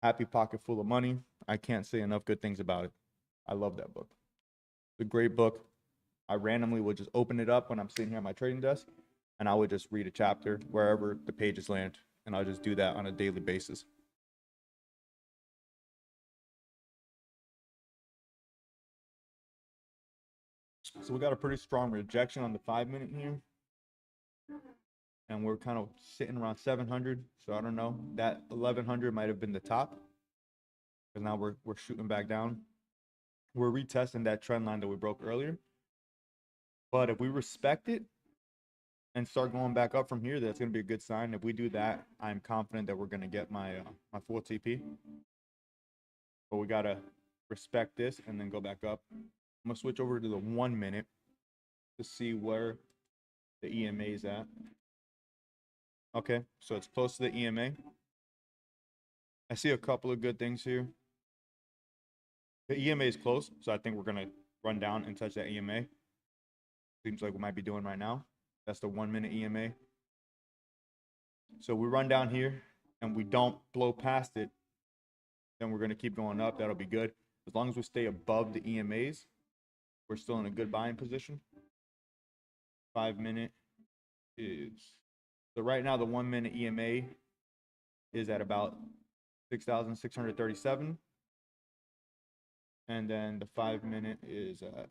Happy Pocket Full of Money. I can't say enough good things about it. I love that book. It's a great book. I randomly would just open it up when I'm sitting here at my trading desk, and I would just read a chapter wherever the pages land. And I'll just do that on a daily basis. So we got a pretty strong rejection on the 5-minute here. And we're kind of sitting around 700. So I don't know. That 1100 might have been the top. Because now we're shooting back down. We're retesting that trend line that we broke earlier. But if we respect it and start going back up from here, that's going to be a good sign. If we do that, I'm confident that we're going to get my full TP. But we got to respect this and then go back up. I'm going to switch over to the 1 minute to see where the EMA is at. Okay, so it's close to the EMA. I see a couple of good things here. The EMA is close, so I think we're going to run down and touch that EMA. Seems like we might be doing right now. That's the 1 minute EMA. So we run down here and we don't blow past it, then we're going to keep going up. That'll be good. As long as we stay above the EMAs, we're still in a good buying position. 5 minute is, so right now the 1 minute EMA is at about 6,637. And then the 5-minute is at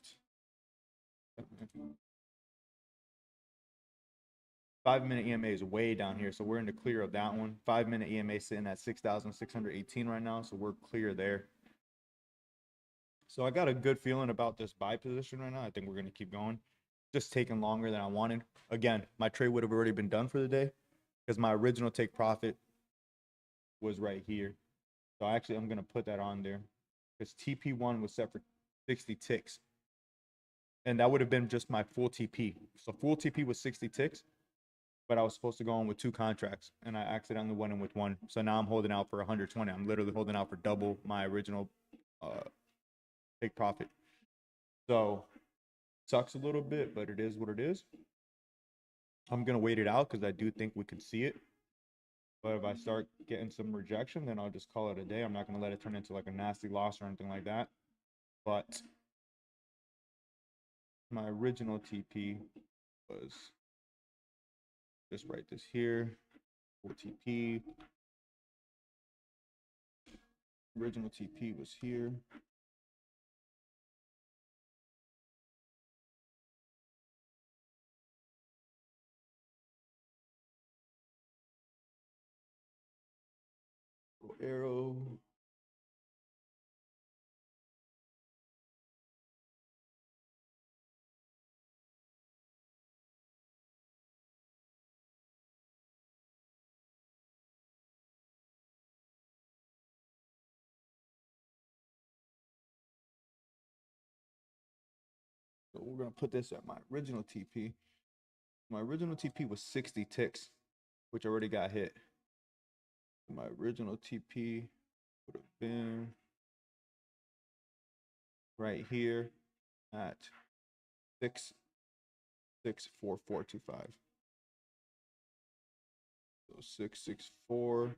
5-minute EMA is way down here, so we're in the clear of that one. 5-minute EMA sitting at 6,618 right now, so we're clear there. So I got a good feeling about this buy position right now. I think we're going to keep going. Just taking longer than I wanted. Again, my trade would have already been done for the day because my original take profit was right here. So actually, I'm going to put that on there because TP1 was set for 60 ticks. And that would have been just my full TP. So full TP was 60 ticks, but I was supposed to go on with 2 contracts, and I accidentally went in with 1. So now I'm holding out for 120. I'm literally holding out for double my original take profit. So sucks a little bit, but it is what it is. I'm going to wait it out because I do think we could see it. But if I start getting some rejection, then I'll just call it a day. I'm not going to let it turn into like a nasty loss or anything like that. But my original TP was, just write this here, full TP. Original TP was here. Little arrow. So we're going to put this at my original TP. My original TP was 60 ticks, which already got hit. My original TP would have been right here at 6,64425. So 664.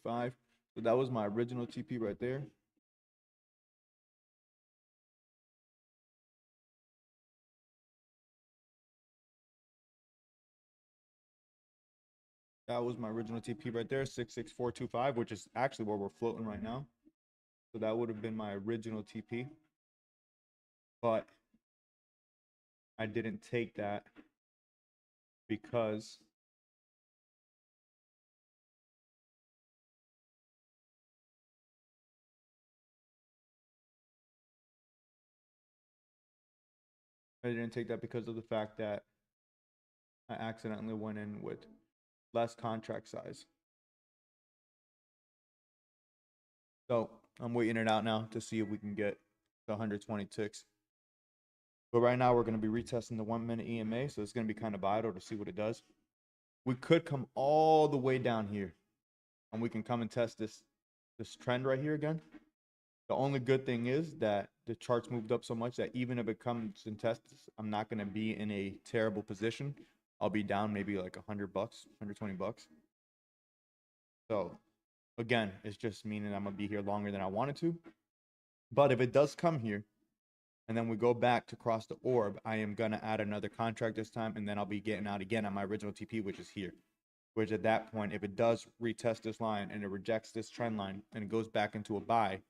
So that was my original TP right there. That was my original TP right there, 66425, which is actually where we're floating right now. So that would have been my original TP. But I didn't take that because of the fact that I accidentally went in with less contract size. So I'm waiting it out now to see if we can get the 120 ticks. But right now we're going to be retesting the 1-minute EMA, so it's going to be kind of vital to see what it does. We could come all the way down here, and we can come and test this trend right here again. The only good thing is that the chart's moved up so much that even if it comes and tests, I'm not going to be in a terrible position. I'll be down maybe like $100, $120. So again, it's just meaning I'm going to be here longer than I wanted to. But if it does come here, and then we go back to cross the orb, I am going to add another contract this time, and then I'll be getting out again on my original TP, which is here. Which at that point, if it does retest this line and it rejects this trend line and it goes back into a buy,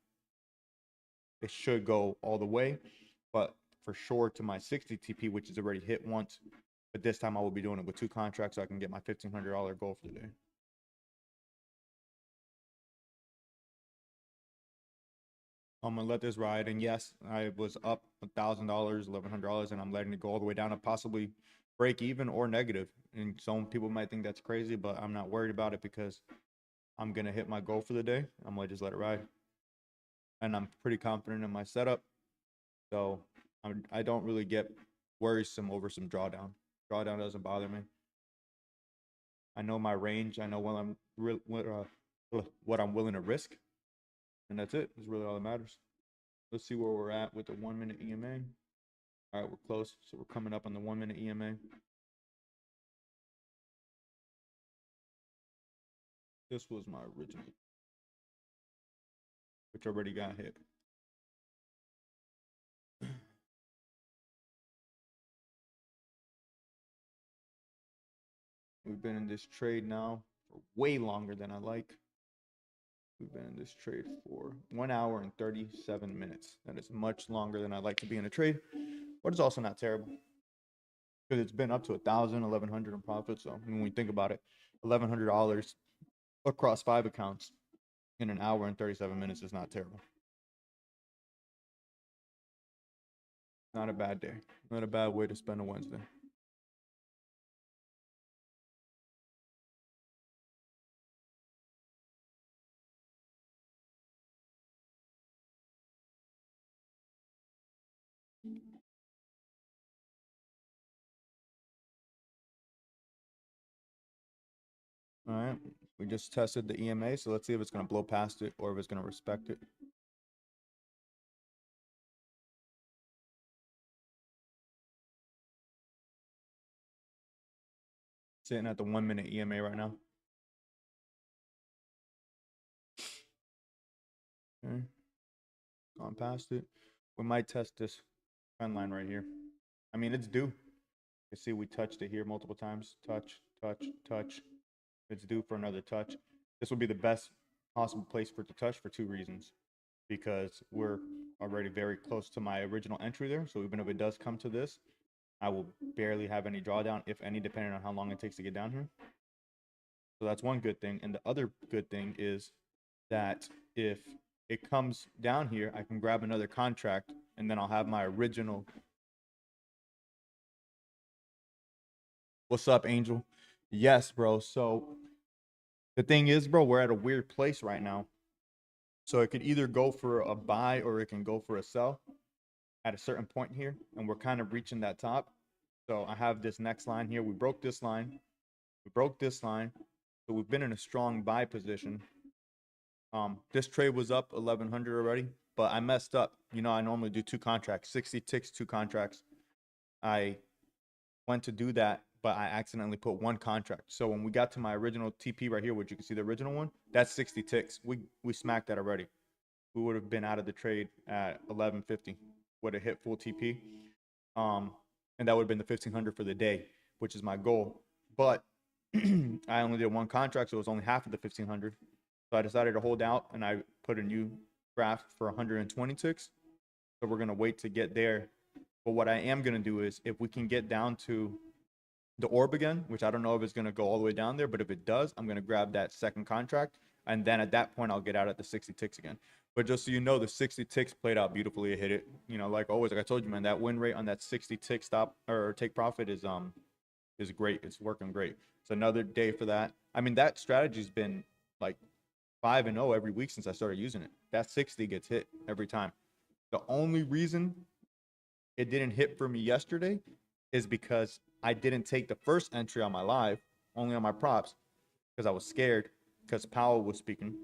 it should go all the way. But for sure to my 60 TP, which is already hit once. But this time I will be doing it with 2 contracts so I can get my $1,500 goal for the day. I'm gonna let this ride, and yes, I was up $1,000, $1,100, and I'm letting it go all the way down to possibly break even or negative. And some people might think that's crazy, but I'm not worried about it because I'm gonna hit my goal for the day. I'm gonna just let it ride, and I'm pretty confident in my setup, so I don't really get worrisome over some drawdown. Drawdown doesn't bother me. I know my range. I know what I'm willing to risk. And that's it. That's really all that matters. Let's see where we're at with the 1-minute EMA. All right, we're close. So we're coming up on the 1-minute EMA. This was my original, which already got hit. We've been in this trade now for way longer than I like. We've been in this trade for 1 hour and 37 minutes. That is much longer than I like to be in a trade, but it's also not terrible because it's been up to 1,000, 1,100 in profit. So when we think about it, $1,100 across 5 accounts in an hour and 37 minutes is not terrible. Not a bad day. Not a bad way to spend a Wednesday. All right. We just tested the EMA, so let's see if it's going to blow past it or if it's going to respect it. Sitting at the 1 minute EMA right now. Okay. Gone past it. We might test this trend line right here. I mean, it's due. You see, we touched it here multiple times. Touch, touch, touch. It's due for another touch. This would be the best possible place for it to touch for 2 reasons. Because we're already very close to my original entry there. So even if it does come to this, I will barely have any drawdown, if any, depending on how long it takes to get down here. So that's one good thing. And the other good thing is that if it comes down here, I can grab another contract and then I'll have my original. What's up, Angel? Yes, bro. So the thing is, bro, we're at a weird place right now. So it could either go for a buy or it can go for a sell at a certain point here. And we're kind of reaching that top. So I have this next line here. We broke this line. We broke this line. So we've been in a strong buy position. This trade was up 1,100 already, but I messed up. You know, I normally do 2 contracts, 60 ticks, 2 contracts. I went to do that, but I accidentally put 1 contract. So when we got to my original TP right here, which you can see the original one, that's 60 ticks. We smacked that already. We would have been out of the trade at 1150. Would have hit full TP. And that would have been the 1,500 for the day, which is my goal. But I only did 1 contract, so it was only half of the 1,500. So I decided to hold out, and I put a new graph for 120 ticks. So we're going to wait to get there. But what I am going to do is, if we can get down to the orb again, which I don't know if it's going to go all the way down there, but if it does, I'm going to grab that second contract. And then at that point, I'll get out at the 60 ticks again. But just so you know, the 60 ticks played out beautifully. It hit it. You know, like always, like I told you, man, that win rate on that 60 tick stop or take profit is great. It's working great. It's another day for that. I mean, that strategy's been like 5-0 every week since I started using it. That 60 gets hit every time. The only reason it didn't hit for me yesterday is because I didn't take the first entry on my live, only on my props, because I was scared because Powell was speaking,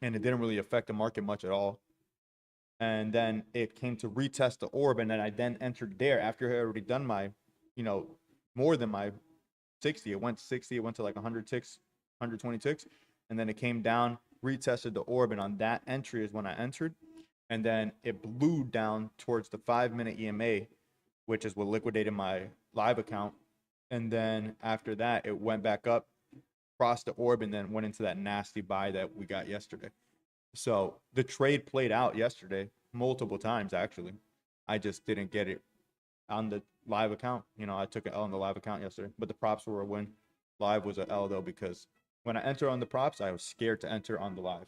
and it didn't really affect the market much at all. And then it came to retest the orb, and then I then entered there after I had already done my, you know, more than my 60. It went 60. It went to like 100 ticks, 120 ticks. And then it came down, retested the orb, and on that entry is when I entered. And then it blew down towards the 5-minute EMA, which is what liquidated my live account. And then after that, it went back up, crossed the orb, and then went into that nasty buy that we got yesterday. So the trade played out yesterday multiple times, actually. I just didn't get it on the live account. You know, I took an L on the live account yesterday, but the props were a win. Live was an L, though, because when I enter on the props, I was scared to enter on the live.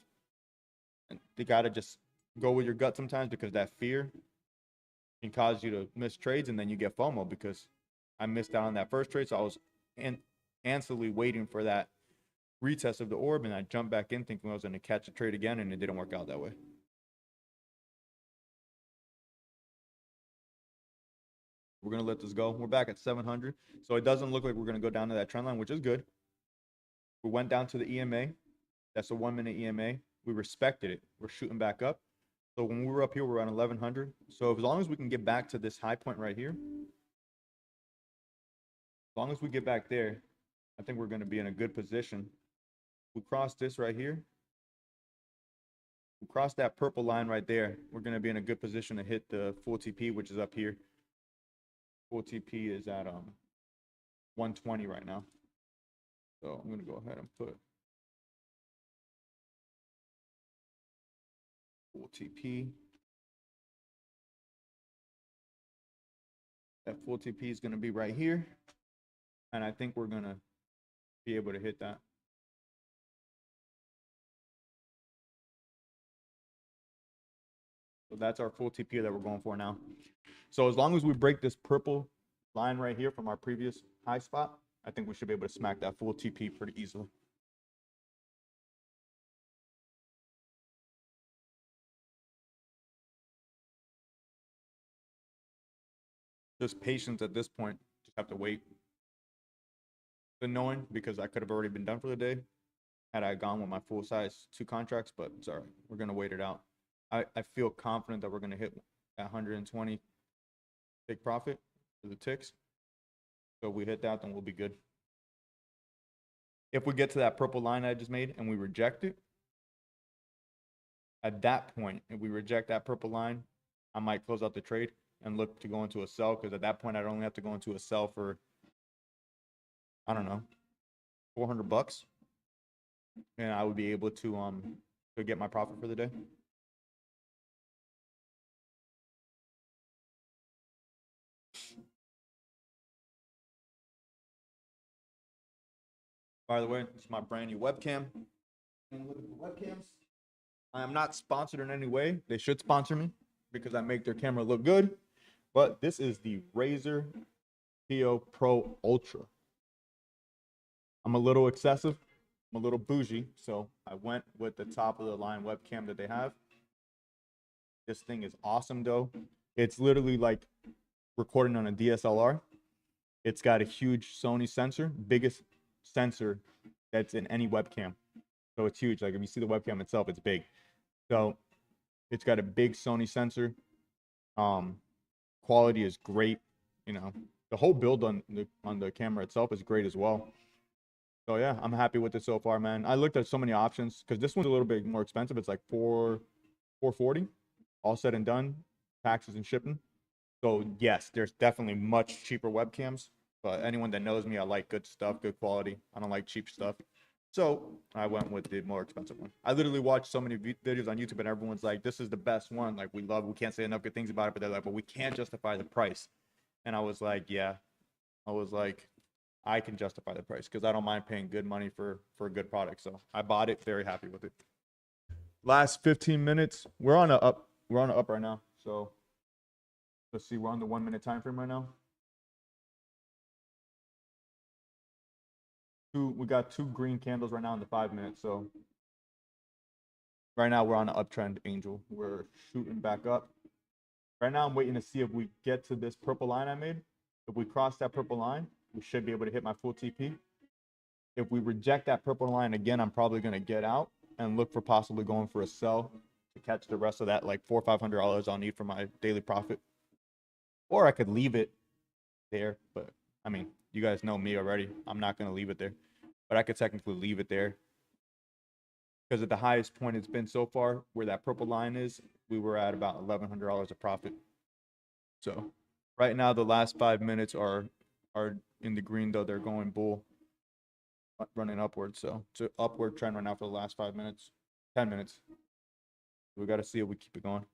And you got to just go with your gut sometimes, because that fear can cause you to miss trades, and then you get FOMO because I missed out on that first trade. So I was anxiously waiting for that retest of the orb, and I jumped back in thinking I was going to catch a trade again, and it didn't work out that way. We're going to let this go. We're back at 700. So it doesn't look like we're going to go down to that trend line, which is good. We went down to the EMA. That's a 1-minute EMA. We respected it. We're shooting back up. So when we were up here, we're around 1100. So as long as we can get back to this high point right here, as long as we get back there, I think we're going to be in a good position. We cross this right here. We cross that purple line right there. We're going to be in a good position to hit the full TP, which is up here. Full TP is at 120 right now. So I'm gonna go ahead and put full TP. That full TP is gonna be right here. And I think we're gonna be able to hit that. So that's our full TP that we're going for now. So as long as we break this purple line right here from our previous high spot, I think we should be able to smack that full TP pretty easily. Just patience at this point. Just have to wait. It's annoying because I could have already been done for the day had I gone with my full size 2 contracts, but it's all right. We're gonna wait it out. I feel confident that we're gonna hit that 120 take profit for the ticks. So if we hit that, then we'll be good. If we get to that purple line I just made and we reject it, at that point, if we reject that purple line, I might close out the trade and look to go into a sell, because at that point I'd only have to go into a sell for, I don't know, 400 bucks, and I would be able to get my profit for the day. By the way, this is my brand new webcam. And look at the webcams. I am not sponsored in any way. They should sponsor me because I make their camera look good. But this is the Razer Neo Pro Ultra. I'm a little excessive. I'm a little bougie. So I went with the top of the line webcam that they have. This thing is awesome though. It's literally like recording on a DSLR. It's got a huge Sony sensor, biggest sensor that's in any webcam. So it's huge. Like if you see the webcam itself, it's big. So it's got a big Sony sensor. Quality is great. You know, the whole build on the camera itself is great as well. So yeah, I'm happy with it so far, man. I looked at so many options because this one's a little bit more expensive. It's like 440, all said and done, taxes and shipping. So yes, there's definitely much cheaper webcams. But anyone that knows me, I like good stuff, good quality. I don't like cheap stuff. So I went with the more expensive one. I literally watched so many videos on YouTube, and everyone's like, "This is the best one. Like, we can't say enough good things about it." But they're like, "But we can't justify the price." And I was like, "Yeah." I was like, "I can justify the price because I don't mind paying good money for a good product." So I bought it. Very happy with it. Last 15 minutes. We're on a up. We're on a up right now. So let's see. We're on the 1 minute time frame right now. We got 2 green candles right now in the 5 minutes. So right now we're on an uptrend, Angel. We're shooting back up. Right now I'm waiting to see if we get to this purple line I made. If we cross that purple line, we should be able to hit my full TP. If we reject that purple line again, I'm probably going to get out and look for possibly going for a sell to catch the rest of that like $400 or $500 I'll need for my daily profit. Or I could leave it there, but I mean, you guys know me already. I'm not going to leave it there. But I could technically leave it there because at the highest point it's been so far, where that purple line is, we were at about $1,100 of profit. So right now the last 5 minutes are in the green, though they're going bull, running upward. So it's an upward trend right now for the last 5 minutes, 10 minutes. We got to see if we keep it going.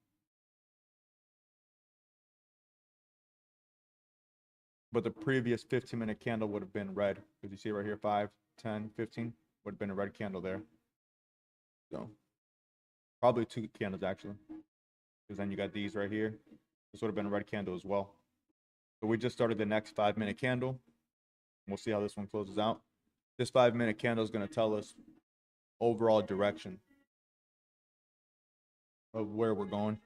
But the previous 15-minute candle would have been red, because you see right here, 5, 10, 15 would have been a red candle there. So probably 2 candles actually, because then you got these right here. This would have been a red candle as well. So we just started the next 5-minute candle. We'll see how this one closes out. This 5-minute candle is going to tell us overall direction of where we're going.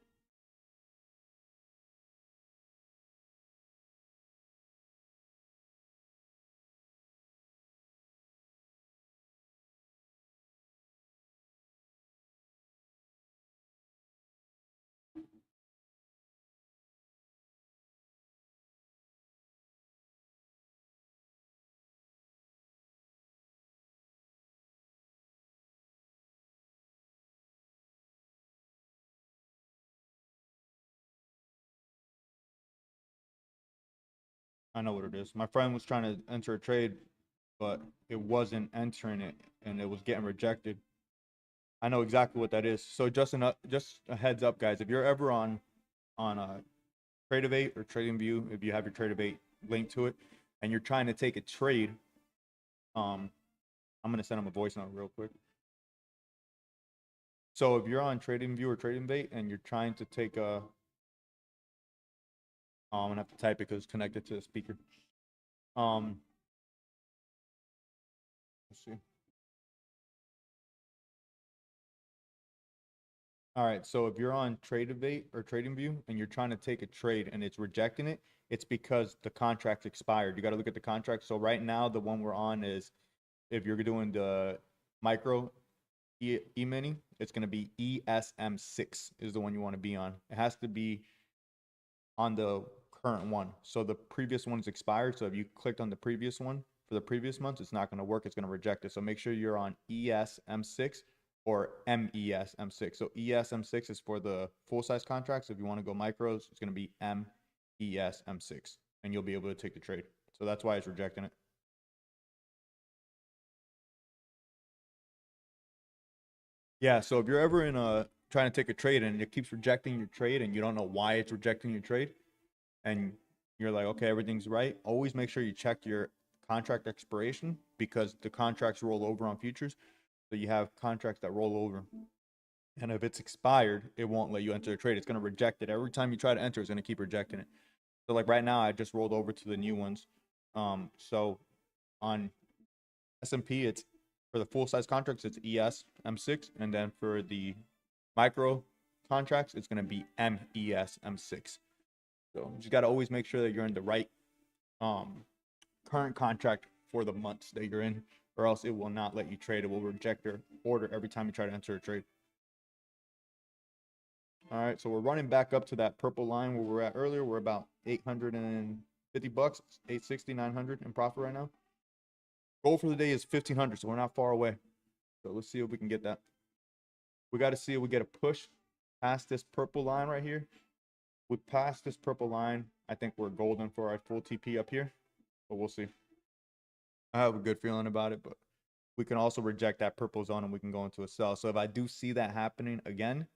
I know what it is. My friend was trying to enter a trade but it wasn't entering it and it was getting rejected. I know exactly what that is. So just a heads up, guys. If you're ever on a Trade-of-8 or TradingView, if you have your Trade-of-8 linked to it, and you're trying to take a trade, I'm gonna send them a voice note real quick. So if you're on TradingView or TradingView and you're trying to take a, I'm gonna have to type it because it's connected to the speaker. Let's see. All right, so if you're on Trade-of-8 or TradingView and you're trying to take a trade and it's rejecting it, it's because the contract's expired. You got to look at the contract. So right now, the one we're on is if you're doing the micro E-mini, it's going to be ESM6 is the one you want to be on. It has to be on the current one. So the previous one's expired. So if you clicked on the previous one for the previous month, it's not going to work. It's going to reject it. So make sure you're on ESM6 or MESM6. So ESM6 is for the full size contracts. If you want to go micros, it's going to be MESM6 and you'll be able to take the trade. So that's why it's rejecting it. Yeah, so if you're ever in a trying to take a trade and it keeps rejecting your trade and you don't know why it's rejecting your trade and you're like, okay, everything's right, always make sure you check your contract expiration because the contracts roll over on futures. So you have contracts that roll over. And if it's expired, it won't let you enter a trade. It's going to reject it. Every time you try to enter, it's going to keep rejecting it. So like right now, I just rolled over to the new ones. So on S&P, it's for the full size contracts, it's ES M6, and then for the micro contracts, it's going to be MES M6. So you just got to always make sure that you're in the right current contract for the months that you're in, or else it will not let you trade. It will reject your order every time you try to enter a trade. All right, so we're running back up to that purple line where we were at earlier. We're about 850 bucks, 860, 900 in profit right now. Goal for the day is 1500, so we're not far away. So let's see if we can get that. We got to see if we get a push past this purple line right here. We pass this purple line. I think we're golden for our full TP up here, but we'll see. I have a good feeling about it, but we can also reject that purple zone and we can go into a sell. So if I do see that happening again,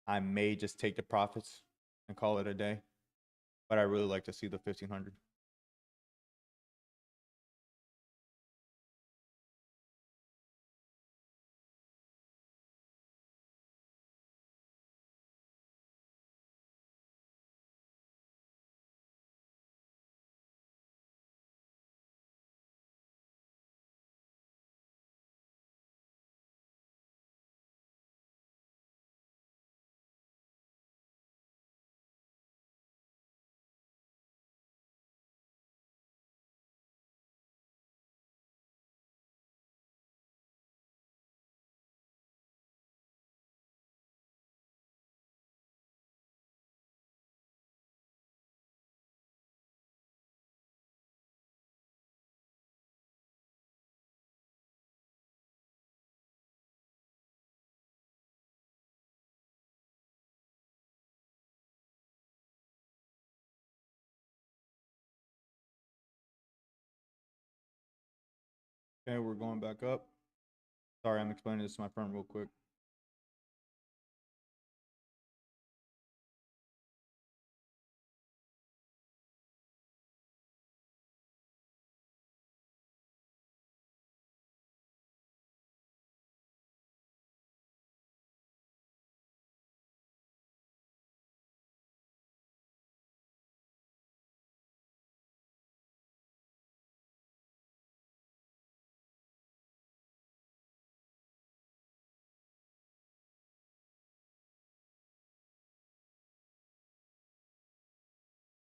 I may just take the profits and call it a day. But I really like to see the 1500. Okay, we're going back up. Sorry, I'm explaining this to my friend real quick.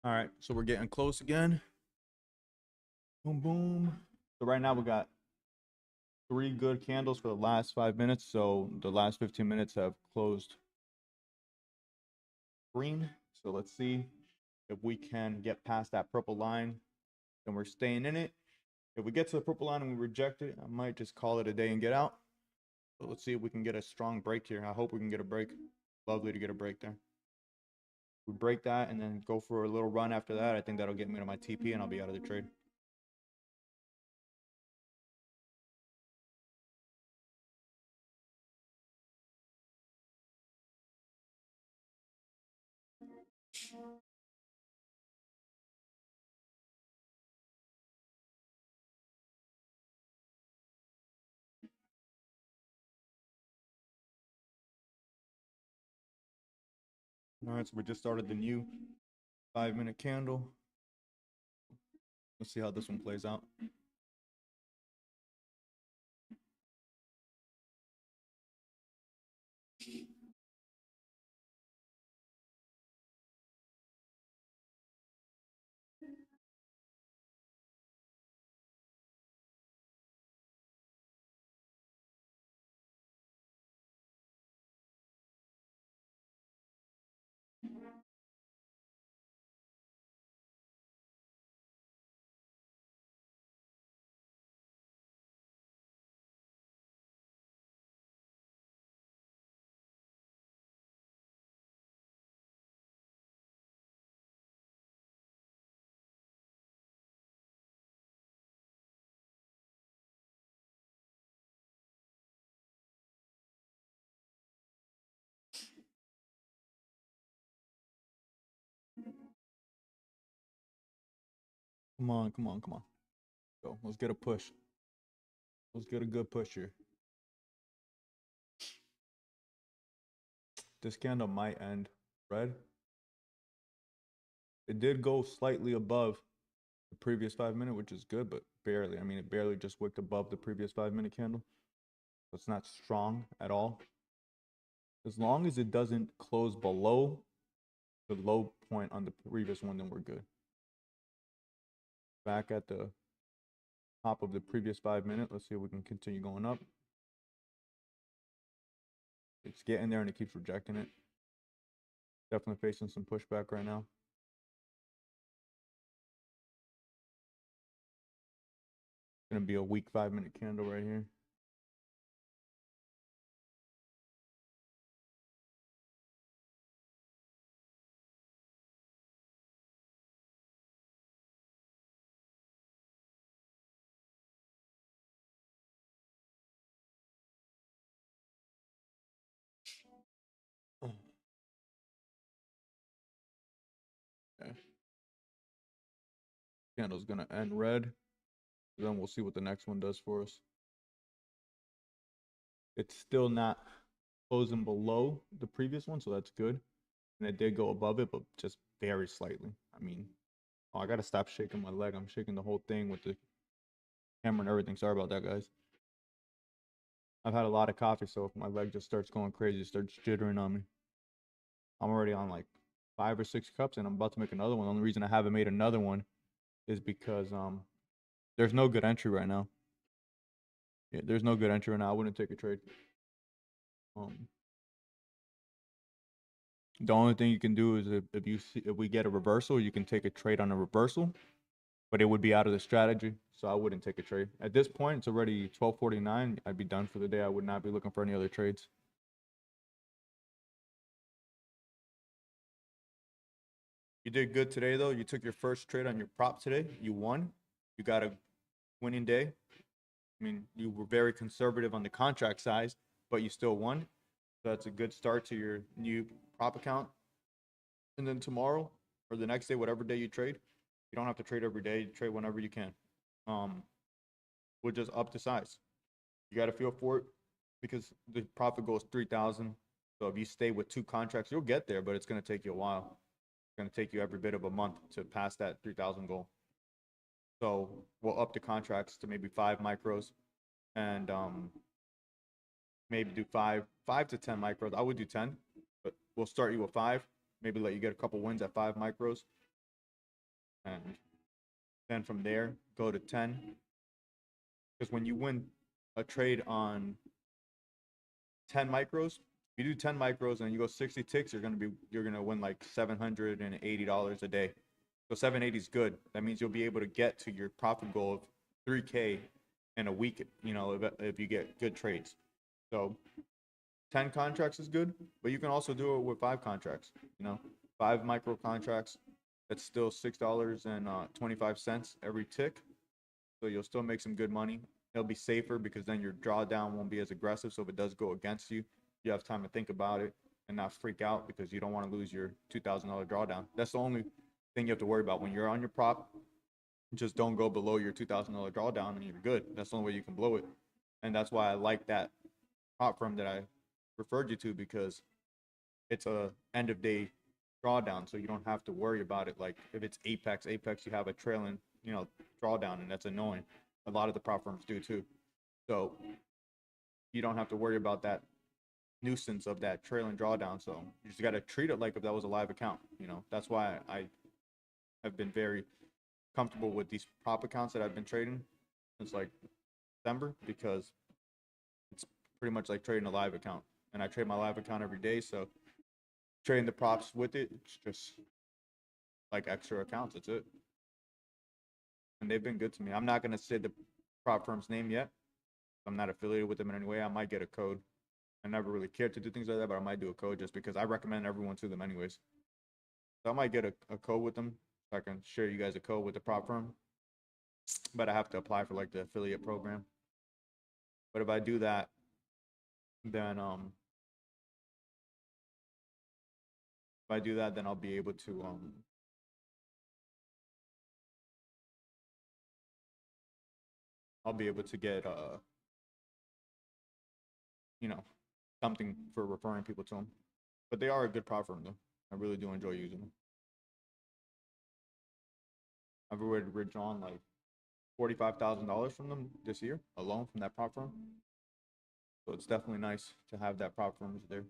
All right, so we're getting close again. Boom, boom. So right now we got 3 good candles for the last 5 minutes. So the last 15 minutes have closed green. So let's see if we can get past that purple line. Then we're staying in it. If we get to the purple line and we reject it, I might just call it a day and get out. So let's see if we can get a strong break here. I hope we can get a break. Lovely to get a break there. We break that and then go for a little run after that. I think that'll get me to my TP and I'll be out of the trade. All right, so we just started the new 5-minute candle. Let's see how this one plays out. Come on, come on, come on. Go. Let's get a push. Let's get a good push here. This candle might end red. It did go slightly above the previous 5-minute, which is good, but barely. I mean, it barely just wicked above the previous 5-minute candle. So it's not strong at all. As long as it doesn't close below the low point on the previous one, then we're good. Back at the top of the previous 5-minute. Let's see if we can continue going up. It's getting there and it keeps rejecting it. Definitely facing some pushback right now. Gonna be a weak 5-minute candle right here. Okay. Candle's gonna end red. Then we'll see what the next one does for us. It's still not closing below the previous one, so that's good. And it did go above it, but just very slightly. I mean, oh, I gotta stop shaking my leg. I'm shaking the whole thing with the camera and everything. Sorry about that, guys. I've had a lot of coffee, so if my leg just starts going crazy, it starts jittering on me. I'm already on like 5 or 6 cups, and I'm about to make another one. The only reason I haven't made another one is because there's no good entry right now. Yeah, there's no good entry right now. I wouldn't take a trade. The only thing you can do is if we get a reversal, you can take a trade on a reversal, but it would be out of the strategy, so I wouldn't take a trade. At this point, it's already 12:49. I'd be done for the day. I would not be looking for any other trades. You did good today, though. You took your first trade on your prop today. You won. You got a winning day. I mean, you were very conservative on the contract size, but you still won. So that's a good start to your new prop account. And then tomorrow or the next day, whatever day you trade, you don't have to trade every day. You trade whenever you can. We'll just up the size. You got to feel for it because the profit goal is 3,000. So if you stay with 2 contracts, you'll get there, but it's going to take you a while. It's going to take you every bit of a month to pass that 3,000 goal. So we'll up the contracts to maybe 5 micros and maybe do 5 to 10 micros. I would do 10, but we'll start you with 5. Maybe let you get a couple wins at 5 micros. And then from there, go to 10. Because when you win a trade on 10 micros, if you do 10 micros and you go 60 ticks, you're gonna win like $780 a day. So 780 is good. That means you'll be able to get to your profit goal of 3K in a week, you know, if you get good trades. So 10 contracts is good, but you can also do it with 5 contracts, you know, 5 micro contracts. That's still $6.25 every tick. So you'll still make some good money. It'll be safer because then your drawdown won't be as aggressive. So if it does go against you, you have time to think about it. and not freak out because you don't want to lose your $2,000 drawdown. That's the only thing you have to worry about when you're on your prop. Just don't go below your $2,000 drawdown and you're good. That's the only way you can blow it. And that's why I like that prop firm that I referred you to, because it's a end of day drawdown, so you don't have to worry about it. Like if it's Apex, you have a trailing, drawdown, and that's annoying. A lot of the prop firms do too. So you don't have to worry about that nuisance of that trailing drawdown. So you just got to treat it like if that was a live account. That's why I have been very comfortable with these prop accounts that I've been trading since like December, because it's pretty much like trading a live account, and I trade my live account every day. So trading the props with it, it's just like extra accounts. That's it. And they've been good to me. I'm not gonna say the prop firm's name yet. I'm not affiliated with them in any way. I might get a code. I never really cared to do things like that, but I might do a code just because I recommend everyone to them anyways. So I might get a code with them. So I can share you guys a code with the prop firm. But I have to apply for like the affiliate program. But if I do that, then I'll be able to get something for referring people to them. But they are a good prop firm though. I really do enjoy using them. I've already withdrawn like $45,000 from them this year alone from that prop firm. So it's definitely nice to have that prop firm there.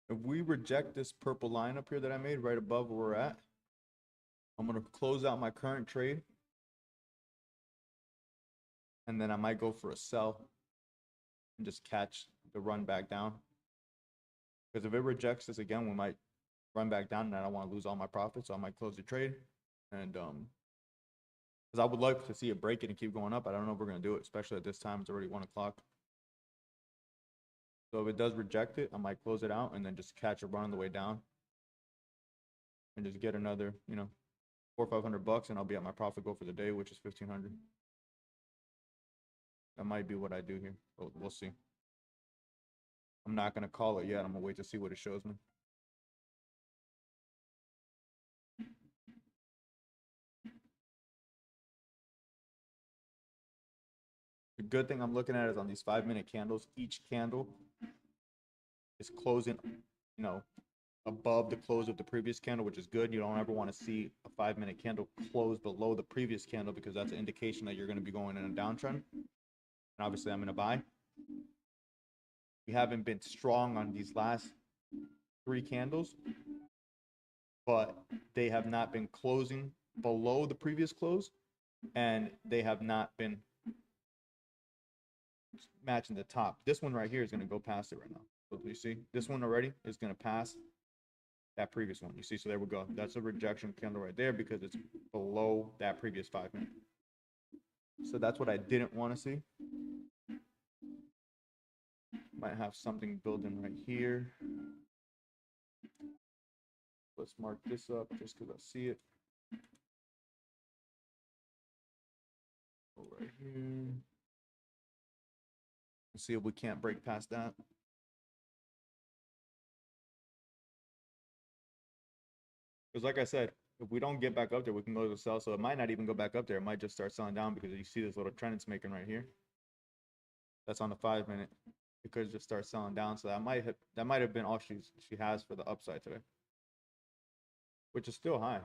If we reject this purple line up here that I made right above where we're at, I'm going to close out my current trade. And then I might go for a sell and just catch the run back down. Because if it rejects this again, we might run back down, and I don't want to lose all my profits, so I might close the trade. And because I would like to see it break it and keep going up. I don't know if we're going to do it, especially at this time. It's already 1 o'clock. So if it does reject it, I might close it out and then just catch a run on the way down. And just get another, $400 or $500, and I'll be at my profit goal for the day, which is 1,500. That might be what I do here. We'll see. I'm not going to call it yet. I'm going to wait to see what it shows me. The good thing I'm looking at is on these 5-minute candles, each candle is closing, above the close of the previous candle, which is good. You don't ever want to see a 5-minute candle close below the previous candle, because that's an indication that you're going to be going in a downtrend. And obviously I'm going to buy. We haven't been strong on these last 3 candles, but they have not been closing below the previous close, and they have not been matching the top. This one right here is going to go past it right now. So you see, this one already is going to pass that previous one. You see, so there we go. That's a rejection candle right there because it's below that previous 5-minute. So that's what I didn't want to see. Might have something building right here. Let's mark this up just because I see it. Go right here. Let's see if we can't break past that. Because like I said, if we don't get back up there, we can go to the sell. So it might not even go back up there. It might just start selling down because you see this little trend it's making right here. That's on the 5 minute. It could just start selling down. So that might have been all she has for the upside today, which is still high.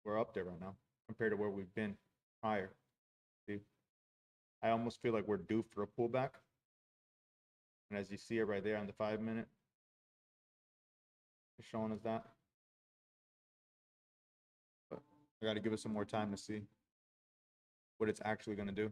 We're up there right now compared to where we've been prior. See, I almost feel like we're due for a pullback. And as you see it right there on the 5 minute, it's showing us that. But I got to give it some more time to see what it's actually going to do.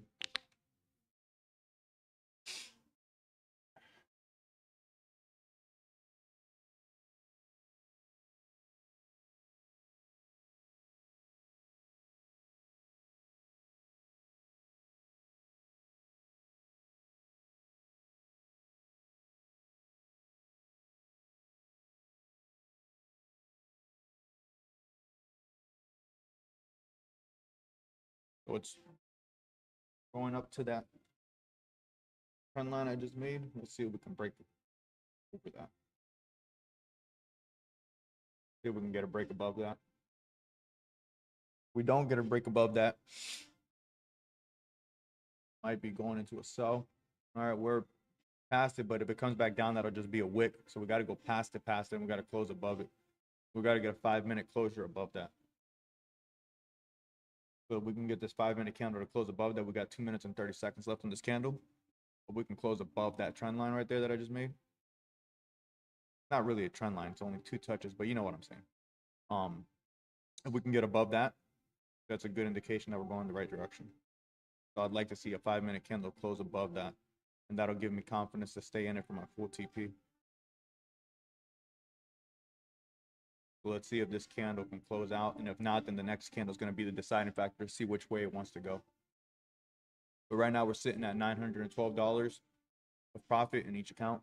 So it's going up to that trend line I just made. Let's see if we can break over that. See if we can get a break above that. We don't get a break above that, might be going into a sell. All right, we're past it, but if it comes back down, that'll just be a wick. So we got to go past it, and we got to close above it. We got to get a 5 minute closure above that. So if we can get this 5 minute candle to close above that, we got 2 minutes and 30 seconds left on this candle. But we can close above that trend line right there that I just made. Not really a trend line, it's only 2 touches, but you know what I'm saying. If we can get above that, that's a good indication that we're going the right direction. So I'd like to see a 5 minute candle close above that, and that'll give me confidence to stay in it for my full TP. So let's see if this candle can close out, and if not, then the next candle is going to be the deciding factor to see which way it wants to go. But right now we're sitting at $912 of profit in each account.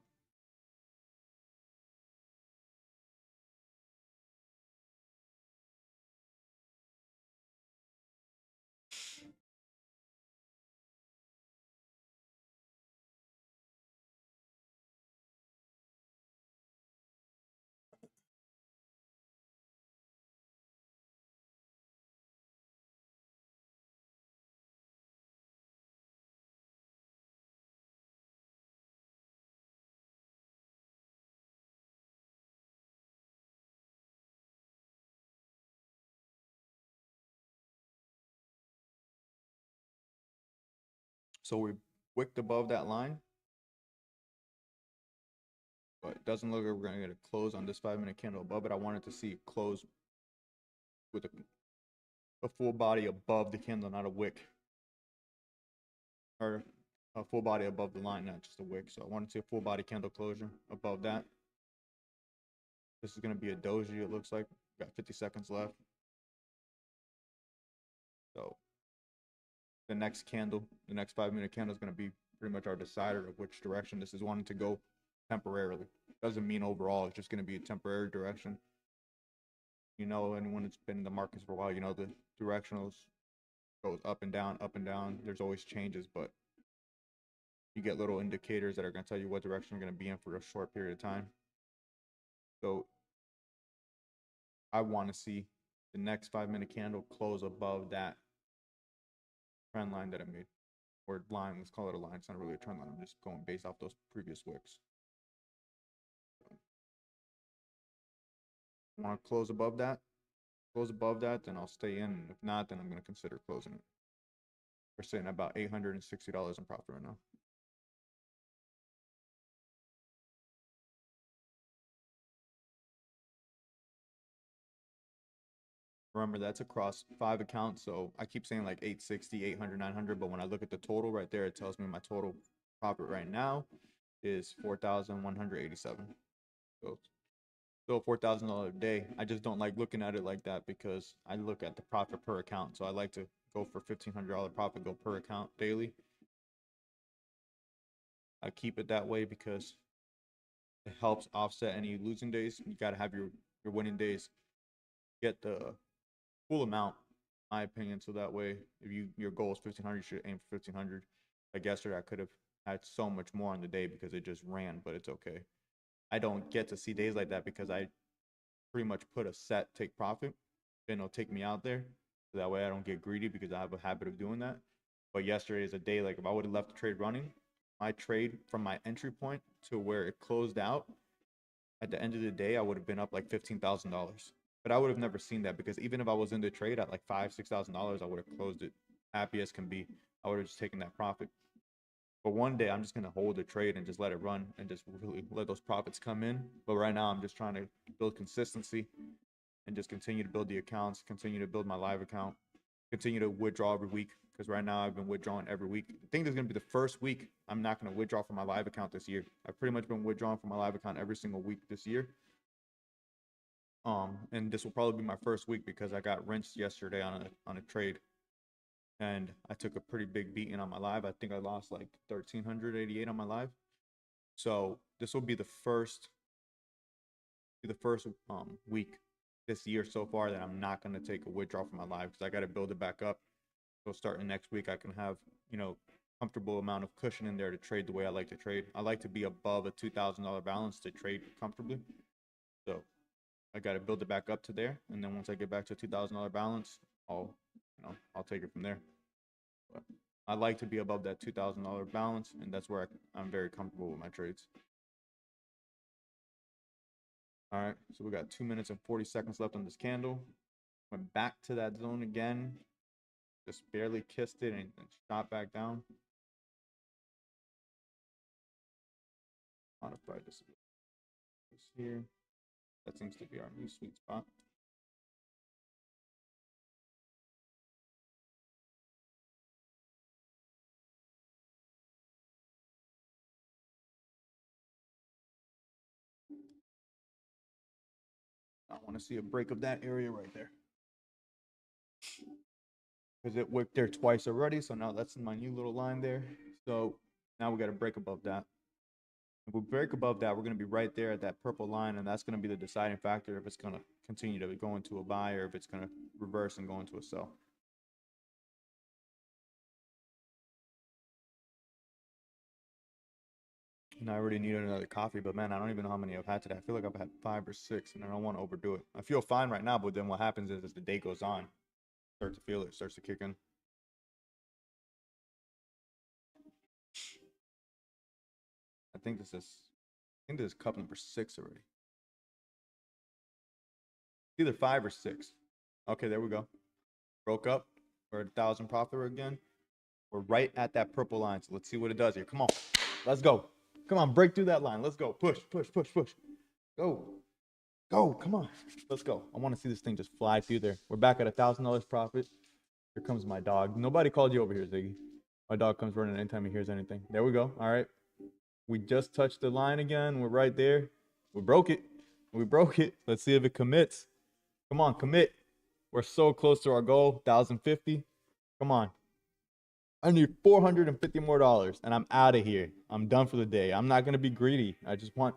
So we wicked above that line, but it doesn't look like we're going to get a close on this 5 minute candle above it. I wanted to see it close with a full body above the candle, not a wick. Or a full body above the line, not just a wick. So I wanted to see a full body candle closure above that. This is going to be a doji, it looks like. Got 50 seconds left. So the next candle, the next 5 minute candle is going to be pretty much our decider of which direction this is wanting to go temporarily. Doesn't mean overall, it's just going to be a temporary direction. You know, anyone that's been in the markets for a while, you know the directionals goes up and down, up and down. There's always changes, but you get little indicators that are going to tell you what direction you're going to be in for a short period of time. So I want to see the next 5 minute candle close above that trend line that I made. Or line, let's call it a line. It's not really a trend line. I'm just going based off those previous wicks. I want to close above that. Close above that, then I'll stay in. If not, then I'm going to consider closing it. We're sitting at about $860 in profit right now. Remember, that's across 5 accounts, so I keep saying like 860, 800, 900, but when I look at the total right there, it tells me my total profit right now is 4,187. So still $4,000 a day. I just don't like looking at it like that because I look at the profit per account. So I like to go for $1,500 profit go per account daily. I keep it that way because it helps offset any losing days. You got to have your winning days. Get the full amount, in my opinion. So that way, if your goal is 1,500, you should aim for 1,500. Like yesterday, I could have had so much more on the day because it just ran, but it's okay. I don't get to see days like that because I pretty much put a set take profit, then it'll take me out there. So that way I don't get greedy because I have a habit of doing that. But yesterday is a day like if I would have left the trade running, my trade from my entry point to where it closed out, at the end of the day, I would have been up like $15,000. But I would have never seen that because even if I was in the trade at like $5,000, $6,000, I would have closed it happy as can be. I would have just taken that profit. But one day I'm just gonna hold the trade and just let it run and just really let those profits come in. But right now I'm just trying to build consistency and just continue to build the accounts, continue to build my live account, continue to withdraw every week. Because right now I've been withdrawing every week. I think this is gonna be the first week I'm not gonna withdraw from my live account this year. I've pretty much been withdrawing from my live account every single week this year. And this will probably be my first week because I got rinsed yesterday on a trade, and I took a pretty big beating on my live. I think I lost like 1,388 on my live. So this will be the first week this year so far that I'm not gonna take a withdrawal from my live because I got to build it back up. So starting next week, I can have comfortable amount of cushion in there to trade the way I like to trade. I like to be above a $2,000 balance to trade comfortably. So I got to build it back up to there, and then once I get back to a $2,000 balance, I'll take it from there. But I like to be above that $2,000 balance, and that's where I'm very comfortable with my trades. All right, so we got 2 minutes and 40 seconds left on this candle. Went back to that zone again, just barely kissed it and shot back down. Modify this here. That seems to be our new sweet spot. I want to see a break of that area right there. Because it worked there twice already, so now that's my new little line there. So now we got to break above that. If we break above that, we're going to be right there at that purple line, and that's going to be the deciding factor if it's going to continue to go into a buy or if it's going to reverse and go into a sell. And I already need another coffee, but man, I don't even know how many I've had today. I feel like I've had 5 or 6, and I don't want to overdo it. I feel fine right now, but then what happens is as the day goes on, start to feel it, starts to kick in. I think this is cup number 6 already. Either 5 or 6. Okay, there we go. Broke up. We're at 1,000 profit again. We're right at that purple line. So let's see what it does here. Come on. Let's go. Come on, break through that line. Let's go. Push, push, push, push. Go. Go. Come on. Let's go. I want to see this thing just fly through there. We're back at $1,000 profit. Here comes my dog. Nobody called you over here, Ziggy. My dog comes running anytime he hears anything. There we go. All right. We just touched the line again. We're right there. We broke it. We broke it. Let's see if it commits. Come on, commit. We're so close to our goal, 1,050. Come on. I need $450 more, and I'm out of here. I'm done for the day. I'm not going to be greedy. I just want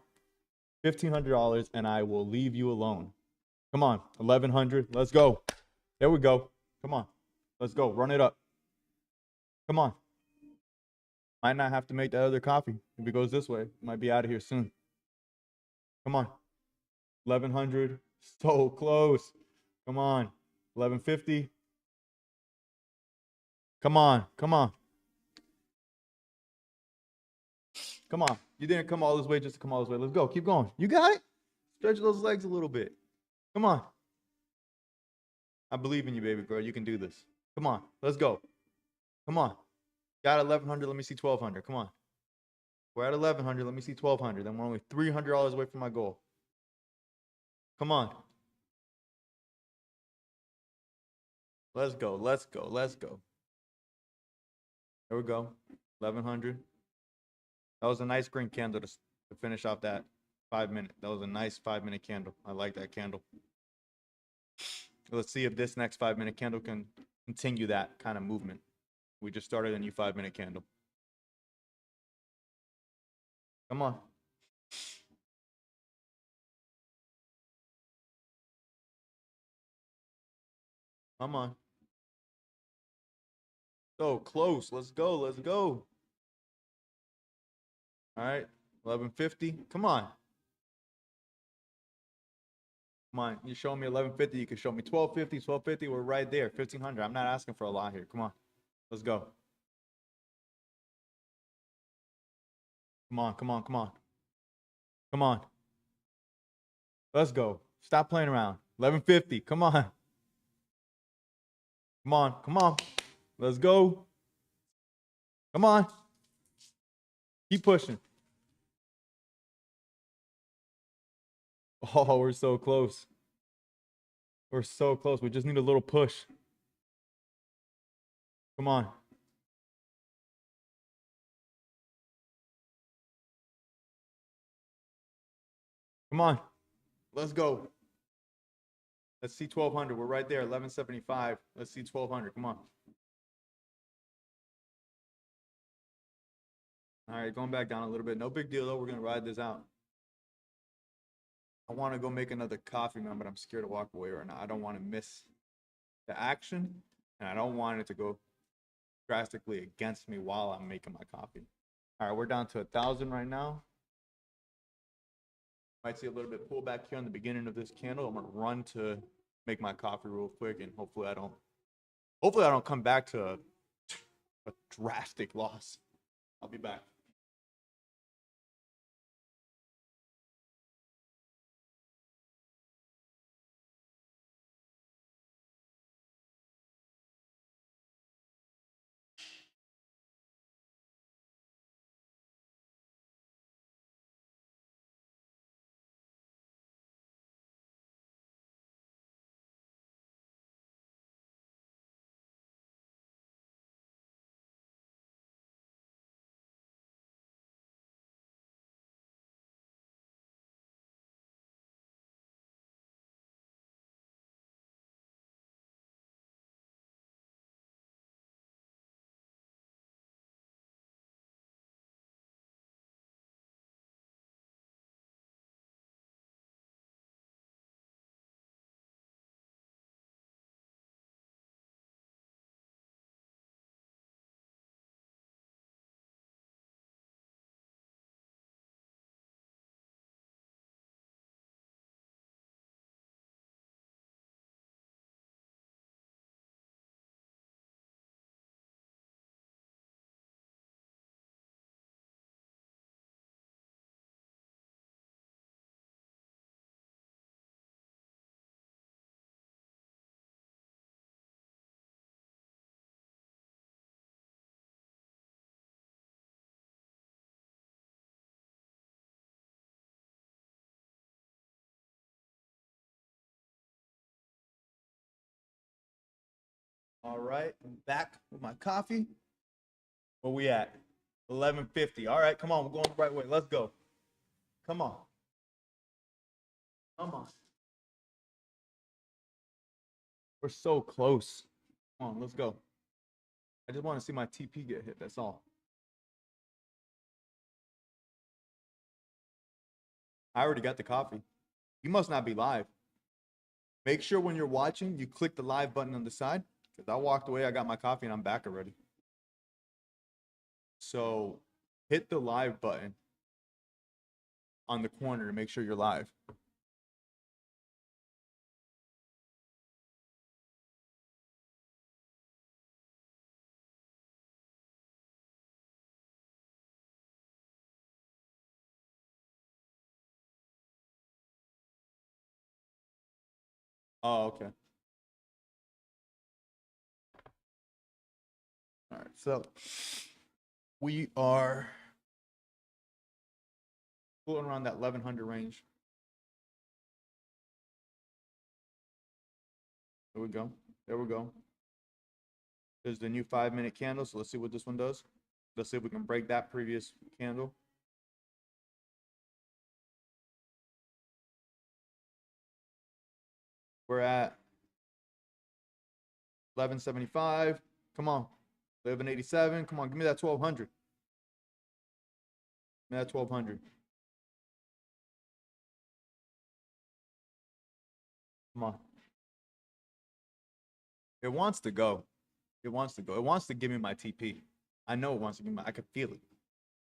$1,500, and I will leave you alone. Come on, 1,100. Let's go. There we go. Come on. Let's go. Run it up. Come on. Might not have to make that other coffee. If it goes this way, might be out of here soon. Come on. 1,100. So close. Come on. 1,150. Come on. Come on. Come on. You didn't come all this way just to come all this way. Let's go. Keep going. You got it? Stretch those legs a little bit. Come on. I believe in you, baby girl. You can do this. Come on. Let's go. Come on. Got 1,100. Let me see 1,200. Come on. We're at 1,100. Let me see 1,200. Then we're only $300 away from my goal. Come on. Let's go. Let's go. Let's go. There we go. 1,100. That was a nice green candle to finish off that 5 minute. That was a nice 5-minute candle. I like that candle. Let's see if this next 5-minute candle can continue that kind of movement. We just started a new 5-minute candle. Come on. Come on. So close. Let's go. Let's go. All right. 1,150. Come on. Come on. You show me 1,150. You can show me 1,250. 1,250. We're right there. 1,500. I'm not asking for a lot here. Come on. Let's go. Come on, come on, come on. Come on. Let's go. Stop playing around. 1150. Come on. Come on. Come on. Let's go. Come on. Keep pushing. Oh, we're so close. We're so close. We just need a little push. Come on. Come on. Let's go. Let's see 1200. We're right there. 1175. Let's see 1200. Come on. All right, going back down a little bit. No big deal, though. We're going to ride this out. I want to go make another coffee run, but I'm scared to walk away right now. I don't want to miss the action, and I don't want it to go drastically against me while I'm making my coffee. All right, we're down to 1,000 right now. Might see a little bit pullback here on the beginning of this candle. I'm gonna run to make my coffee real quick, and hopefully I don't come back to a drastic loss. I'll be back. All right, I'm back with my coffee. Where we at? 1150. All right, come on, we're going the right way. Let's go. Come on. Come on. We're so close. Come on, let's go. I just want to see my TP get hit. That's all. I already got the coffee. You must not be live. Make sure when you're watching, you click the live button on the side. Because I walked away, I got my coffee, and I'm back already. So hit the live button on the corner to make sure you're live. Oh, okay. All right, so we are floating around that 1100 range. There we go. There we go. There's the new 5-minute candle. So let's see what this one does. Let's see if we can break that previous candle. We're at 1175. Come on. 1187. Come on. Give me that 1200. Give me that 1200. Come on. It wants to go. It wants to go. It wants to give me my TP. I know it wants to give me I can feel it.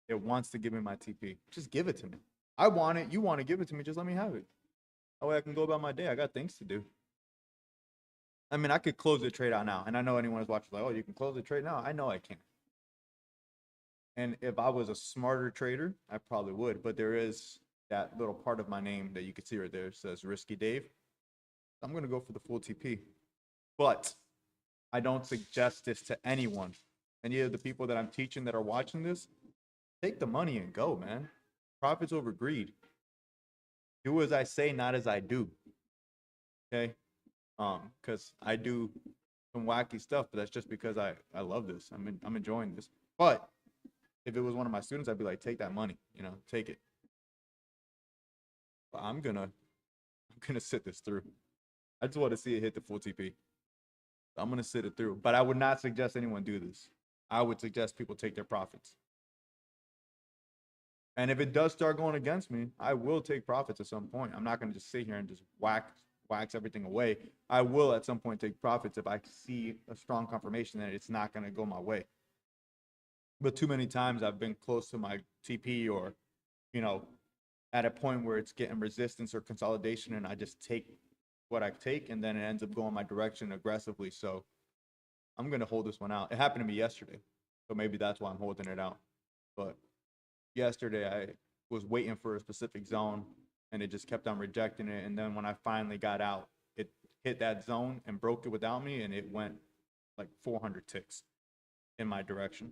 It wants to give me my TP. Just give it to me. I want it. You want to give it to me. Just let me have it. That way I can go about my day. I got things to do. I mean, I could close the trade out now. And I know anyone is watching like, oh, you can close the trade now. I know I can. And if I was a smarter trader, I probably would. But there is that little part of my name that you can see right there. It says Risky Dave. I'm going to go for the full TP. But I don't suggest this to anyone. Any of the people that I'm teaching that are watching this, take the money and go, man. Profits over greed. Do as I say, not as I do. Okay? Because I do some wacky stuff, but that's just because I love this. I'm enjoying this. But if it was one of my students, I'd be like, take that money, take it. But I'm gonna sit this through. I just want to see it hit the full TP. I'm gonna sit it through. But I would not suggest anyone do this. I would suggest people take their profits. And if it does start going against me, I will take profits at some point. I'm not gonna just sit here and just wax everything away. I will at some point take profits if I see a strong confirmation that it's not gonna go my way. But too many times I've been close to my TP or, at a point where it's getting resistance or consolidation and I just take what I take and then it ends up going my direction aggressively. So I'm going to hold this one out. It happened to me yesterday. So maybe that's why I'm holding it out. But yesterday I was waiting for a specific zone and it just kept on rejecting it. And then when I finally got out, it hit that zone and broke it without me and it went like 400 ticks in my direction.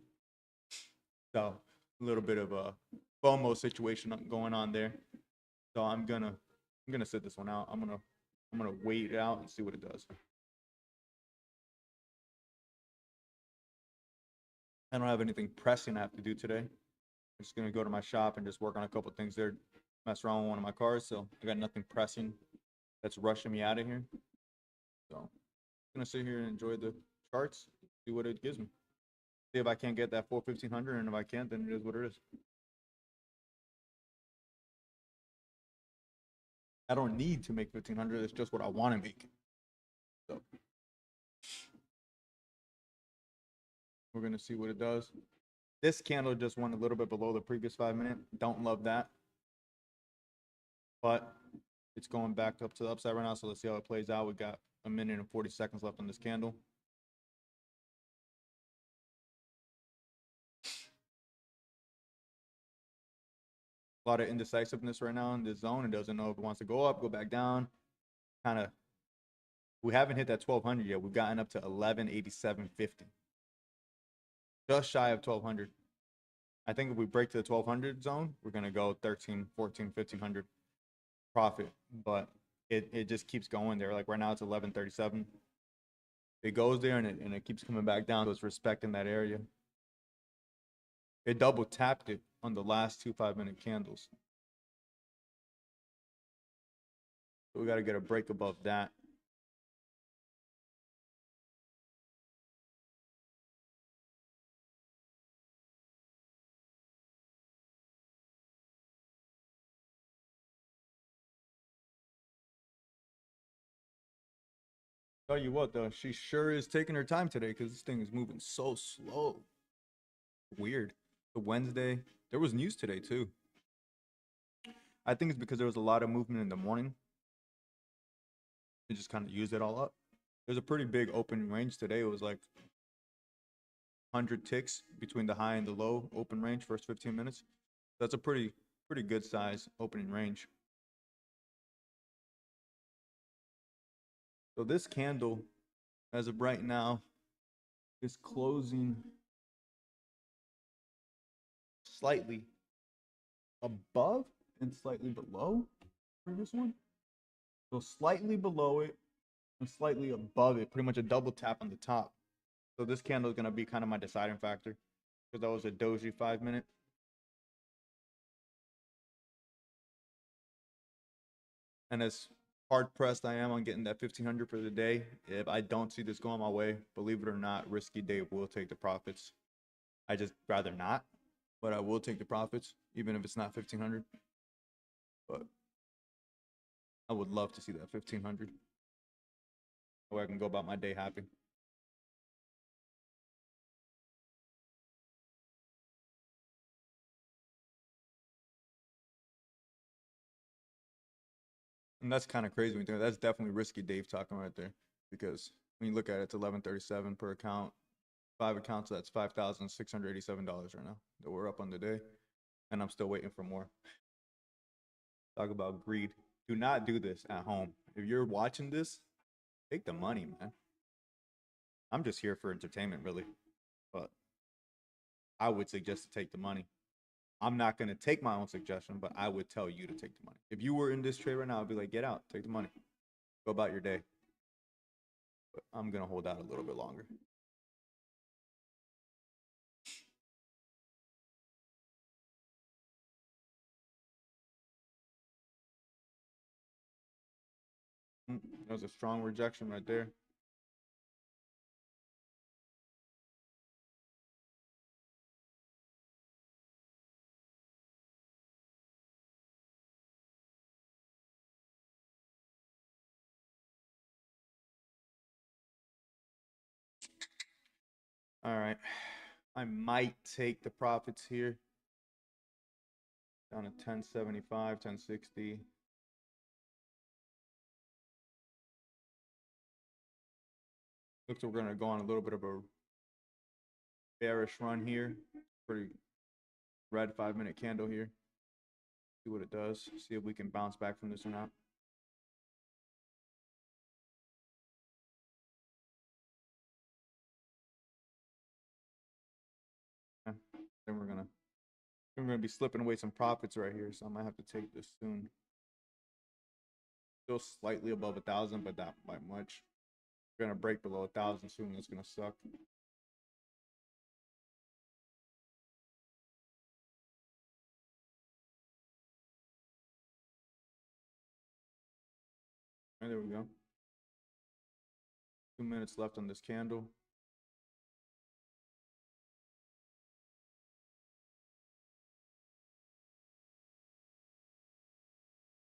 So a little bit of a FOMO situation going on there. So I'm gonna sit this one out. I'm gonna wait it out and see what it does. I don't have anything pressing I have to do today. I'm just gonna go to my shop and just work on a couple things there, mess around with one of my cars. So I got nothing pressing that's rushing me out of here. So I'm gonna sit here and enjoy the charts, see what it gives me. See if I can't get that full 1500, and if I can't, then it is what it is. I don't need to make 1500. It's just what I want to make. So we're gonna see what it does. This candle just went a little bit below the previous 5-minute. Don't love that, but it's going back up to the upside right now. So let's see how it plays out. We got 1 minute and 40 seconds left on this candle. A lot of indecisiveness right now in this zone. It doesn't know if it wants to go up, go back down. We haven't hit that 1200 yet. We've gotten up to 1187.50. Just shy of 1200. I think if we break to the 1200 zone, we're going to go 13, 14, 1500 profit. But it just keeps going there. Like right now it's 1137. It goes there and it keeps coming back down. So it's respecting that area. It double tapped it on the last 2 5-minute candles. So we got to get a break above that. Tell you what, though, she sure is taking her time today because this thing is moving so slow. Weird. The Wednesday, there was news today too. I think it's because there was a lot of movement in the morning. It just kind of used it all up. There's a pretty big open range today. It was like 100 ticks between the high and the low open range first 15 minutes. That's a pretty good size opening range. So this candle, as of right now, is closing slightly above and slightly below the previous one. So slightly below it and slightly above it, pretty much a double tap on the top. So this candle is going to be kind of my deciding factor because that was a doji 5-minute. And as hard pressed I am on getting that 1500 for the day, if I don't see this going my way, believe it or not, Risky Dave will take the profits. I just rather not, but I will take the profits even if it's not 1500. But I would love to see that 1500. So I can go about my day happy. And that's kind of crazy when you think that's definitely Risky Dave talking right there, because when you look at it, it's 1137 per account, 5 accounts, so that's $5,687 right now that we're up on the day. And I'm still waiting for more. Talk about greed. Do not do this at home. If you're watching this, take the money, man. I'm just here for entertainment, really. But I would suggest to take the money. I'm not going to take my own suggestion, but I would tell you to take the money. If you were in this trade right now, I'd be like, get out, take the money. Go about your day. But I'm going to hold out a little bit longer. That was a strong rejection right there. All right. I might take the profits here. Down to 1075, 1060. Looks like we're going to go on a little bit of a bearish run here. Pretty red 5-minute candle here. See what it does. See if we can bounce back from this or not. Yeah. Then we're gonna be slipping away some profits right here, so I might have to take this soon. Still slightly above 1,000, but not by much. We're gonna break below 1,000 soon. It's gonna suck. And there we go. 2 minutes left on this candle.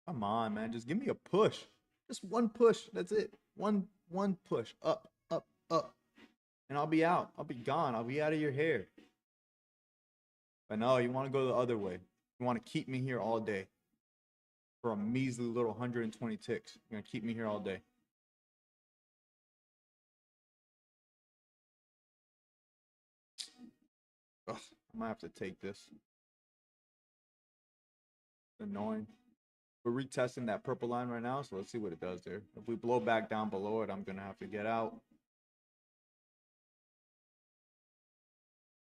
Come on, man. Just give me a push. Just one push. That's it. One push. Up, up, up. And I'll be out. I'll be gone. I'll be out of your hair. But no, you want to go the other way. You want to keep me here all day. For a measly little 120 ticks. You're going to keep me here all day. Ugh, I might have to take this. It's annoying. We're retesting that purple line right now, so let's see what it does there. If we blow back down below it, I'm going to have to get out.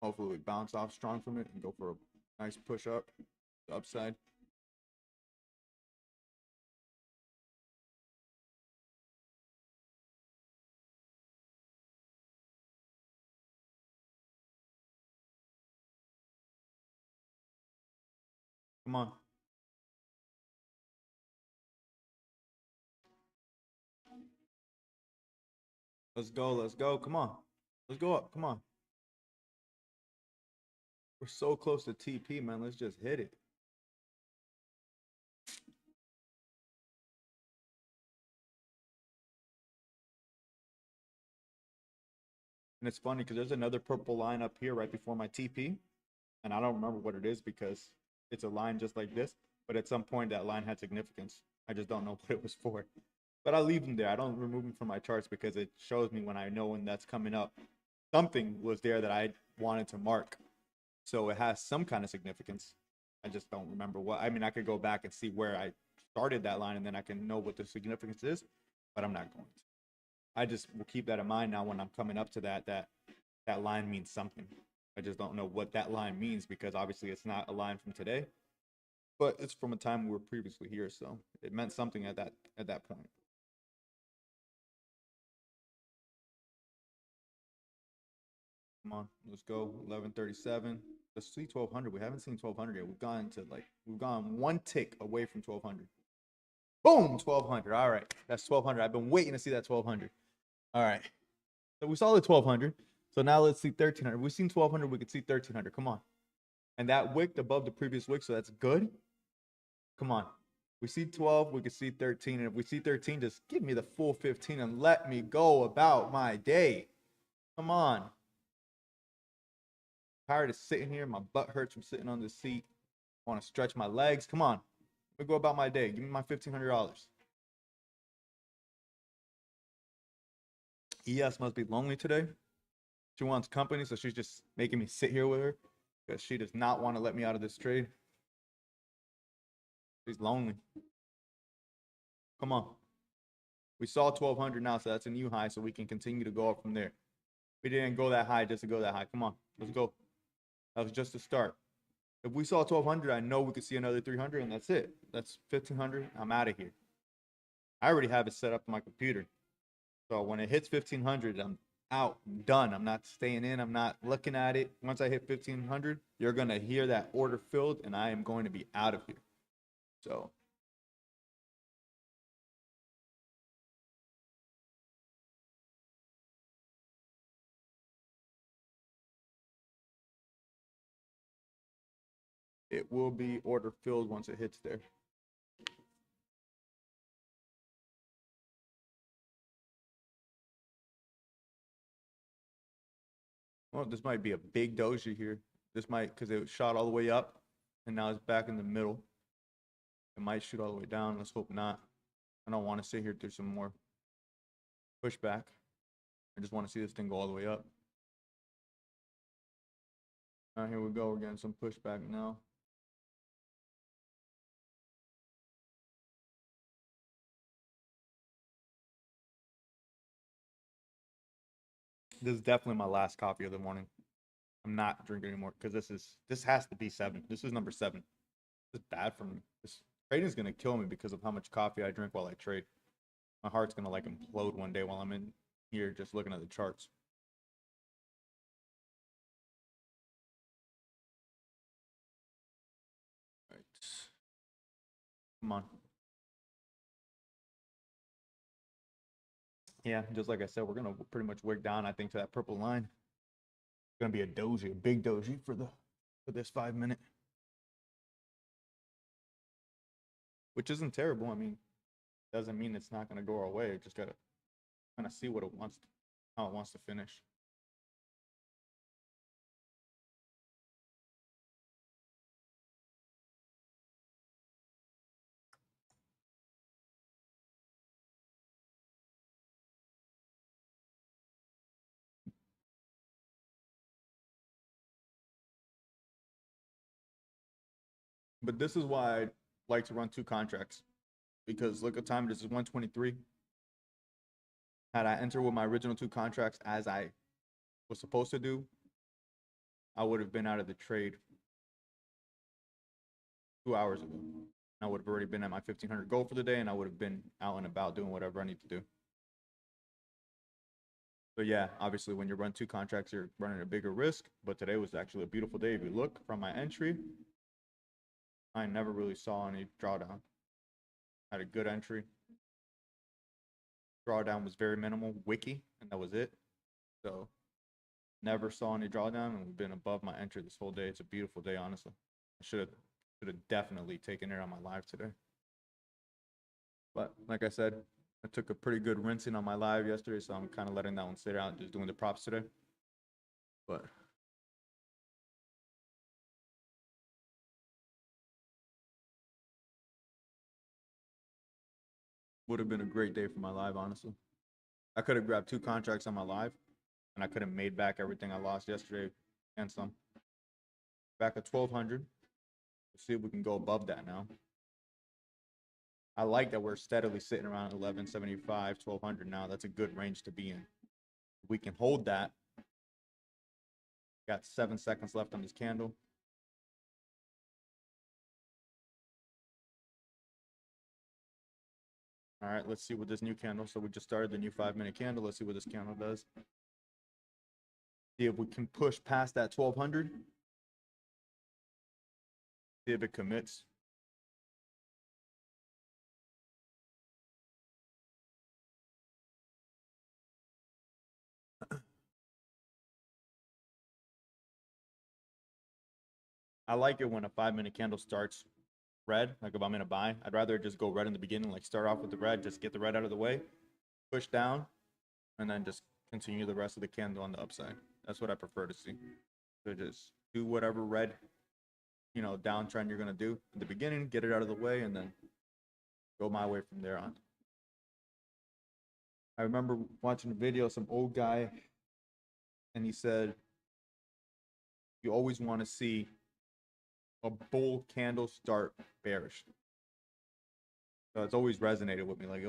Hopefully we bounce off strong from it and go for a nice push up, the upside. Come on. Let's go. Let's go. Come on. Let's go up. Come on. We're so close to TP, man. Let's just hit it. And it's funny because there's another purple line up here right before my TP. And I don't remember what it is because it's a line just like this. But at some point, that line had significance. I just don't know what it was for. But I leave them there. I don't remove them from my charts because it shows me when I know when that's coming up. Something was there that I wanted to mark. So it has some kind of significance. I just don't remember what. I mean, I could go back and see where I started that line and then I can know what the significance is. But I'm not going to. I just will keep that in mind now when I'm coming up to that line means something. I just don't know what that line means because obviously it's not a line from today, but it's from a time we were previously here, so it meant something at that point. Come on, let's go. 1137. Let's see 1200. We haven't seen 1200 yet. We've gone one tick away from 1200. Boom, 1200. All right, that's 1200. I've been waiting to see that 1200. All right, so we saw the 1200. So now let's see 1300. We've seen 1200. We could see 1300. Come on, and that wick above the previous wick, so that's good. Come on, we see 12. We could see 13, and if we see 13, just give me the full 15 and let me go about my day. Come on. Tired of sitting here. My butt hurts from sitting on this seat. I want to stretch my legs. Come on. Let me go about my day. Give me my $1,500. ES must be lonely today. She wants company, so she's just making me sit here with her because she does not want to let me out of this trade. She's lonely. Come on. We saw 1200 now, so that's a new high, so we can continue to go up from there. We didn't go that high just to go that high. Come on, let's go. That was just the start. If we saw 1200, I know we could see another 300, and that's it. That's 1500. I'm out of here. I already have it set up on my computer. So when it hits 1500, I'm out. I'm done. I'm not staying in. I'm not looking at it. Once I hit 1500, you're going to hear that order filled, and I am going to be out of here. So it will be order filled once it hits there. Well, this might be a big doji here. This might, because it shot all the way up, and now it's back in the middle. It might shoot all the way down. Let's hope not. I don't want to sit here through some more pushback. I just want to see this thing go all the way up. All right, here we go. We're getting some pushback now. This is definitely my last coffee of the morning. I'm not drinking anymore because this has to be 7. This is number 7. This is bad for me. This trading is gonna kill me because of how much coffee I drink while I trade. My heart's gonna like implode one day while I'm in here just looking at the charts. All right. Come on. Yeah, just like I said, we're gonna pretty much wick down, I think, to that purple line. It's gonna be a doji, a big doji for this 5 minute. Which isn't terrible. I mean, doesn't mean it's not gonna go our way. Just gotta kind of see what it wants, how it wants to finish. But this is why I like to run 2 contracts, because look at time. This is 123. Had I entered with my original 2 contracts as I was supposed to do, I would have been out of the trade 2 hours ago. I would have already been at my 1500 goal for the day, and I would have been out and about doing whatever I need to do. So yeah, obviously when you run 2 contracts, you're running a bigger risk. But today was actually a beautiful day. If you look from my entry, I never really saw any drawdown. Had a good entry. Drawdown was very minimal, wiki, and that was it. So never saw any drawdown, and we've been above my entry this whole day. It's a beautiful day, honestly. I should have definitely taken it on my live today. But like I said, I took a pretty good rinsing on my live yesterday, so I'm kind of letting that one sit out and just doing the props today. But would have been a great day for my live, honestly. I could have grabbed 2 contracts on my live, and I could have made back everything I lost yesterday and some. Back at 1200. Let's see if we can go above that now. I like that we're steadily sitting around 1175, 1200 now. That's a good range to be in. If we can hold that. Got 7 seconds left on this candle. All right, let's see what this new candle. So we just started the new 5 minute candle. Let's see what this candle does. See if we can push past that 1200. See if it commits. I like it when a 5 minute candle starts red. Like if I'm in a buy, I'd rather just go red in the beginning, like start off with the red, just get the red out of the way, push down, and then just continue the rest of the candle on the upside. That's what I prefer to see. So just do whatever red, downtrend you're gonna do in the beginning, get it out of the way, and then go my way from there on. I remember watching a video, some old guy and he said you always want to see a bull candle start bearish. So it's always resonated with me. Like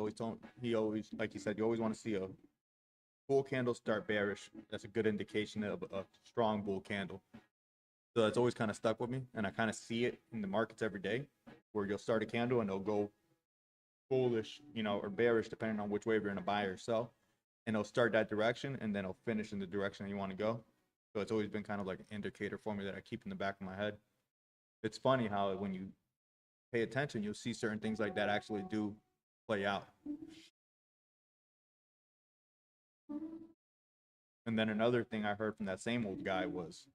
he always, like he said, you always want to see a bull candle start bearish. That's a good indication of a strong bull candle. So it's always kind of stuck with me, and I kind of see it in the markets every day, where you'll start a candle and it'll go bullish, or bearish, depending on which way you're going to buy or sell, and it'll start that direction, and then it'll finish in the direction that you want to go. So it's always been kind of like an indicator for me that I keep in the back of my head. It's funny how when you pay attention, you'll see certain things like that actually do play out. And then another thing I heard from that same old guy was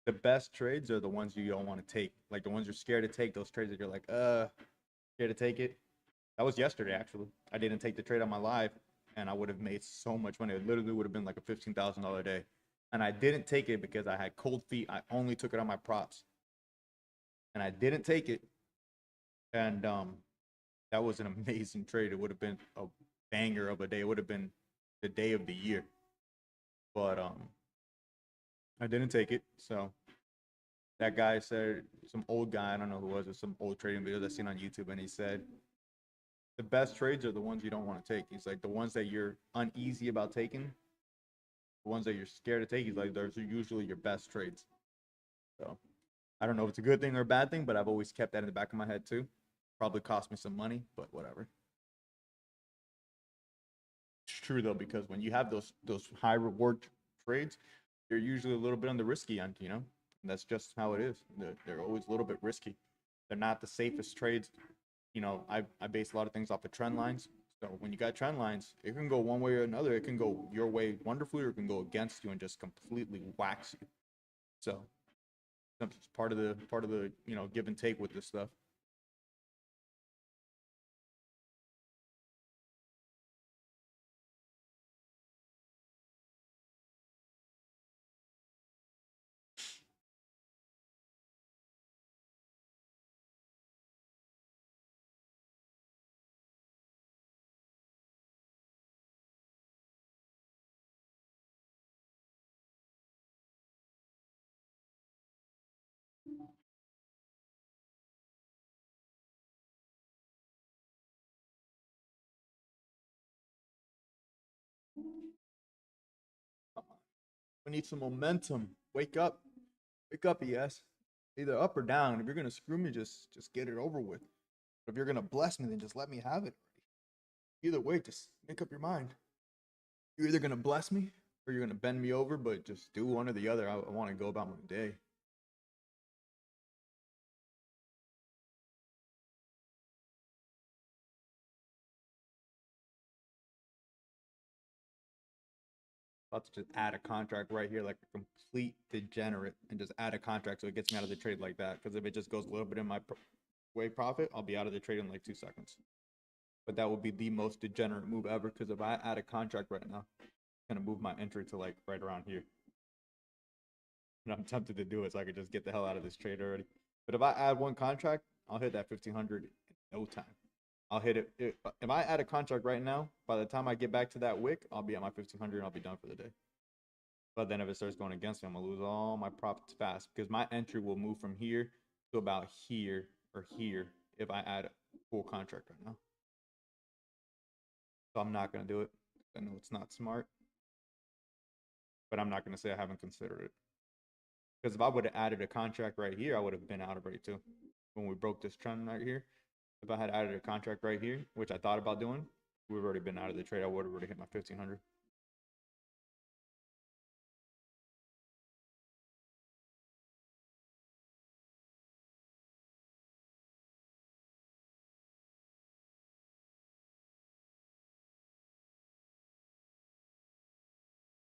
the best trades are the ones you don't want to take. Like the ones you're scared to take, those trades that you're like, scared to take it. That was yesterday, actually. I didn't take the trade on my live, and I would have made so much money. It literally would have been like a $15,000 day. And I didn't take it because I had cold feet. I only took it on my props. And I didn't take it. And that was an amazing trade. It would have been a banger of a day. It would have been the day of the year. But I didn't take it. So that guy said, some old guy, I don't know who it was, some old trading videos I've seen on YouTube, and he said, the best trades are the ones you don't want to take. He's like, the ones that you're uneasy about taking, the ones that you're scared to take, he's like, those are usually your best trades. So I don't know if it's a good thing or a bad thing, but I've always kept that in the back of my head too. Probably cost me some money, but whatever. It's true though, because when you have those high reward trades, they're usually a little bit on the risky end, And that's just how it is. They're always a little bit risky. They're not the safest trades. I base a lot of things off of trend lines. So when you got trend lines, it can go one way or another. It can go your way wonderfully, or it can go against you and just completely wax you. So that's part of the give and take with this stuff. We need some momentum. Wake up. Wake up, ES. Either up or down. If you're gonna screw me, just get it over with. But if you're gonna bless me, then just let me have it. Either way, just make up your mind. You're either gonna bless me or you're gonna bend me over, but just do one or the other. I want to go about my day. About to just add a contract right here, like a complete degenerate, and just add a contract so it gets me out of the trade like that. Because if it just goes a little bit in my way profit, I'll be out of the trade in like 2 seconds. But that would be the most degenerate move ever. Because if I add a contract right now, it's gonna move my entry to like right around here. And I'm tempted to do it so I could just get the hell out of this trade already. But if I add one contract, I'll hit that 1500 in no time. I'll hit it. If I add a contract right now, by the time I get back to that wick, I'll be at my 1500 and I'll be done for the day. But then if it starts going against me, I'm gonna lose all my profits fast because my entry will move from here to about here or here if I add a full contract right now. So I'm not gonna do it. I know it's not smart, but I'm not gonna say I haven't considered it. Because if I would have added a contract right here, I would have been out already too. When we broke this trend right here, if I had added a contract right here, which I thought about doing, we've already been out of the trade. I would have already hit my 1500.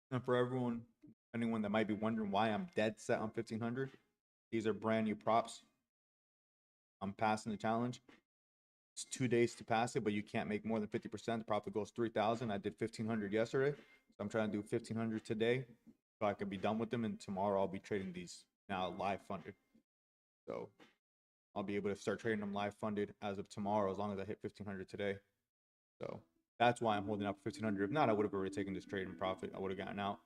And for anyone that might be wondering why I'm dead set on 1500, these are brand new props. I'm passing the challenge. It's 2 days to pass it, but you can't make more than 50%. The profit goes 3,000. I did 1500 yesterday, so I'm trying to do 1500 today, so I can be done with them. And tomorrow I'll be trading these now live funded. So I'll be able to start trading them live funded as of tomorrow, as long as I hit 1500 today. So that's why I'm holding up 1500. If not, I would have already taken this trade in profit. I would have gotten out.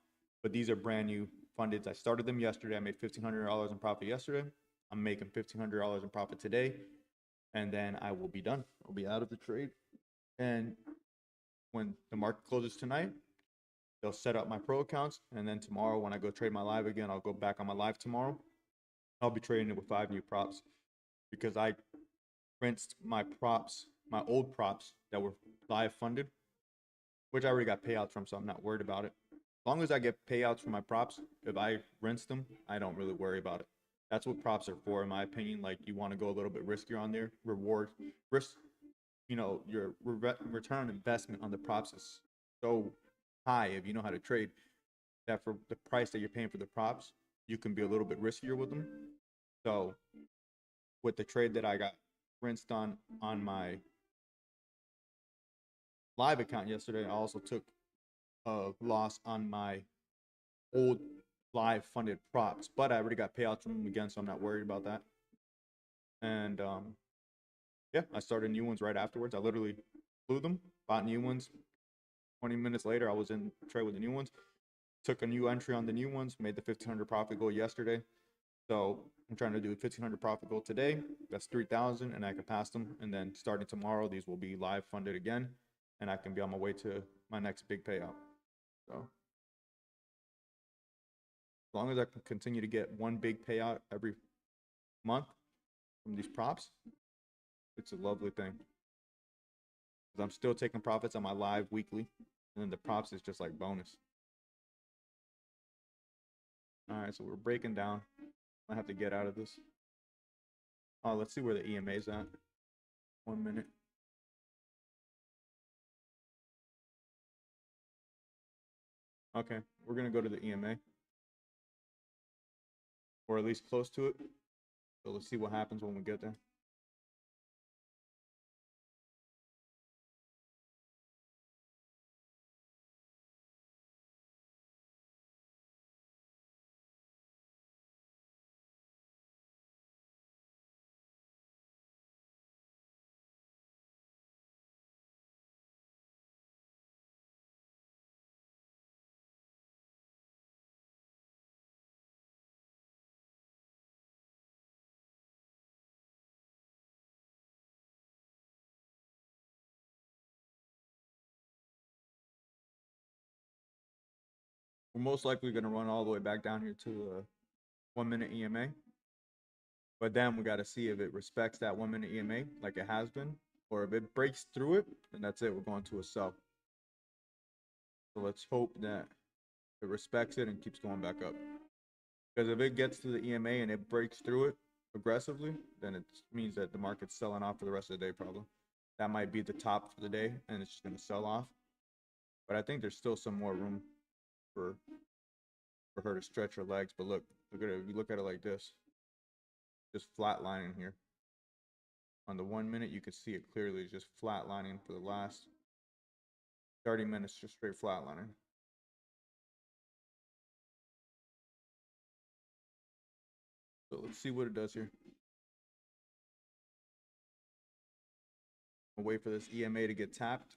but these are brand new funded. I started them yesterday. I made $1,500 in profit yesterday. I'm making $1,500 in profit today, and then I will be done. I'll be out of the trade. And when the market closes tonight, they'll set up my pro accounts, and then tomorrow when I go trade my live again, I'll go back on my live tomorrow. I'll be trading it with 5 new props because I rinsed my props, my old props that were live funded, which I already got payouts from, so I'm not worried about it. As long as I get payouts from my props, if I rinse them, I don't really worry about it. That's what props are for, in my opinion. Like, you want to go a little bit riskier on there. Reward, risk, your return on investment on the props is so high if you know how to trade, that for the price that you're paying for the props, you can be a little bit riskier with them. So with the trade that I got rinsed on my live account yesterday, I also took a loss on my old live funded props, but I already got payouts from them again, so I'm not worried about that. And yeah, I started new ones right afterwards. I literally flew them, bought new ones. 20 minutes later, I was in trade with the new ones. Took a new entry on the new ones, made the 1,500 profit goal yesterday. So I'm trying to do a 1,500 profit goal today. That's 3,000, and I can pass them. And then starting tomorrow, these will be live funded again, and I can be on my way to my next big payout. So as long as I can continue to get one big payout every month from these props, it's a lovely thing. Because I'm still taking profits on my live weekly, and then the props is just like bonus. All right, so we're breaking down. I have to get out of this. Oh, let's see where the EMA is at. 1 minute. Okay, we're gonna go to the EMA, or at least close to it. So let's see what happens when we get there. We're most likely gonna run all the way back down here to the 1 minute EMA. But then we got to see if it respects that 1 minute EMA like it has been, or if it breaks through it, then that's it. We're going to a sell. So let's hope that it respects it and keeps going back up. Because if it gets to the EMA and it breaks through it aggressively, then it means that the market's selling off for the rest of the day probably. That might be the top for the day, and it's just going to sell off. But I think there's still some more room for her to stretch her legs. But look at it. If you look at it like this, just flatlining here. On the 1 minute, you can see it clearly. It's just flatlining for the last 30 minutes, just straight flatlining. So let's see what it does here. I'll wait for this EMA to get tapped.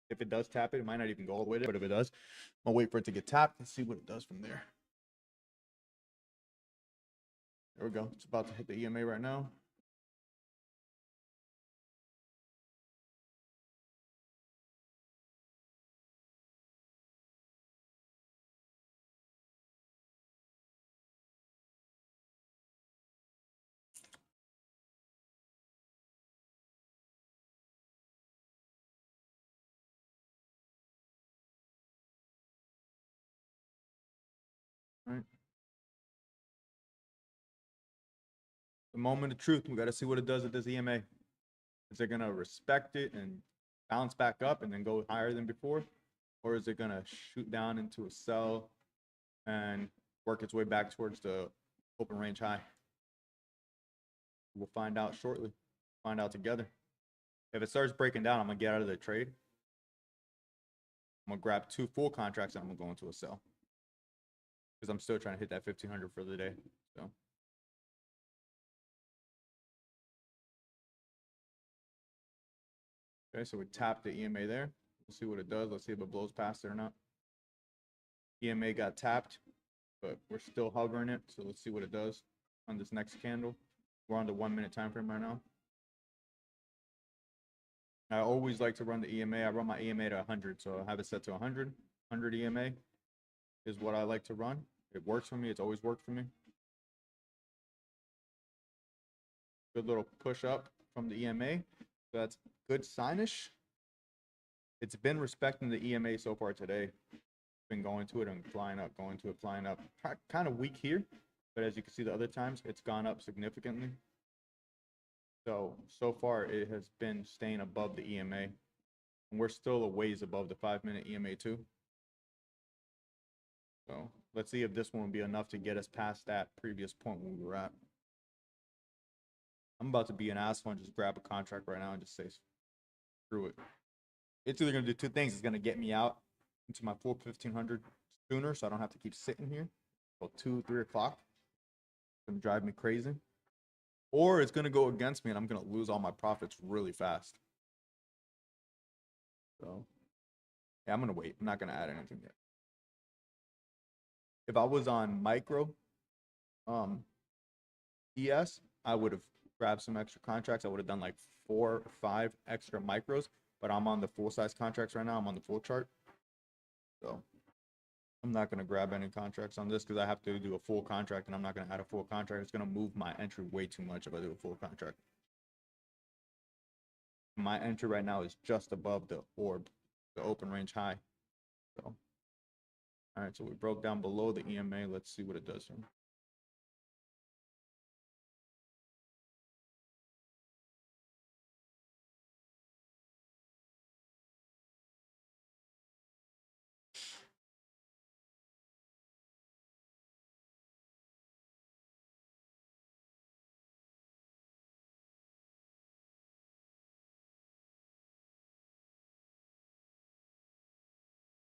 If it does tap it, it might not even go all the way there, but if it does, I'll wait for it to get tapped and see what it does from there. There we go. It's about to hit the EMA right now. All right. The moment of truth. We got to see what it does at this EMA. Is it going to respect it and bounce back up and then go higher than before? Or is it going to shoot down into a sell and work its way back towards the open range high? We'll find out shortly. Find out together. If it starts breaking down, I'm going to get out of the trade. I'm going to grab 2 full contracts and I'm going to go into a sell. Because I'm still trying to hit that 1,500 for the day. So. Okay, so we tap the EMA there. We'll see what it does. Let's see if it blows past it or not. EMA got tapped, but we're still hovering it. So let's see what it does on this next candle. We're on the 1 minute time frame right now. I always like to run the EMA. I run my EMA to 100, so I have it set to 100. 100 EMA is what I like to run. It works for me. It's always worked for me. Good little push up from the EMA. So that's good signish. It's been respecting the EMA so far today. Been going to it and flying up, going to it, flying up. Kind of weak here, but as you can see the other times, it's gone up significantly. So far it has been staying above the EMA. And we're still a ways above the 5 minute EMA too. So let's see if this one will be enough to get us past that previous point where we were at. I'm about to be an asshole and just grab a contract right now and just say, screw it. It's either going to do two things. It's going to get me out into my full 1500 sooner so I don't have to keep sitting here till 2, 3 o'clock. It's going to drive me crazy. Or it's going to go against me and I'm going to lose all my profits really fast. So, yeah, I'm going to wait. I'm not going to add anything yet. If I was on micro ES, I would have grabbed some extra contracts. I would have done like 4 or 5 extra micros, but I'm on the full size contracts right now. I'm on the full chart. So I'm not going to grab any contracts on this because I have to do a full contract and I'm not going to add a full contract. It's going to move my entry way too much if I do a full contract. My entry right now is just above the orb, the open range high. So, all right, so we broke down below the EMA. Let's see what it does here.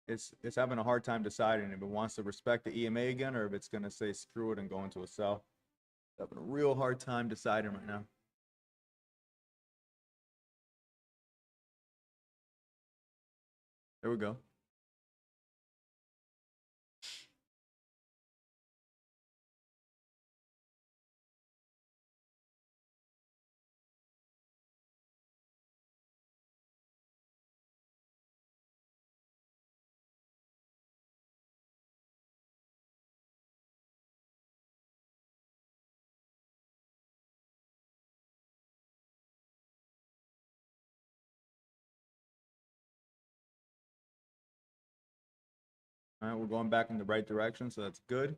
It's having a hard time deciding if it wants to respect the EMA again or if it's going to say screw it and go into a sell. It's having a real hard time deciding right now. There we go. All right, we're going back in the right direction, so that's good.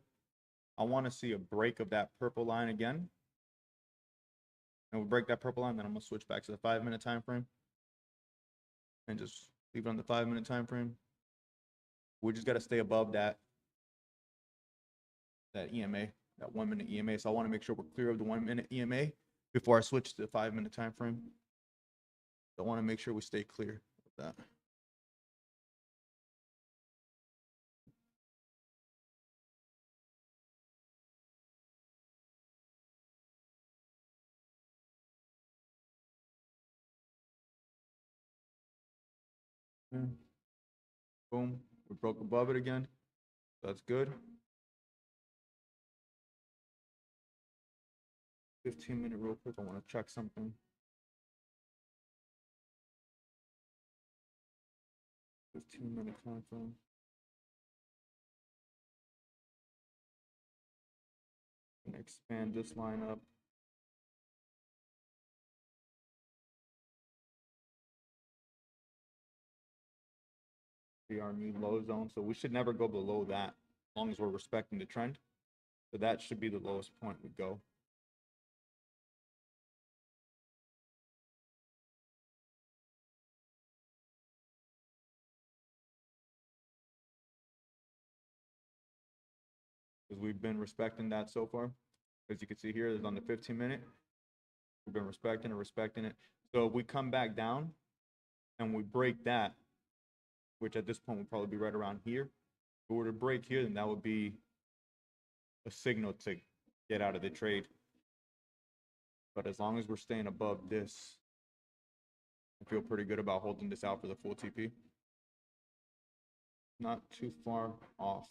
I want to see a break of that purple line again. And we'll break that purple line, then I'm going to switch back to the 5 minute time frame. And just leave it on the 5 minute time frame. We just got to stay above that EMA, that 1 minute EMA. So I want to make sure we're clear of the 1 minute EMA before I switch to the 5 minute time frame. So I want to make sure we stay clear of that. Boom. We broke above it again. That's good. 15-minute real quick. I want to check something. 15-minute time frame. I'm gonna expand this line up. Be our new low zone. So we should never go below that as long as we're respecting the trend. So that should be the lowest point we go. Because we've been respecting that so far. As you can see here, it's on the 15-minute. We've been respecting it. So if we come back down and we break that, which at this point would probably be right around here. If we were to break here, then that would be a signal to get out of the trade. But as long as we're staying above this, I feel pretty good about holding this out for the full TP. Not too far off.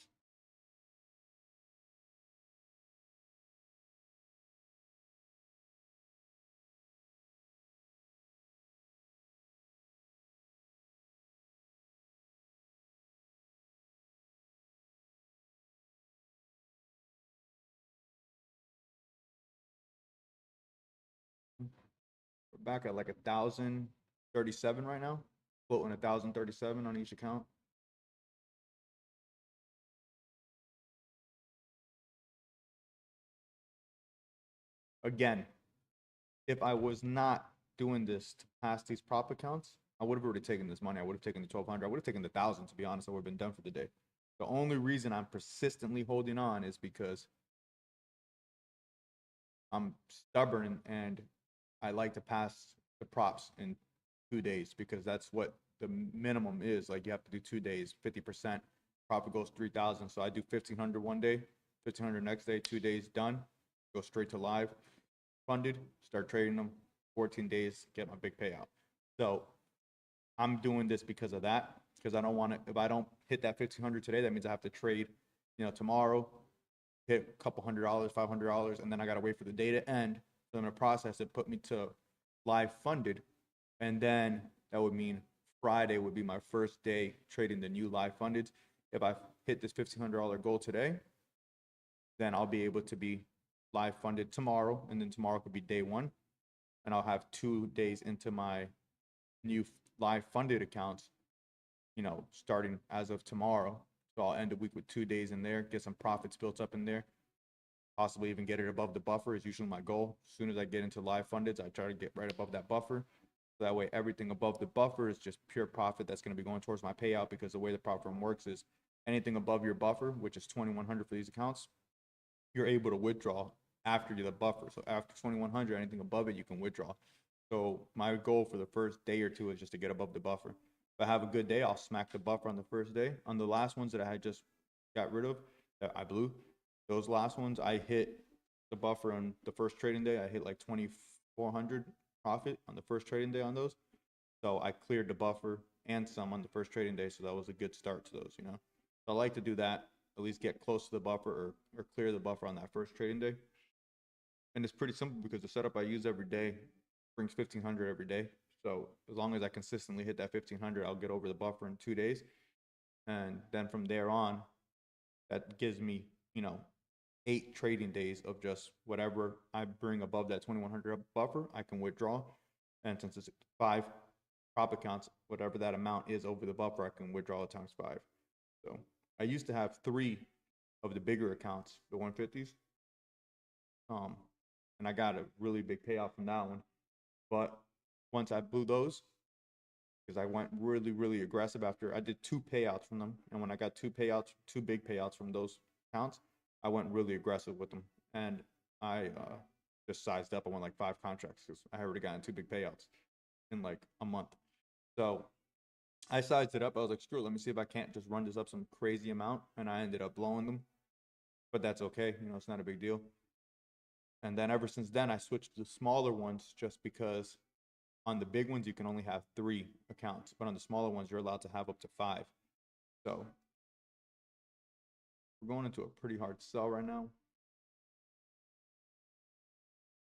back at like 1,037 right now, floating 1,037 on each account. Again, if I was not doing this to pass these prop accounts, I would have already taken this money. I would have taken the 1,200. I would have taken the 1,000. To be honest, I would have been done for the day. The only reason I'm persistently holding on is because I'm stubborn and I like to pass the props in 2 days because that's what the minimum is. Like you have to do 2 days, 50%. Profit goes 3,000. So I do 1,500 one day, 1,500 next day, 2 days done, go straight to live, funded, start trading them, 14 days, get my big payout. So I'm doing this because of that, because I don't want to, if I don't hit that 1,500 today, that means I have to trade, tomorrow, hit a couple $100, $500, and then I got to wait for the day to end. So in the process, it put me to live funded. And then that would mean Friday would be my first day trading the new live funded. If I hit this $1,500 goal today, then I'll be able to be live funded tomorrow. And then tomorrow could be day one. And I'll have 2 days into my new live funded accounts, starting as of tomorrow. So I'll end the week with 2 days in there, get some profits built up in there, possibly even get it above the buffer is usually my goal. As soon as I get into live funded, I try to get right above that buffer. So that way everything above the buffer is just pure profit that's going to be going towards my payout, because the way the prop firm works is anything above your buffer, which is 2,100 for these accounts, you're able to withdraw after the buffer. So after 2,100, anything above it, you can withdraw. So my goal for the first day or two is just to get above the buffer. If I have a good day, I'll smack the buffer on the first day. On the last ones that I had just got rid of, that I blew, those last ones, I hit the buffer on the first trading day. I hit like 2,400 profit on the first trading day on those. So I cleared the buffer and some on the first trading day. So that was a good start to those, So I like to do that, at least get close to the buffer or clear the buffer on that first trading day. And it's pretty simple because the setup I use every day brings 1,500 every day. So as long as I consistently hit that 1,500, I'll get over the buffer in 2 days. And then from there on, that gives me, 8 trading days of just whatever I bring above that 2,100 buffer, I can withdraw. And since it's 5 prop accounts, whatever that amount is over the buffer, I can withdraw it times 5. So I used to have 3 of the bigger accounts, the 150s. And I got a really big payout from that one. But once I blew those, because I went really, really aggressive after I did 2 payouts from them. And when I got 2 payouts, 2 big payouts from those accounts, I went really aggressive with them. And I just sized up. I went like 5 contracts because I already gotten 2 big payouts in like a month. So I sized it up. I was like, screw it, let me see if I can't just run this up some crazy amount. And I ended up blowing them. But that's okay. It's not a big deal. And then ever since then, I switched to the smaller ones just because on the big ones, you can only have 3 accounts. But on the smaller ones, you're allowed to have up to 5. So we're going into a pretty hard sell right now.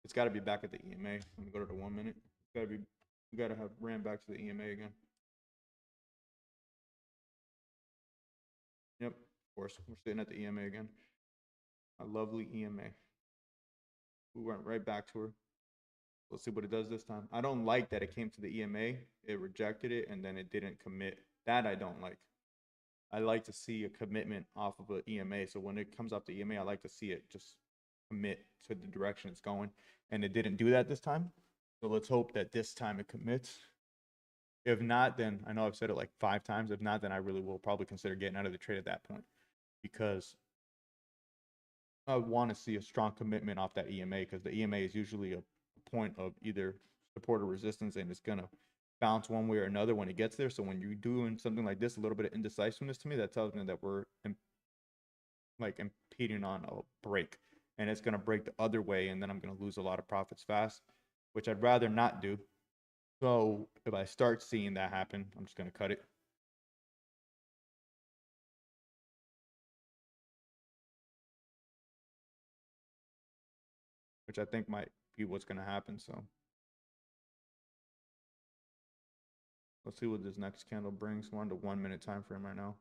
It's got to be back at the EMA. Let me go to the 1 minute. We got to have ran back to the EMA again. Yep, of course. We're sitting at the EMA again. A lovely EMA. We went right back to her. Let's see what it does this time. I don't like that it came to the EMA, it rejected it, and then it didn't commit. That I don't like. I like to see a commitment off of an EMA. So when it comes off the EMA, I like to see it just commit to the direction it's going. And it didn't do that this time. So let's hope that this time it commits. If not, then I know I've said it like 5 times. If not, then I really will probably consider getting out of the trade at that point, because I want to see a strong commitment off that EMA, because the EMA is usually a point of either support or resistance, and it's going to bounce one way or another when it gets there. So when you're doing something like this, a little bit of indecisiveness to me, that tells me that we're impeding on a break, and it's going to break the other way, and then I'm going to lose a lot of profits fast, which I'd rather not do. So if I start seeing that happen, I'm just going to cut it. Which I think might be what's going to happen. So let's see what this next candle brings. We're on the 1 minute time frame right now.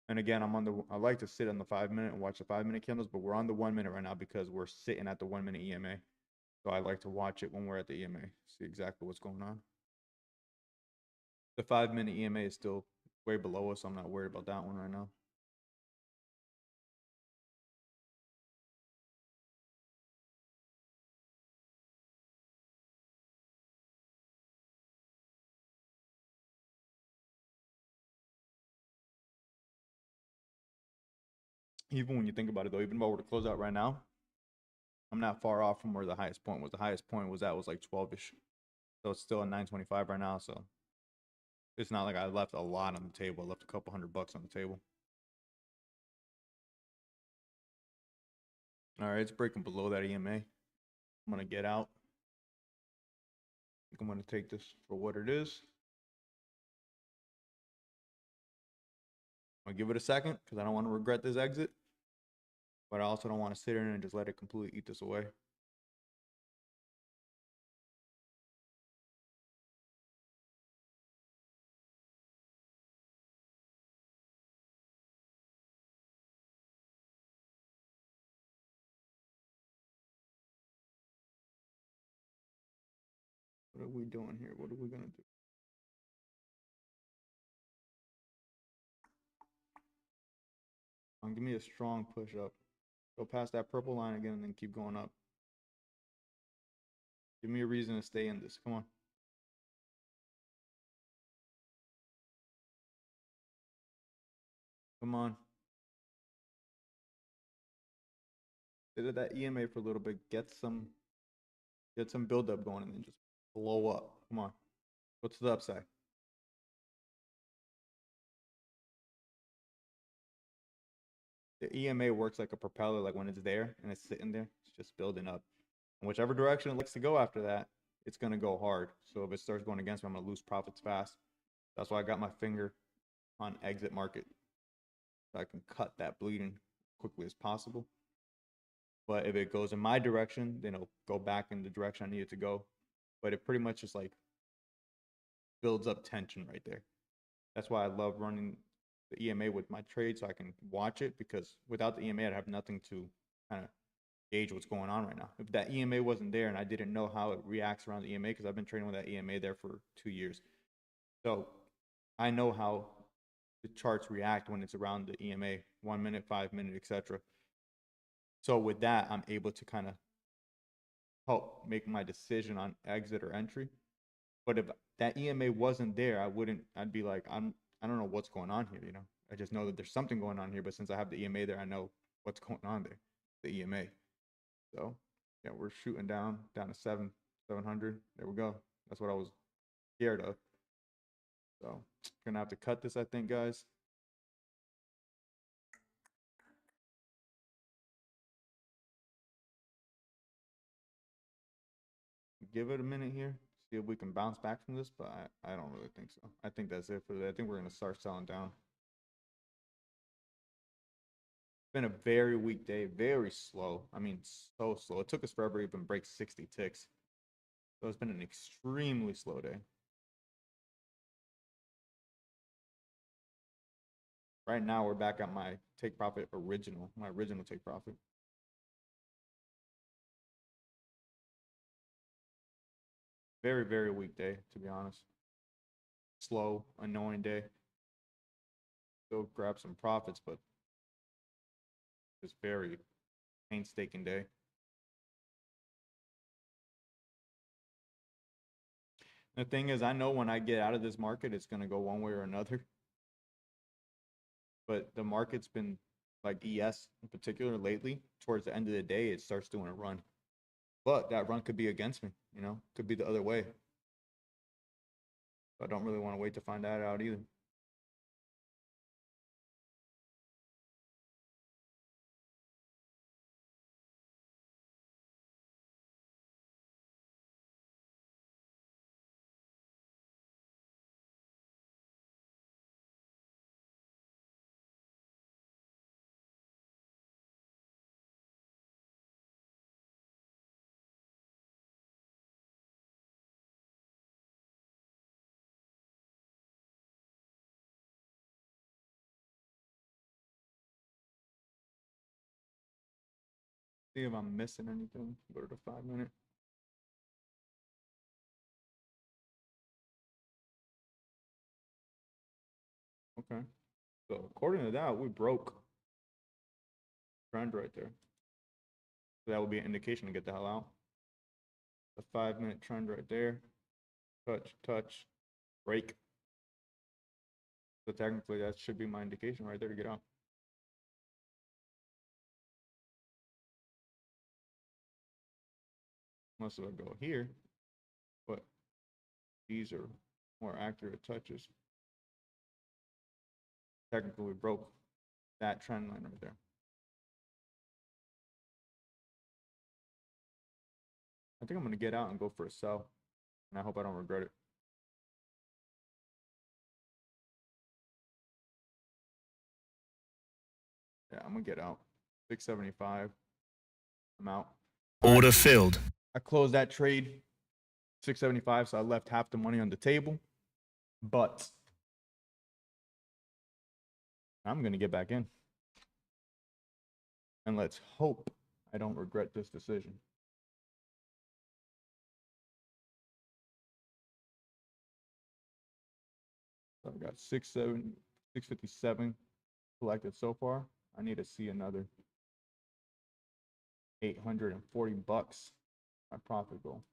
And again, I like to sit on the 5 minute and watch the 5 minute candles, but we're on the 1 minute right now because we're sitting at the 1 minute EMA. So I like to watch it when we're at the EMA, see exactly what's going on. The 5-minute EMA is still way below us, so I'm not worried about that one right now. Even when you think about it though, even though we're to close out right now, I'm not far off from where the highest point was. The highest point was like 12-ish. So it's still at 925 right now. So it's not like I left a lot on the table. I left a couple $100 on the table. All right, it's breaking below that EMA. I'm gonna get out. I think I'm gonna take this for what it is. I'm gonna give it a second because I don't want to regret this exit. But I also don't want to sit in and just let it completely eat this away. What are we doing here? What are we gonna do? Give me a strong push up. Go past that purple line again and then keep going up. Give me a reason to stay in this. Come on. Come on. Sit at that EMA for a little bit. Get some buildup going and then just blow up. Come on. What's the upside? The EMA works like a propeller, like when it's there and it's sitting there, it's just building up. And whichever direction it likes to go after that, it's gonna go hard. So if it starts going against me, I'm gonna lose profits fast. That's why I got my finger on exit market. So I can cut that bleeding quickly as possible. But if it goes in my direction, then it'll go back in the direction I need it to go. But it pretty much just like builds up tension right there. That's why I love running the EMA with my trade so I can watch it, because without the EMA, I'd have nothing to kind of gauge what's going on right now. If that EMA wasn't there and I didn't know how it reacts around the EMA, because I've been trading with that EMA there for 2 years. So I know how the charts react when it's around the EMA, 1 minute, 5 minute, etc. So with that, I'm able to kind of help make my decision on exit or entry. But if that EMA wasn't there, I'd be like, I don't know what's going on here, you know. I just know that there's something going on here, but since I have the EMA there, I know what's going on there, the EMA. So yeah, we're shooting down to 700. There we go. That's what I was scared of. So gonna have to cut this, I think, guys. Give it a minute here, see if we can bounce back from this, but I don't really think so. I think that's it for that. I think we're gonna start selling down. Been a very weak day, very slow. I mean, so slow. It took us forever to even break 60 ticks. So it's been an extremely slow day. Right now, we're back at my take profit original, my original take profit. Very, very weak day, to be honest. Slow, annoying day. Still grab some profits, but just very painstaking day. The thing is, I know when I get out of this market, it's going to go one way or another. But the market's been, like ES in particular lately, towards the end of the day, it starts doing a run. But that run could be against me, you know, could be the other way. I don't really want to wait to find that out either. See if I'm missing anything. Go to the 5 minute. Okay. So according to that, we broke trend right there. So that would be an indication to get the hell out. The 5-minute trend right there. Touch, break. So technically that should be my indication right there to get out. Unless I go here, but these are more accurate touches. Technically we broke that trend line right there. I think I'm gonna get out and go for a sell, and I hope I don't regret it. Yeah, I'm gonna get out. 675. I'm out. Order filled. I closed that trade 675, so I left half the money on the table. But I'm gonna get back in. And let's hope I don't regret this decision. So I've got 657 collected so far. I need to see another 840 bucks. My profit goal.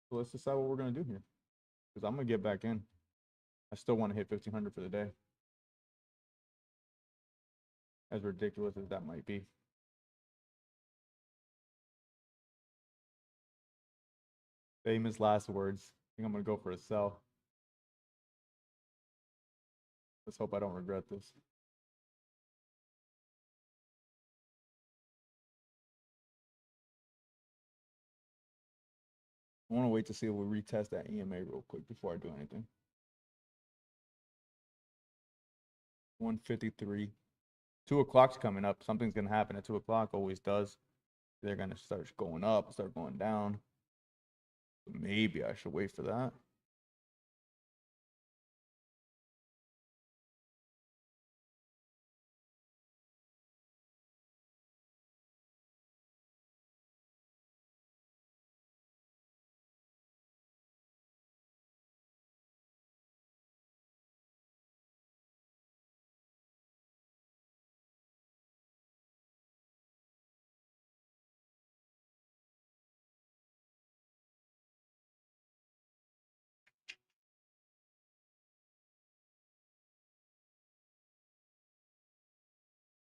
So let's decide what we're gonna do here, because I'm gonna get back in. I still want to hit 1500 for the day. As ridiculous as that might be. Famous last words. I think I'm gonna go for a sell. Let's hope I don't regret this. I want to wait to see if we retest that EMA real quick before I do anything. 153. 2 o'clock's coming up. Something's gonna happen at 2 o'clock. Always does. They're gonna start going up, start going down. Maybe I should wait for that.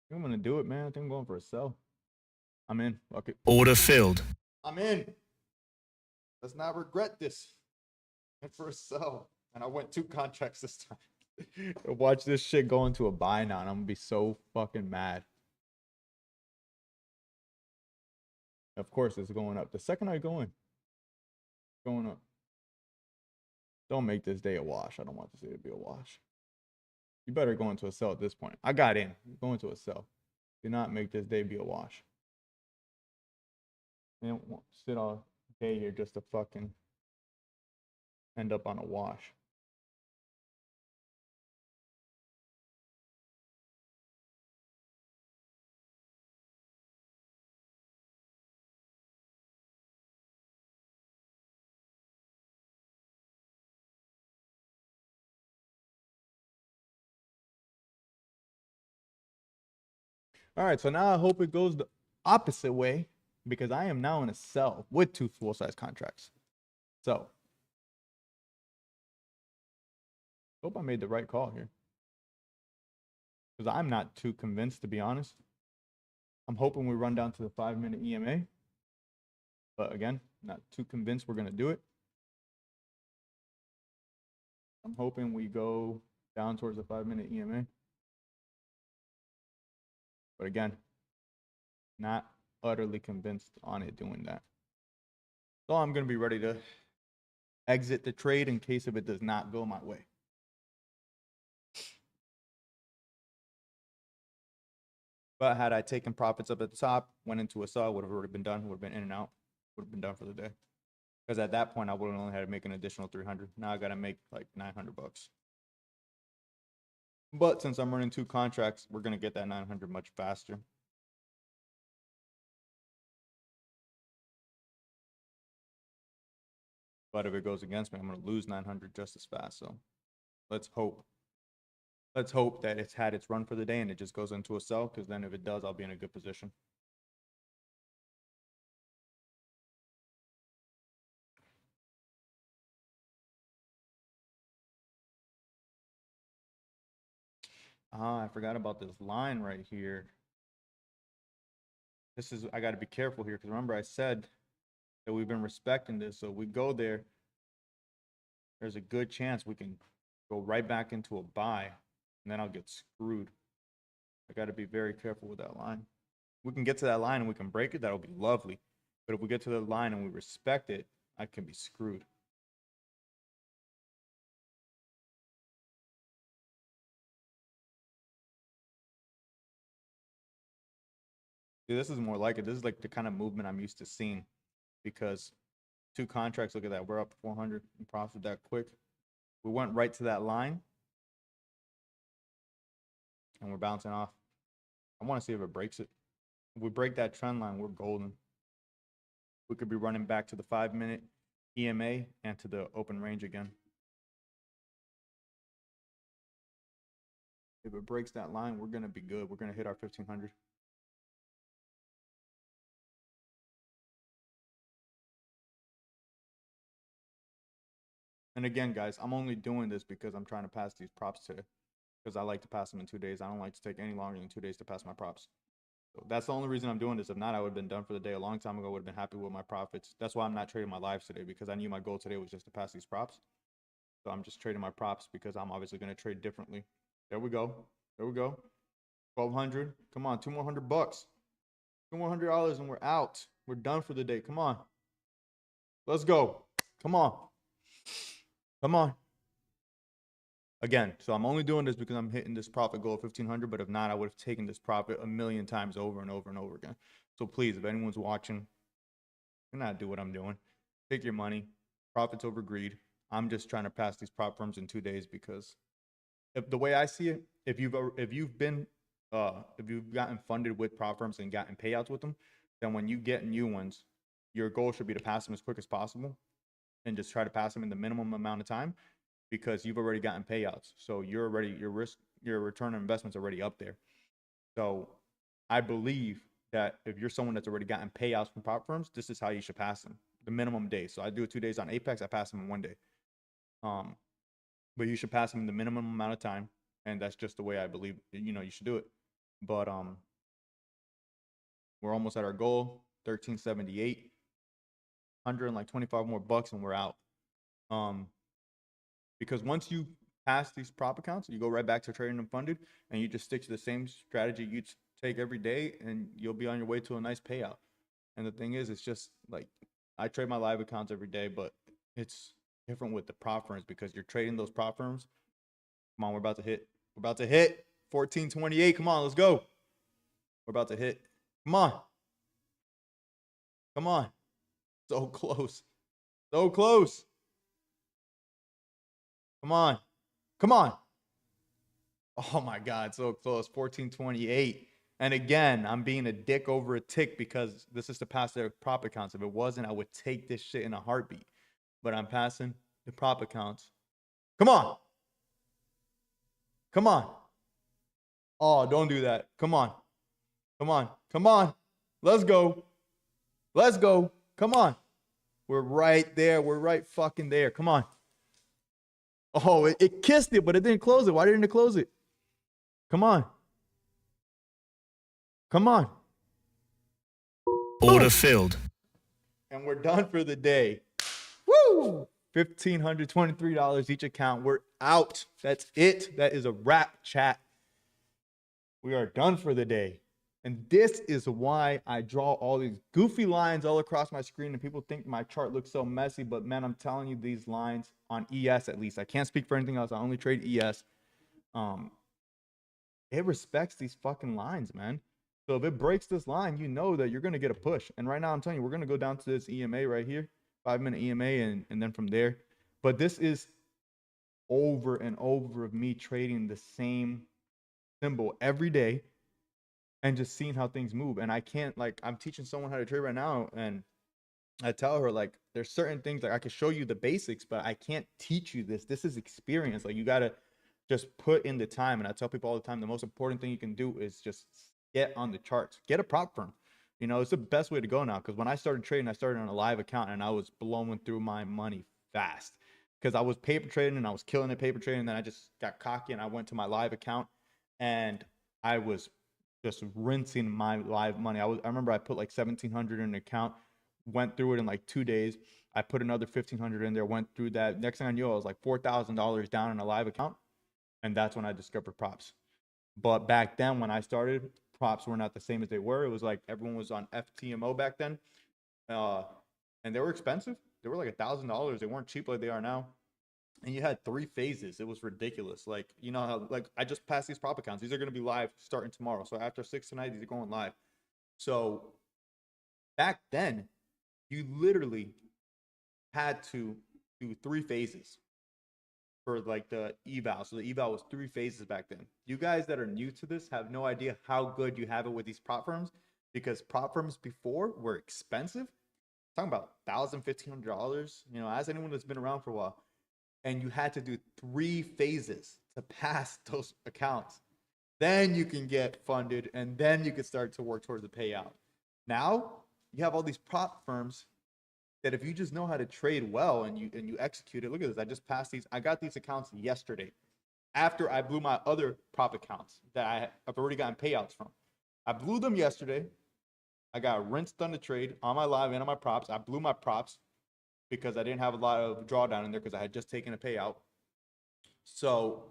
I think I'm gonna do it, man. I think I'm going for a sell. I'm in. Fuck it. Order filled. I'm in. Let's not regret this. And for a sell. And I went 2 contracts this time. Watch this shit go into a buy now, and I'm gonna be so fucking mad. Of course, it's going up. The second I go in, going up. Don't make this day a wash. I don't want this day to be a wash. You better go into a sell at this point. I got in. Go into a sell. Do not make this day be a wash. You don't sit all day here just to fucking end up on a wash. All right, so now I hope it goes the opposite way, because I am now in a sell with 2 full-size contracts. So, hope I made the right call here, because I'm not too convinced, to be honest. I'm hoping we run down to the 5-minute EMA, but again, not too convinced we're gonna do it. I'm hoping we go down towards the 5-minute EMA. But again, not utterly convinced on it doing that. So I'm going to be ready to exit the trade in case if it does not go my way. But had I taken profits up at the top, went into a sell, would have already been done, would have been in and out, would have been done for the day. Because at that point, I would have only had to make an additional 300. Now I got to make like 900 bucks. But since I'm running 2 contracts, we're going to get that 900 much faster. But if it goes against me, I'm going to lose 900 just as fast. So Let's hope. Let's hope that it's had its run for the day and it just goes into a sell, because then if it does, I'll be in a good position. Ah, I forgot about this line right here. This is, I got to be careful here, because remember I said that we've been respecting this. So if we go there, there's a good chance we can go right back into a buy, and then I'll get screwed. I got to be very careful with that line. We can get to that line and we can break it, that'll be lovely. But if we get to the line and we respect it, I can be screwed. See, this is more like it. This is like the kind of movement I'm used to seeing, because 2 contracts, look at that. We're up 400 in profit that quick. We went right to that line and we're bouncing off. I want to see if it breaks it. If we break that trend line, we're golden. We could be running back to the 5-minute EMA and to the open range again. If it breaks that line, we're going to be good. We're going to hit our 1500. And again, guys, I'm only doing this because I'm trying to pass these props today, because I like to pass them in 2 days. I don't like to take any longer than 2 days to pass my props. So that's the only reason I'm doing this. If not, I would have been done for the day a long time ago. Would have been happy with my profits. That's why I'm not trading my lives today, because I knew my goal today was just to pass these props. So I'm just trading my props because I'm obviously going to trade differently. There we go. There we go. 1200. Come on, 2 more $100. $2 more $100 and we're out. We're done for the day. Come on. Let's go. Come on. Come on. Again, so I'm only doing this because I'm hitting this profit goal of 1500, but if not, I would have taken this profit a million times over and over and over again. So please, if anyone's watching, do not do what I'm doing. Take your money. Profits over greed. I'm just trying to pass these prop firms in 2 days, because if the way I see it, if you've gotten funded with prop firms and gotten payouts with them, then when you get new ones, your goal should be to pass them as quick as possible and just try to pass them in the minimum amount of time, because you've already gotten payouts. So your return on investment's already up there. So I believe that if you're someone that's already gotten payouts from prop firms, this is how you should pass them. The minimum days. So I do it 2 days on Apex, I pass them in 1 day. But you should pass them in the minimum amount of time, and that's just the way I believe, you should do it. But we're almost at our goal, 1378. 125 more bucks and we're out. Because once you pass these prop accounts, you go right back to trading them funded, and you just stick to the same strategy you take every day, and you'll be on your way to a nice payout. And the thing is, it's just like, I trade my live accounts every day, but it's different with the prop firms, because you're trading those prop firms. Come on, we're about to hit 1428. Come on, let's go. We're about to hit. Come on. Come on. So close. So close. Come on. Come on. Oh my God, so close. 1428. And again, I'm being a dick over a tick, because this is to pass their prop accounts. If it wasn't, I would take this shit in a heartbeat. But I'm passing the prop accounts. Come on. Come on. Oh, don't do that. Come on. Come on. Come on. Let's go. Let's go. Come on. We're right there. We're right fucking there. Come on. Oh, it kissed it, but it didn't close it. Why didn't it close it? Come on. Come on. Order filled. And we're done for the day. Woo! $1,523 each account. We're out. That's it. That is a wrap, chat. We are done for the day. And this is why I draw all these goofy lines all across my screen, and people think my chart looks so messy, but man, I'm telling you, these lines on ES, at least, I can't speak for anything else. I only trade ES. It respects these fucking lines, man. So if it breaks this line, you know that you're going to get a push. And right now, I'm telling you, we're going to go down to this EMA right here, 5-minute EMA, and then from there. But this is over and over of me trading the same symbol every day and just seeing how things move. And I can't, like, I'm teaching someone how to trade right now, and I tell her like there's certain things like I can show you the basics, but I can't teach you this. This is experience. Like you gotta just put in the time. And I tell people all the time, the most important thing you can do is just get on the charts, get a prop firm. You know, it's the best way to go now. Because when I started trading, I started on a live account and I was blowing through my money fast. Because I was paper trading and I was killing it paper trading. And then I just got cocky and I went to my live account and I was just rinsing my live money. I remember I put like 1,700 in an account, went through it in like 2 days. I put another 1,500 in there, went through that. Next thing I knew, I was like $4,000 down in a live account, and that's when I discovered props. But back then, when I started, props were not the same as they were. It was like everyone was on FTMO back then, uh, and they were expensive. They were like $1,000. They weren't cheap like they are now. And you had 3 phases. It was ridiculous. Like you know how like I just passed these prop accounts. These are going to be live starting tomorrow. So after 6 tonight, these are going live. So back then, you literally had to do 3 phases for like the eval. So the eval was 3 phases back then. You guys that are new to this have no idea how good you have it with these prop firms because prop firms before were expensive. Talking about $1,000, $1,500. You know, as anyone that's been around for a while, and you had to do 3 phases to pass those accounts. Then you can get funded, and then you can start to work towards the payout. Now you have all these prop firms that if you just know how to trade well and you execute it, look at this. I just passed these. I got these accounts yesterday after I blew my other prop accounts that I've already gotten payouts from. I blew them yesterday. I got rinsed on the trade on my live and on my props. I blew my props because I didn't have a lot of drawdown in there because I had just taken a payout. So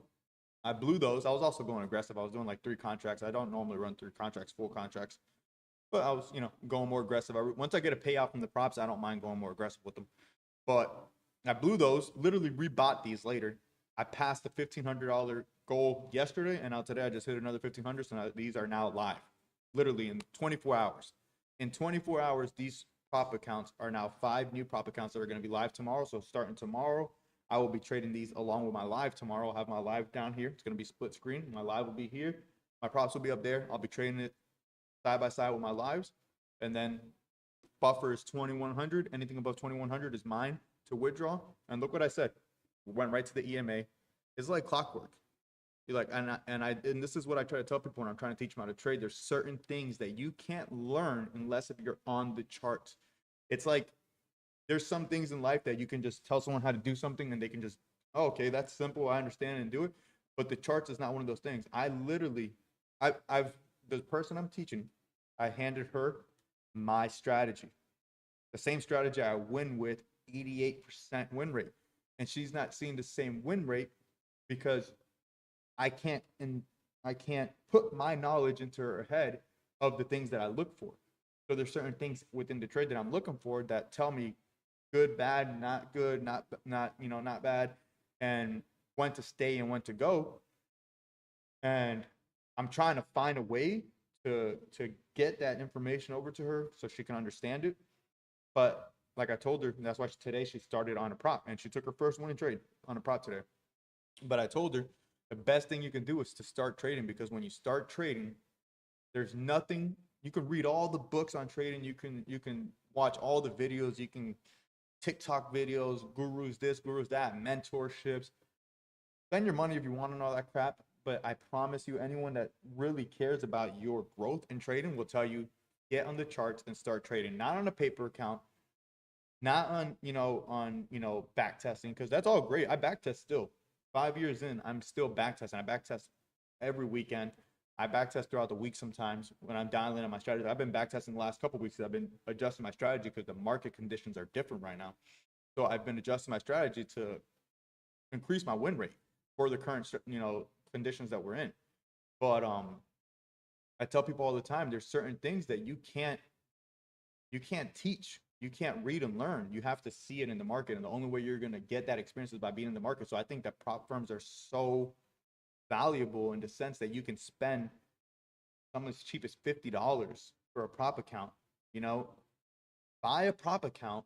I blew those. I was also going aggressive. I was doing like 3 contracts. I don't normally run 3 contracts, full contracts, but I was, going more aggressive. Once I get a payout from the props, I don't mind going more aggressive with them. But I blew those, literally rebought these later. I passed the $1,500 goal yesterday, and now today I just hit another 1,500. So now these are now live, literally in 24 hours. In 24 hours, these prop accounts are now 5 new prop accounts that are going to be live tomorrow. So starting tomorrow, I will be trading these along with my live tomorrow. I'll have my live down here. It's going to be split screen. My live will be here. My props will be up there. I'll be trading it side by side with my lives. And then buffer is 2,100. Anything above 2,100 is mine to withdraw. And look what I said. Went right to the EMA. It's like clockwork. You're like, and this is what I try to tell people when I'm trying to teach them how to trade. There's certain things that you can't learn unless if you're on the charts. It's like there's some things in life that you can just tell someone how to do something and they can just, oh, okay, that's simple. I understand and do it. But the charts is not one of those things. I've the person I'm teaching, I handed her my strategy, the same strategy I win with, 88% win rate, and she's not seeing the same win rate because I can't I can't put my knowledge into her head of the things that I look for. So there's certain things within the trade that I'm looking for that tell me good, bad, not good, not bad, and when to stay and when to go. And I'm trying to find a way to get that information over to her so she can understand it. But like I told her, that's why today she started on a prop and she took her first winning trade on a prop today. But I told her the best thing you can do is to start trading because when you start trading, there's nothing you can read all the books on trading. You can watch all the videos. You can TikTok videos, gurus this, gurus that, mentorships. Spend your money if you want and all that crap. But I promise you, anyone that really cares about your growth in trading will tell you get on the charts and start trading. Not on a paper account, not on back testing because that's all great. I back test still. 5 years in, I'm still back testing. I back test every weekend. I back test throughout the week sometimes when I'm dialing in my strategy. I've been back testing the last couple of weeks. I've been adjusting my strategy because the market conditions are different right now. So I've been adjusting my strategy to increase my win rate for the current conditions that we're in. But I tell people all the time there's certain things that you can't teach. You can't read and learn. You have to see it in the market. And the only way you're going to get that experience is by being in the market. So I think that prop firms are so valuable in the sense that you can spend something as cheap as $50 for a prop account. Buy a prop account,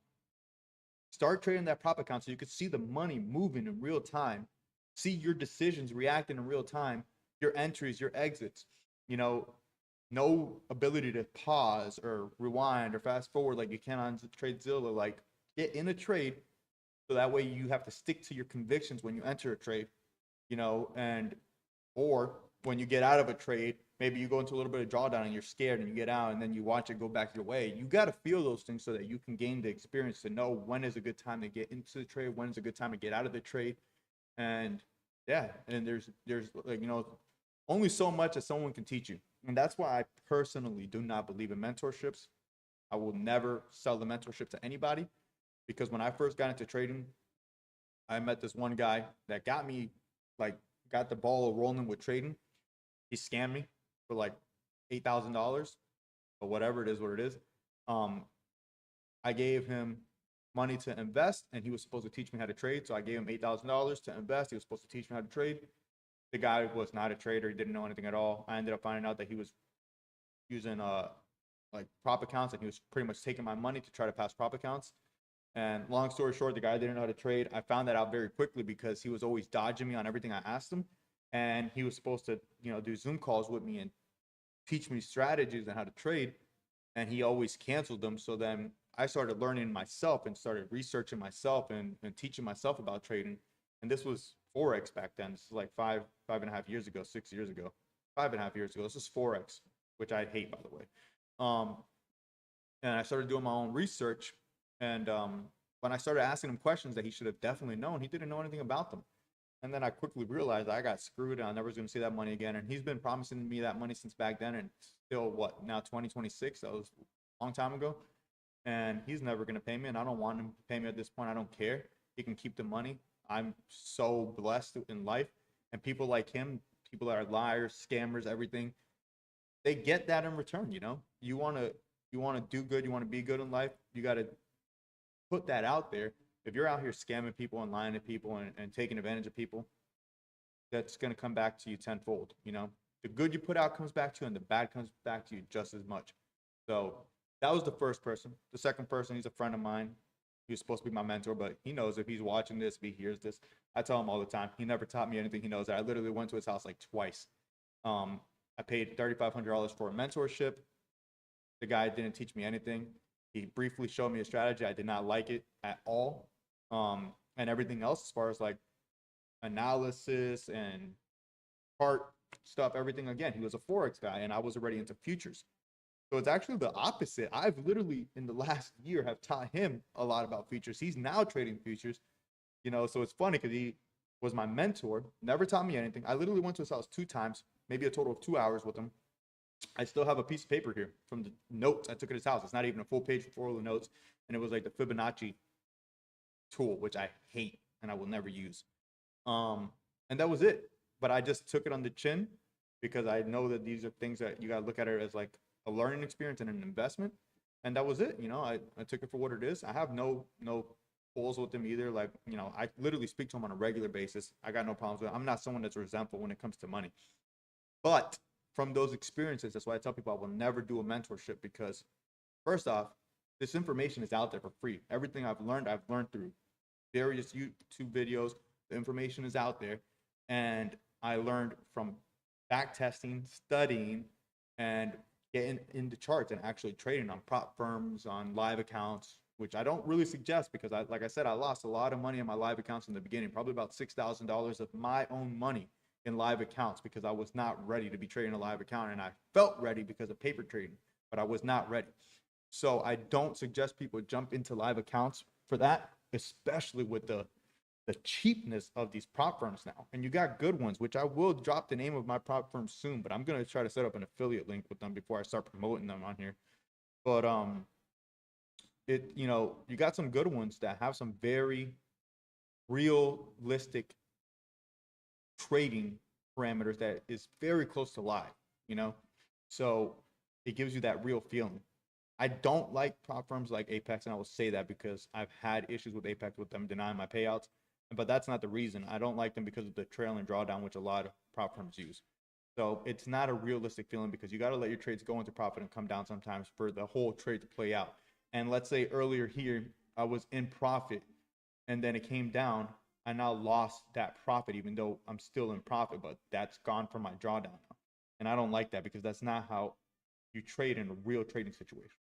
start trading that prop account so you can see the money moving in real time, see your decisions reacting in real time, your entries, your exits. no ability to pause or rewind or fast forward like you can on TradeZilla. Like, get in a trade so that way you have to stick to your convictions when you enter a trade, and or when you get out of a trade, maybe you go into a little bit of drawdown and you're scared and you get out and then you watch it go back your way. You got to feel those things so that you can gain the experience to know when is a good time to get into the trade, when is a good time to get out of the trade. And yeah, and there's like, only so much as someone can teach you. And that's why I personally do not believe in mentorships. I will never sell the mentorship to anybody because when I first got into trading, I met this one guy that got me, like, got the ball rolling with trading. He scammed me for like $8,000 or whatever it is, what it is. I gave him money to invest, and he was supposed to teach me how to trade. So I gave him $8,000 to invest. He was supposed to teach me how to trade. The guy was not a trader. He didn't know anything at all. I ended up finding out that he was using like prop accounts, and he was pretty much taking my money to try to pass prop accounts. And long story short, the guy didn't know how to trade. I found that out very quickly because he was always dodging me on everything I asked him. And he was supposed to, do Zoom calls with me and teach me strategies and how to trade. And he always canceled them. So then I started learning myself and started researching myself and teaching myself about trading. And this was Forex back then. This is like five and a half years ago, 6 years ago, 5.5 years ago. This is Forex, which I hate, by the way. And I started doing my own research. And when I started asking him questions that he should have definitely known, he didn't know anything about them. And then I quickly realized I got screwed and I never was going to see that money again. And he's been promising me that money since back then. And still, what, now 2026? That was a long time ago. And he's never going to pay me. And I don't want him to pay me at this point. I don't care. He can keep the money. I'm so blessed in life. And people like him, people that are liars, scammers, everything, they get that in return. You want to do good. You want to be good in life. You got to put that out there. If you're out here scamming people and lying to people and taking advantage of people, that's going to come back to you tenfold. The good you put out comes back to you, and the bad comes back to you just as much. So that was the first person. The second person, he's a friend of mine. He was supposed to be my mentor, but he knows if he's watching this, if he hears this, I tell him all the time. He never taught me anything. He knows that. I literally went to his house like twice. I paid $3,500 for a mentorship. The guy didn't teach me anything. He briefly showed me a strategy. I did not like it at all. And everything else, as far as like analysis and chart stuff, everything, again, he was a Forex guy and I was already into futures. So it's actually the opposite. I've literally in the last year have taught him a lot about futures. He's now trading futures, so it's funny because he was my mentor, never taught me anything. I literally went to his house 2 times, maybe a total of 2 hours with him. I still have a piece of paper here from the notes I took at his house. It's not even a full page for all the notes. And it was like the Fibonacci tool, which I hate and I will never use. And that was it. But I just took it on the chin because I know that these are things that you got to look at it as like a learning experience and an investment. And that was it. I took it for what it is. I have no pulls with him either. Like, I literally speak to him on a regular basis. I got no problems with it. I'm not someone that's resentful when it comes to money. But from those experiences, that's why I tell people I will never do a mentorship because, first off, this information is out there for free. Everything I've learned through various YouTube videos. The information is out there. And I learned from back testing, studying, and getting into charts and actually trading on prop firms, on live accounts, which I don't really suggest because, like I said, I lost a lot of money in my live accounts in the beginning, probably about $6,000 of my own money in live accounts because I was not ready to be trading a live account, and I felt ready because of paper trading, but I was not ready. So I don't suggest people jump into live accounts for that, especially with the cheapness of these prop firms now. And you got good ones, which I will drop the name of my prop firm soon, but I'm going to try to set up an affiliate link with them before I start promoting them on here. But you got some good ones that have some very realistic trading parameters that is very close to live, so it gives you that real feeling. I don't like prop firms like Apex, and I will say that because I've had issues with Apex with them denying my payouts, but that's not the reason. I don't like them because of the trail and drawdown, which a lot of prop firms use. So it's not a realistic feeling because you got to let your trades go into profit and come down sometimes for the whole trade to play out. And let's say earlier here, I was in profit and then it came down. I now lost that profit, even though I'm still in profit, but that's gone from my drawdown now. And I don't like that because that's not how you trade in a real trading situation.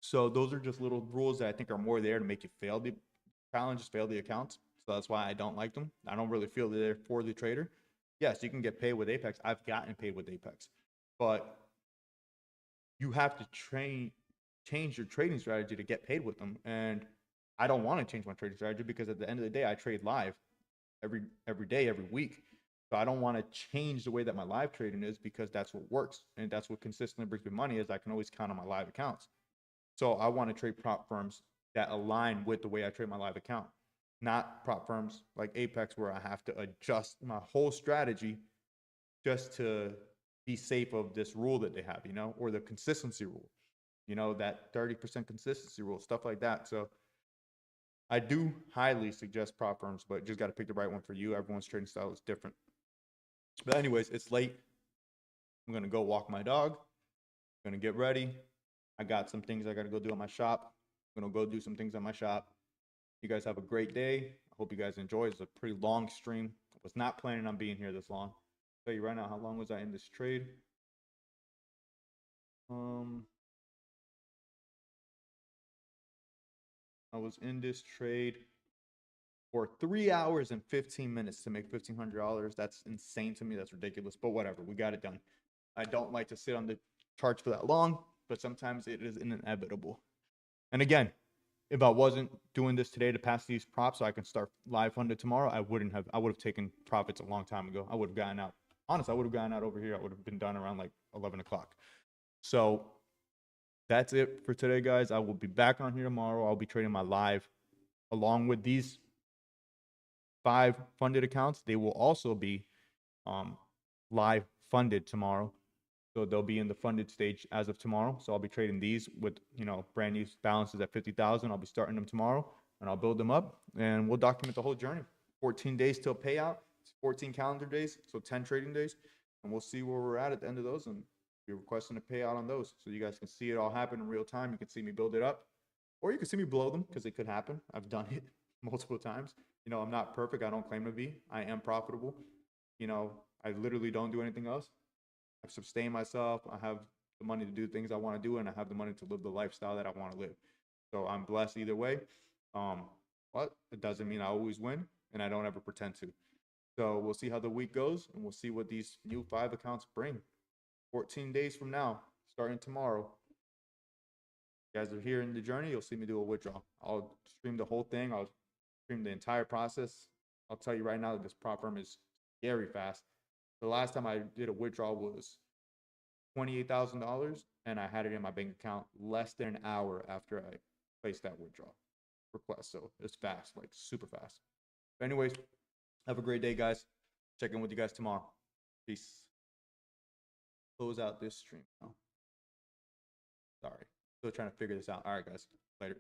So those are just little rules that I think are more there to make you fail the challenges, fail the accounts. So that's why I don't like them. I don't really feel they're for the trader. Yes, you can get paid with Apex. I've gotten paid with Apex, but you have to change your trading strategy to get paid with them. And I don't want to change my trading strategy because at the end of the day, I trade live every day, every week. So I don't want to change the way that my live trading is because that's what works and that's what consistently brings me money. Is I can always count on my live accounts. So I want to trade prop firms that align with the way I trade my live account, not prop firms like Apex where I have to adjust my whole strategy just to be safe of this rule that they have, or the consistency rule, that 30% consistency rule, stuff like that. So I do highly suggest prop firms, but just got to pick the right one for you. Everyone's trading style is different. But anyways, it's late. I'm going to go walk my dog. I'm going to get ready. I got some things I got to go do at my shop. I'm going to go do some things at my shop. You guys have a great day. I hope you guys enjoy. It's a pretty long stream. I was not planning on being here this long. I'll tell you right now, how long was I in this trade? I was in this trade for 3 hours and 15 minutes to make $1,500. That's insane to me. That's ridiculous, but whatever. We got it done. I don't like to sit on the charts for that long, but sometimes it is inevitable. And again, if I wasn't doing this today to pass these props so I can start live funded tomorrow, I would have taken profits a long time ago. I would have gotten out. Honestly, I would have gotten out over here. I would have been done around like 11 o'clock. So that's it for today, guys. I will be back on here tomorrow. I'll be trading my live along with these 5 funded accounts. They will also be live funded tomorrow. So they'll be in the funded stage as of tomorrow. So I'll be trading these with, brand new balances at 50,000. I'll be starting them tomorrow and I'll build them up and we'll document the whole journey. 14 days till payout. It's 14 calendar days. So 10 trading days. And we'll see where we're at the end of those and be requesting a payout on those. So you guys can see it all happen in real time. You can see me build it up or you can see me blow them because it could happen. I've done it multiple times. I'm not perfect. I don't claim to be. I am profitable. I literally don't do anything else. I've sustained myself. I have the money to do things I want to do, and I have the money to live the lifestyle that I want to live. So I'm blessed either way. But it doesn't mean I always win, and I don't ever pretend to. So we'll see how the week goes, and we'll see what these new 5 accounts bring. 14 days from now, starting tomorrow. You guys are here in the journey. You'll see me do a withdrawal. I'll stream the whole thing. I'll stream the entire process. I'll tell you right now that this prop firm is scary fast. The last time I did a withdrawal was $28,000, and I had it in my bank account less than an hour after I placed that withdrawal request. So it's fast, like super fast. But anyways, have a great day, guys. Check in with you guys tomorrow. Peace. Close out this stream now. Sorry. Still trying to figure this out. All right, guys. Later.